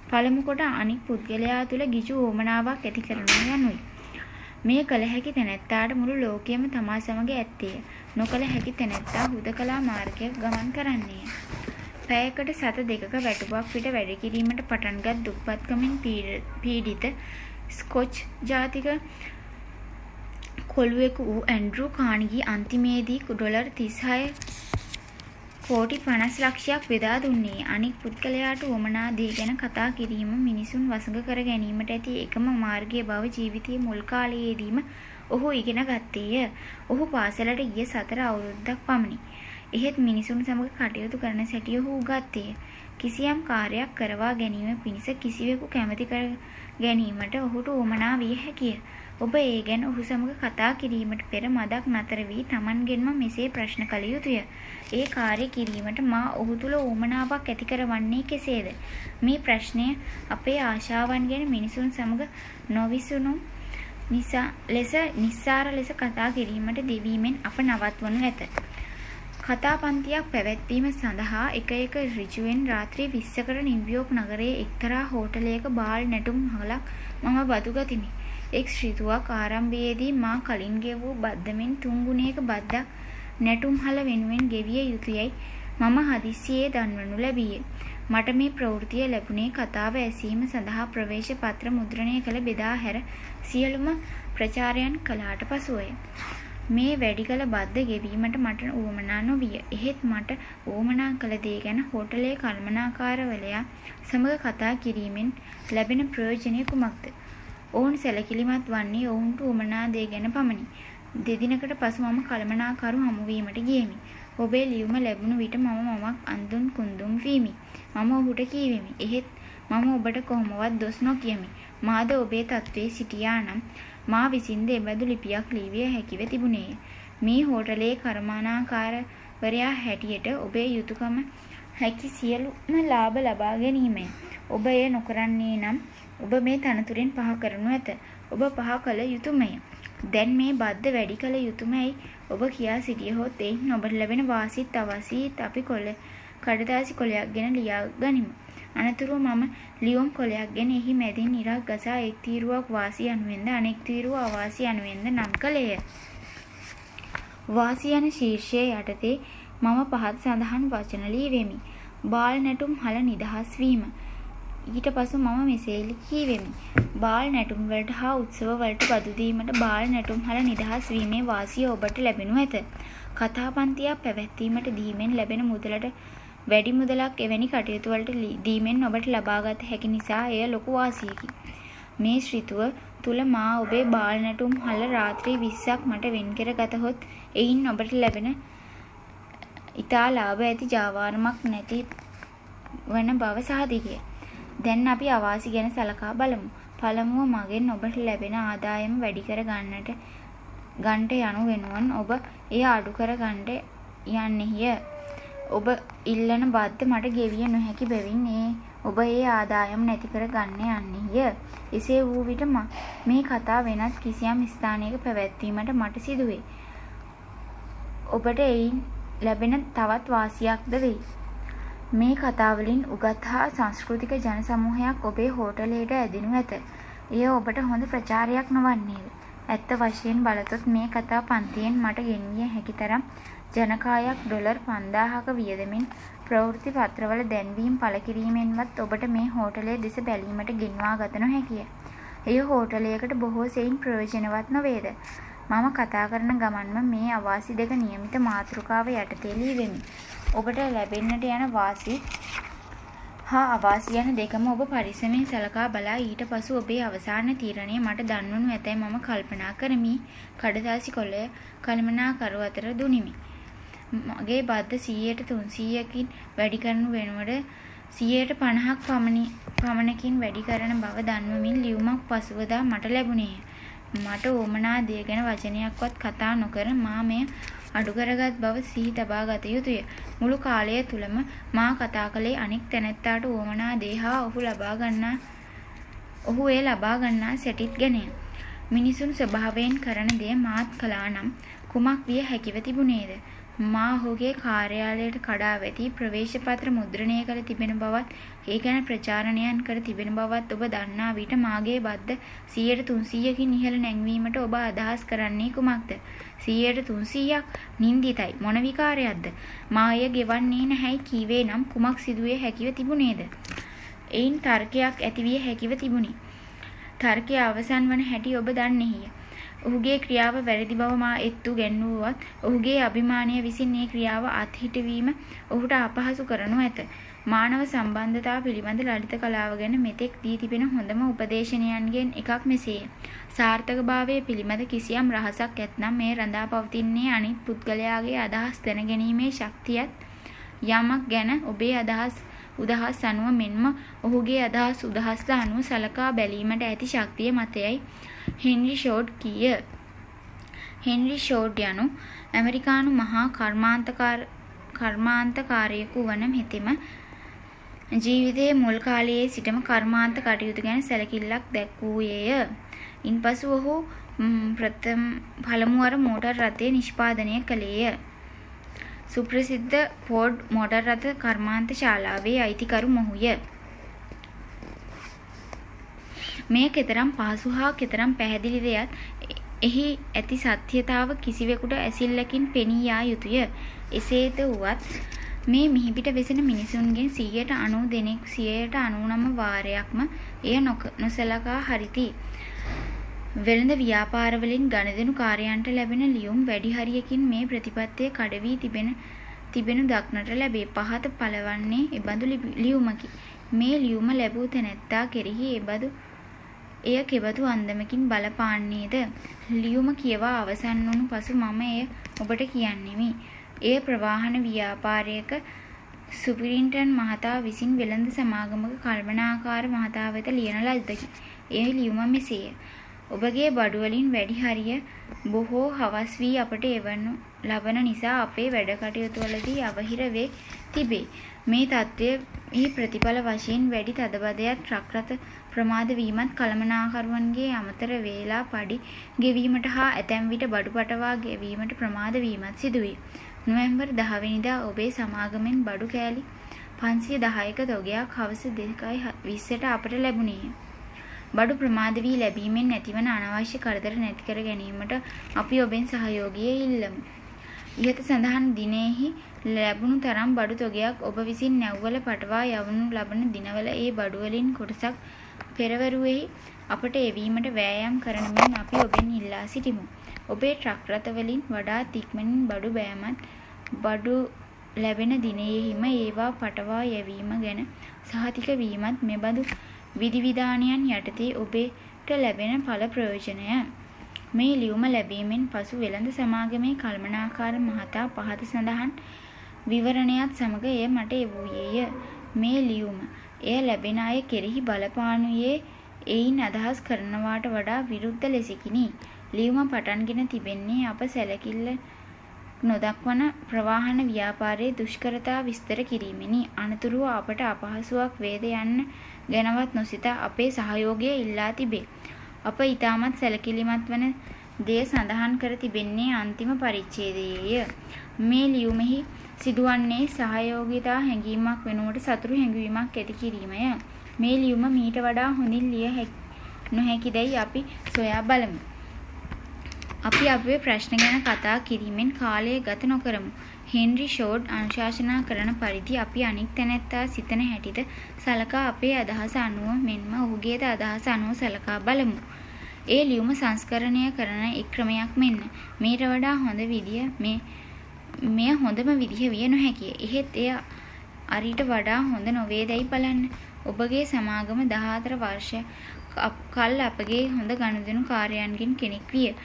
පළමු කොට අනික් පුද්ගලයා තුළ ගිජු ඕමනාවක් ඇති කරනවා යනුයි. මේ කළ හැකි තැනැත්තාට මුළු ලෝකයම තමා සමග ඇත්තේය. නොකළ හැකි තැනැත්තා හුදකලා මාර්ගයක් ගමන් කරන්නේය. පැයකට සත දෙකක වැටුපක් පිට වැඩ කිරීමට පටන්ගත් දුප්පත්කමින් පීඩිත ස්කොච් ජාතික කොළුවෙකු වූ ඇන්ඩ්‍රූ කානිගී අන්තිමේදී ඩොලර් 36,50,00,000ක් බෙදා දුන්නේ. අනික් පුද්ගලයාට උවමනා දේ ගැන කතා කිරීම මිනිසුන් වසඟ කර ගැනීමට ඇති එකම මාර්ගය බව ජීවිතයේ මුල් කාලයේදීම ඔහු ඉගෙන ගත්තේය. ඔහු පාසලට ගිය 4 අවුරුද්දක් පමණි. එහෙත් මිනිසුන් සමග කටයුතු කරන සැටිය ඔහු උගත්තේය. කිසියම් කාර්යයක් කරවා ගැනීම පිණිස කිසිවෙකු කැමති කර ගැනීමට ඔහුට උවමනා විය හැකිය. ඔබ ඒ ගැන ඔහු සමග කතා කිරීමට පෙර මදක් නතර වී තමන්ගෙන්ම මෙසේ ප්‍රශ්න කළ යුතුය. ඒ කාර්ය කිරීමට මා ඔහු තුළ උවමනාවක් ඇති කරවන්නේ කෙසේද? මේ ප්‍රශ්නය අපේ ආශාවන් ගැන මිනිසුන් සමග නොවිසුණු නිස්සාර ලෙස කතා කිරීමට දෙවීමෙන් අප නවත්වනු ඇත. කතා පන්තියක් පැවැත්වීම සඳහා එක ඍජුවෙන් රාත්‍රී 20කට නිව්යෝක් නගරයේ එක්තරා හෝටලයක බාල් නැටුම් හලක් මම බදු ගතිමි. එක් ඍතුවක් ආරම්භයේදී මා කලින් ගෙවූ බද්දමින් 3 ගුණයක බද්දක් නැටුම් හල වෙනුවෙන් ගෙවිය යුතුයයි මම හදිස්සියේ දන්වනු ලැබිය. මට මේ ප්‍රවෘත්තිය ලැබුණේ කතාව ඇසීම සඳහා ප්‍රවේශ පත්‍ර මුද්‍රණය කළ බෙදා හැර සියලුම ප්‍රචාරයන් කළාට පසුවය. මේ වැඩි කළ බද්ද ගෙවීමට මට උවමනා නොවිය. එහෙත් මට උවමනා කළ දේ ගැන හෝටලයේ කළමනාකාරවලයා සමග කතා කිරීමෙන් ලැබෙන ප්‍රයෝජනය කුමක්ද? ඔවුන් සැලකිලිමත් වන්නේ ඔවුන්ට උවමනා දේ ගැන පමණි. දෙදිනකට පසු මම කළමනාකරු හමුවීමට ගියෙමි. ඔබේ ලියුම ලැබුණු විට මමක් අඳුන් කුඳුම් වීමි. මම ඔහුට කීවෙමි. එහෙත් මම ඔබට කොහොමවත් දොස් නොකියමි. මාද ඔබේ තත්ත්වයේ සිටියා නම් මා විසින්ද එබඳු ලිපියක් ලියවිය හැකිව තිබුණේය. මේ හෝටලයේ කර්මනාකාරවරයා හැටියට ඔබේ යුතුයකම හැකි සියලුම ලාභ ලබා ගැනීමය. ඔබ එය නොකරන්නේ නම් ඔබ මේ තනතුරෙන් පහ කරනු ඇත. ඔබ පහ කළ යුතුයමය. දැන් මේ බද්ද වැඩි කළ යුතුයමයි ඔබ කියා සිටියහොත් එයින් ඔබට ලැබෙන වාසිත් අවසීත් අපි කඩදාසි කොලයක් ගැන ලියා ගනිමු. අනතුරුව මම ලියුම් කොලයක් ගැන එහි මැදින් ඉරක් ගසා එක් තීරුවක් වාසි යනුවෙන්ද අනෙක් තීරුව අවාසි යනුවෙන්ද නම් කළේය. වාසි යන ශීර්ෂය යටතේ මම පහත් සඳහන් වචන ලියවෙමි. බාල් නැටුම් හල නිදහස් වීම. ඊට පසු මම මෙසේ කීවෙමි. බාල් නැටුම් වලට හා උත්සව වලට බදු දීමට බාල් නැටුම් හල නිදහස් වීමේ වාසිය ඔබට ලැබෙනු ඇත. කතා පන්තියක් පැවැත්වීමට දීමෙන් ලැබෙන මුදලට වැඩි මුදලක් එවැනි කටයුතු වලට දීමෙන් ඔබට ලබාගත හැකි නිසා එය ලොකු වාසියකි. මේ ශ්‍රිතුව තුල මා ඔබේ බාල් නැටුම් හල රාත්‍රී 20ක් මට වෙන් කර ගතහොත් එයින් ඔබට ලැබෙන ඉතා ලාභ ඇති ජාවාරමක් නැති වන බව සහතිකය. දැන් අපි අවාසි ගැන සලකා බලමු. පළමුව මගෙන් ඔබට ලැබෙන ආදායම වැඩි කර ගන්නට යනු වෙනුවන් ඔබ එය අඩු කර ගන්නට යන්නේය. ඔබ ඉල්ලන බද්ද මට ගෙවිය නොහැකි බැවින් ඔබ ඒ ආදායම නැති කර ගන්න යන්නේය. එසේ වූ විට මේ කතා වෙනත් කිසියම් ස්ථානයක පැවැත්වීමට මට සිදුවේ. ඔබට එයින් ලැබෙන තවත් වාසියක්ද වෙයි. මේ කතාවලින් උගත් හා සංස්කෘතික ජන සමූහයක් ඔබේ හෝටලයට ඇදෙනු ඇත. එය ඔබට හොඳ ප්‍රචාරයක් නොවන්නේද? ඇත්ත වශයෙන් බලතොත් මේ කතා පන්තියෙන් මට ගෙන්විය හැකි තරම් ජනකායක් ඩොලර් 5000ක වියදමින් ප්‍රවෘත්ති පත්‍රවල දැන්වීම් පළ කිරීමෙන්වත් ඔබට මේ හෝටලය දෙස බැලීමට ගෙන්වා ගත නොහැකිය. එය හෝටලයකට බොහෝ සෙයින් ප්‍රයෝජනවත් නොවේද? මම කතා කරන ගමන්ම මේ අවාසි දෙක නියමිත මාතෘකාව යටතේ ලියවෙමි. ඔබට ලැබෙන්නට යන වාසි හා අවාසි යන දෙකම ඔබ පරිස්සමෙන් සලකා බලා ඊට පසු ඔබේ අවසාන තීරණය මට දන්වනු ඇතැයි මම කල්පනා කරමි. කඩදාසි කොළය කළමනාකරු අතර දුනිමි. මගේ බද්ද 300%කින් වැඩි කරනු වෙනුවට 50%ක් පමණකින් වැඩි කරන බව දන්වමින් ලියුමක් පසුවදා මට ලැබුණේය. මට ඕමනා දෙය ගැන වචනයක්වත් කතා නොකර මා මෙය අඩු කරගත් බව සිහි තබා ගත යුතුය. මුළු කාලය තුලම මා කතා කළේ අනෙක් තැනැත්තාට ඕමනා දේ හා ඔහු එය ලබා ගන්නා සැටිත් ගැනය. මිනිසුන් ස්වභාවයෙන් කරන දේ මාත් කළා නම් කුමක් විය හැකිව තිබුණේද? මා ඔහුගේ කාර්යාලයට කඩා වැටි ප්‍රවේශ පත්‍ර මුද්‍රණය කර තිබෙන බවත් ඒ ගැන ප්‍රචාරණයන් කර තිබෙන බවත් ඔබ දන්නා විට මාගේ බද්ද 300%කින් ඉහළ නැංවීමට ඔබ අදහස් කරන්නේ කුමක්ද? 300%ක් නින්දිතයි මොන විකාරයක්ද? මා එය ගෙවන්නේ නැහැයි කීවේ නම් කුමක් සිදුවේ හැකිව තිබුණේද? එයින් තර්කයක් ඇතිවිය හැකිව තිබුණි. තර්කය අවසන් වන හැටි ඔබ දන්නේය. ඔහුගේ ක්‍රියාව වැරදි බව මා එත්තු ගැන්වුවත් ඔහුගේ අභිමානය විසින් මේ ක්‍රියාව අත්හිටවීම ඔහුට අපහසු කරනු ඇත. මානව සම්බන්ධතා පිළිබඳ ලලිත කලාව ගැන මෙතෙක් දී තිබෙන හොඳම උපදේශනයන්ගෙන් එකක් මෙසේය. සාර්ථකභාවය පිළිබඳ කිසියම් රහසක් ඇත්නම් මේ රඳා පවතින්නේ අනිත් පුද්ගලයාගේ අදහස් දැනගැනීමේ ශක්තියත් යමක් ගැන ඔබේ උදහස් අනුව මෙන්ම ඔහුගේ අදහස් උදහස්ල අනුව සලකා බැලීමට ඇති ශක්තිය මතයයි හෙන්රි ෂෝඩ් කීය. හෙන්රි ෂෝඩ් යනු ඇමරිකානු මහා කර්මාන්තකාරයෙකු වන මෙතෙම ජීවිතයේ මුල් කාලයේ සිටම කර්මාන්ත කටයුතු ගැන සැලකිල්ලක් දැක්වූයේය. ඉන්පසු ඔහු පළමුවර මෝටර් රථය නිෂ්පාදනය කළේය. සුප්‍රසිද්ධ ෆෝඩ් මෝටර් රථ කර්මාන්ත ශාලාවේ අයිතිකරු මොහුය. මේ කෙතරම් පහසු හා කෙතරම් පැහැදිලි දෙයක් එහි ඇති සත්‍යතාව කිසිවෙකුට ඇසිල්ලකින් පෙනී යා යුතුය. එසේද වුවත් මේ මිහිපිට වෙසෙන මිනිසුන්ගෙන් 90 දෙනෙක් 99 වාරයක්ම එය නොසලකා හරිති. වෙළඳ ව්‍යාපාරවලින් ගනුදෙනු කාර්යයන්ට ලැබෙන ලියුම් වැඩි හරියකින් මේ ප්‍රතිපත්තිය කඩවී තිබෙනු දක්නට ලැබේ. පහත පළවන්නේ එබඳු ලියුමකි. මේ ලියුම ලැබූ තැනැත්තා කෙරෙහි එය කෙබඳු අන්දමකින් බලපාන්නේද? ලියුම කියවා අවසන් වුණු පසු මම එය ඔබට කියන්නෙමි. එය ප්‍රවාහන ව්‍යාපාරයක සුපිරින්ටන් මහතා විසින් වෙළඳ සමාගමක කළමනාකාර මහතා වෙත ලියන ලද්දකි. ඒ ලියුම මෙසේය. ඔබගේ බඩුවලින් වැඩි හරිය බොහෝ හවස් වී අපට එවනු ලබන නිසා අපේ වැඩ කටයුතුවලදී අවහිර වේ තිබේ. මේ තත්ත්වයේ ප්‍රතිඵල වශයෙන් වැඩි තදබදයක් ට්‍රක් රථ ප්‍රමාද වීමත් කළමනාකරුවන්ගේ අමතර වේලා පඩි ගෙවීමට හා ඇතැම් විට බඩු පටවා ගෙවීමට ප්‍රමාද වීමත් සිදුවේ. නොවැම්බර් 10 වෙනිදා ඔබේ සමාගමෙන් බඩු කෑලි 510ක තොගයක් හවස 2:20ට අපට ලැබුණේය. බඩු ප්‍රමාද වී ලැබීමෙන් නැතිවන අනවශ්‍ය කරදර නැති කර ගැනීමට අපි ඔබෙන් සහයෝගය ඉල්ලමු. ඉහත සඳහන් දිනෙහි ලැබුණු තරම් බඩු තොගයක් ඔබ විසින් නැව්වල පටවා යවනු ලබන දිනවල ඒ බඩු වලින් කොටසක් පෙරවරුවේහි අපට එවීමට වෑයම් කරන මෙන් අපි ඔබෙන් ඉල්ලා සිටිමු. ඔබේ ට්‍රක් රථ වලින් වඩාත් ඉක්මනින් බඩු බෑමත් බඩු ලැබෙන දිනෙහිම ඒවා පටවා යැවීම ගැන සහතික වීමත් මෙබඳු විධිවිධානයන් යටතේ ඔබට ලැබෙන ඵල ප්‍රයෝජනය. මේ ලියුම ලැබීමෙන් පසු වෙළඳ සමාගමේ කළමනාකාර මහතා පහත සඳහන් විවරණයත් සමග එය මට එවූයේය. මේ ලියුම එය ලැබෙන අය කෙරෙහි බලපානුයේ එයින් අදහස් කරනවාට වඩා විරුද්ධ ලෙසකිනි. ලියුම පටන්ගෙන තිබෙන්නේ අප සැලකිල්ල නොදක්වන ප්‍රවාහන ව්‍යාපාරයේ දුෂ්කරතා විස්තර කිරීමෙනි. අනතුරුව අපට අපහසුයක් වේද යන්න ගැනවත් නොසිතා අපේ සහයෝගය ඉල්ලා තිබේ. අප ඊටමත් සැලකිලිමත් වන දේ සඳහන් කර තිබෙන්නේ අන්තිම පරිච්ඡේදයේය. මේ ලියුමෙහි සිදුවන්නේ සහයෝගිතා හැඟීමක් වෙනුවට සතුරු හැඟීමක් ඇති කිරීමය. මේ ලියුම මීට වඩා හොඳින් ලිය නොහැකිදැයි අපි සොයා බලමු. අපි අපේ ප්‍රශ්න ගැන කතා කිරීමෙන් කාලය ගත නොකරමු. හෙන්රි ෂෝඩ් අනුශාසනා කරන පරිදි අපි අනික් තැනැත්තා සිතන හැටිද සලකා අපේ අදහස අනුව මෙන්ම ඔහුගේද අදහස අනුව සලකා බලමු. ඒ ලියුම සංස්කරණය කරන එක් ක්‍රමයක් මෙන්න. මීට වඩා හොඳ විදිය මෙය හොඳම විදිහ විය නොහැකිය. එහෙත් එය අරිට වඩා හොඳ නොවේදැයි බලන්න. ඔබගේ සමාගම 14 වර්ෂ කල් අපගේ හොඳ ගනුදෙනු කාර්යයන්ගෙන් කෙනෙක් විය.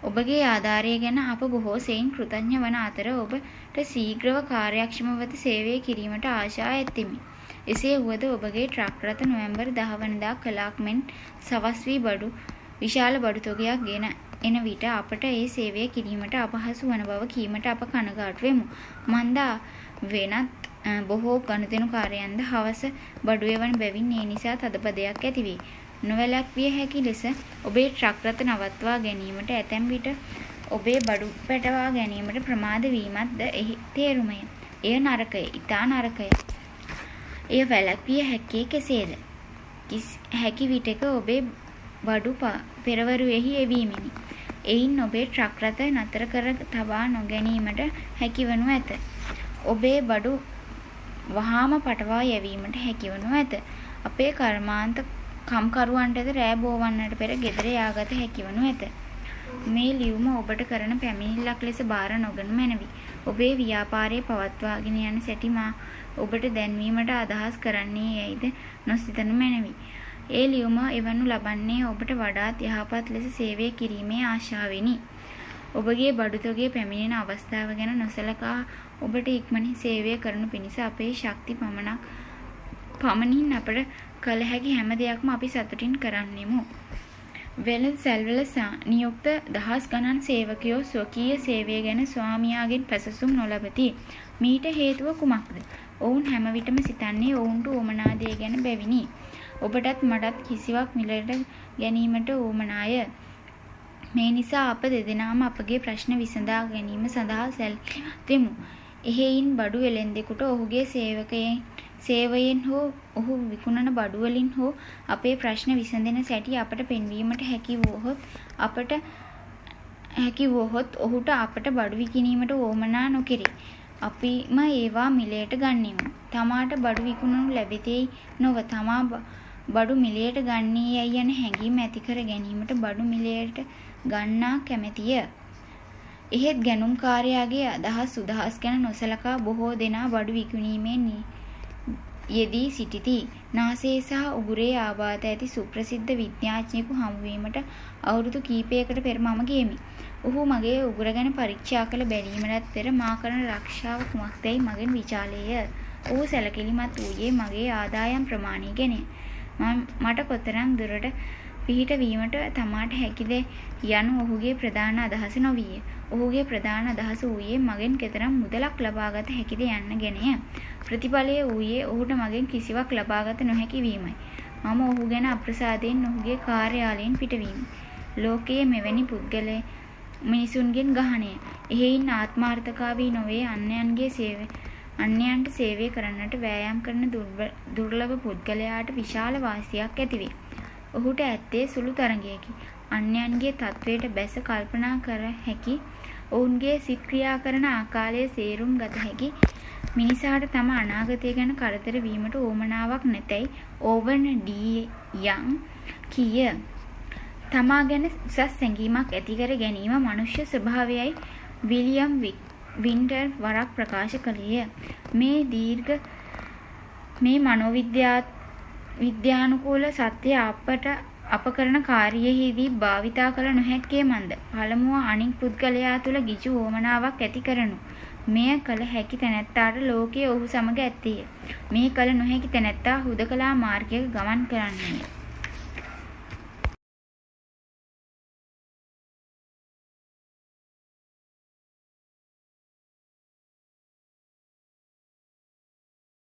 ඔබගේ ආධාරය ගැන අප බොහෝ සෙයින් කෘතඥ වන අතර ඔබට ශීඝ්‍රව කාර්යක්ෂමව සේවය කිරීමට ආශා ඇත්තෙමි. එසේ වුවද ඔබගේ ට්‍රක් රථ නොවැම්බර් 10 වනදා කලාක් මෙන් සවස් වී විශාල බඩු තොගයක් ගෙන එන විට අපට ඒ සේවය කිරීමට අපහසු වන බව කීමට අප කනගාටු වෙමු. මන්දා වෙනත් බොහෝ ගනුදෙනු කාර්යයන්ද හවස බඩු එවන බැවින් ඒ නිසා තදබදයක් ඇති වේ. නොවැළක්විය හැකි ලෙස ඔබේ ට්‍රක් රථ නවත්වා ගැනීමට ඇතැම් විට ඔබේ බඩු පැටවා ගැනීමට ප්‍රමාද වීමත්ද එහි තේරුමය. එය නරකය, ඉතා නරකය. එය වැළැක්විය හැක්කේ කෙසේද? හැකි විටක ඔබේ බඩු පෙරවරුවේහි එවීමෙනි. එයින් ඔබේ ට්‍රක් රථ නතර කර තබා නොගැනීමට හැකිවනු ඇත. ඔබේ බඩු වහාම පටවා යැවීමට හැකිවනු ඇත. අපේ කර්මාන්ත කම්කරුවන්ටද රෑ බෝවන්නට පෙර ගෙදර යාගත හැකිවනු ඇත. මේ ලියුම ඔබට කරන පැමිණිල්ලක් ලෙස බාර නොගනු මැනවි. ඔබේ ව්‍යාපාරය පවත්වාගෙන යන සැටි මා ඔබට දැන්වීමට අදහස් කරන්නේ යයිද නොසිතනු මැනවි. ඒ ලියුම එවනු ලබන්නේ ඔබට වඩාත් යහපත් ලෙස සේවය කිරීමේ ආශාවෙනි. ඔබගේ බඩු තොගේ පැමිණෙන අවස්ථාව ගැන නොසලකා ඔබට ඉක්මනින් සේවය කරනු පිණිස අපේ ශක්ති පමණින් අපට කළ හැකි හැම දෙයක්ම අපි සතුටින් කරන්නෙමු. වෙළඳ සැල්වල නියුක්ත දහස් ගණන් සේවකයෝ ස්වකීය සේවය ගැන ස්වාමියාගෙන් පැසසුම් නොලබති. මීට හේතුව කුමක්ද? ඔවුන් හැම විටම සිතන්නේ ඔවුන්ට උවමනා දේ ගැන බැවිනි. ඔබටත් මටත් කිසිවක් මිලට ගැනීමට උවමනාය. මේ නිසා අප දෙදෙනාම අපගේ ප්‍රශ්න විසඳා ගැනීම සඳහා සැලකිලිමත් වෙමු. එහෙයින් බඩු එළෙන්දෙකුට ඔහුගේ සේවයෙන් හෝ ඔහු විකුණන බඩු වලින් හෝ අපේ ප්‍රශ්න විසඳෙන සැටි අපට පෙන්වීමට හැකි වුවහොත් ඔහුට අපට බඩු විකිණීමට උවමනා නොකෙරේ. අපිම ඒවා මිලයට ගන්නෙමු. තමාට බඩු විකුණනු ලැබෙතේ නොව තමා බඩු මිලයට ගන්නේ යයි යන හැඟීම ඇති කර ගැනීමට බඩු මිලයට ගන්නා කැමැතිය. එහෙත් ගැනුම්කාරයාගේ අදහස් උදහස් ගැන නොසලකා බොහෝ දෙනා බඩු විකුණීමේ යෙදී සිටිති. නාසයේ සහ උගුරේ ආබාධ ඇති සුප්‍රසිද්ධ විද්‍යාඥයෙකු හමුවීමට අවුරුදු කීපයකට පෙර මම ගියෙමි. ඔහු මගේ උගුර ගැන පරීක්ෂා කළ බැලීමටත් පෙර මා කරන රක්ෂාව කුමක්දැයි මගෙන් විචාලේය. ඔහු සැලකිලිමත් වූයේ මගේ ආදායම් ප්‍රමාණය ගැනය. මට කොතරම් දුරට පිහිට වීමට තමාට හැකිද යනු ඔහුගේ ප්‍රධාන අදහස නොවිය. ඔහුගේ ප්‍රධාන අදහස වූයේ මගෙන් කෙතරම් මුදලක් ලබාගත හැකිද යන්න ගැනය. ප්‍රතිඵලය වූයේ ඔහුට මගෙන් කිසිවක් ලබාගත නොහැකි වීමයි. මම ඔහු ගැන අප්‍රසාදයෙන් ඔහුගේ කාර්යාලයෙන් පිටවීමි. ලෝකයේ මෙවැනි මිනිසුන්ගෙන් ගහණය. එහෙයින් ආත්මාර්ථකාමී නොවේ අන්‍යයන්ට සේවය කරන්නට වෑයම් කරන දුර්ලභ පුද්ගලයාට විශාල වාසියක් ඇතිවේ. ඔහුට ඇත්තේ සුළු තරගයකි. අන්‍යයන්ගේ තත්වයට බැස කල්පනා කර හැකි ඔවුන්ගේ සිත් ක්‍රියා කරන ආකාරයේ සේරුම් ගත හැකි මිනිසාට තම අනාගතය ගැන කරදර වීමට උවමනාවක් නැතැයි ඕවන් ඩී යං කීය. තමා ගැන උසස් සැඟීමක් ඇතිකර ගැනීම මනුෂ්‍ය ස්වභාවයයි විලියම් වින්ටර් වරක් ප්‍රකාශ කළේය. මේ මනෝවිද්‍යානුකූල සත්‍යය අප කරන කාර්යෙහිදී භාවිතා කළ නොහැක්කේ මන්ද? පළමුව අනික් පුද්ගලයා තුළ ගිජු උවමනාවක් ඇති කරනු. මෙය කළ හැකි තැනැත්තාට ලෝකය ඔහු සමග ඇත්තේය. මේ කළ නොහැකි තැනැත්තා හුදකලා මාර්ගයක ගමන් කරන්නේය.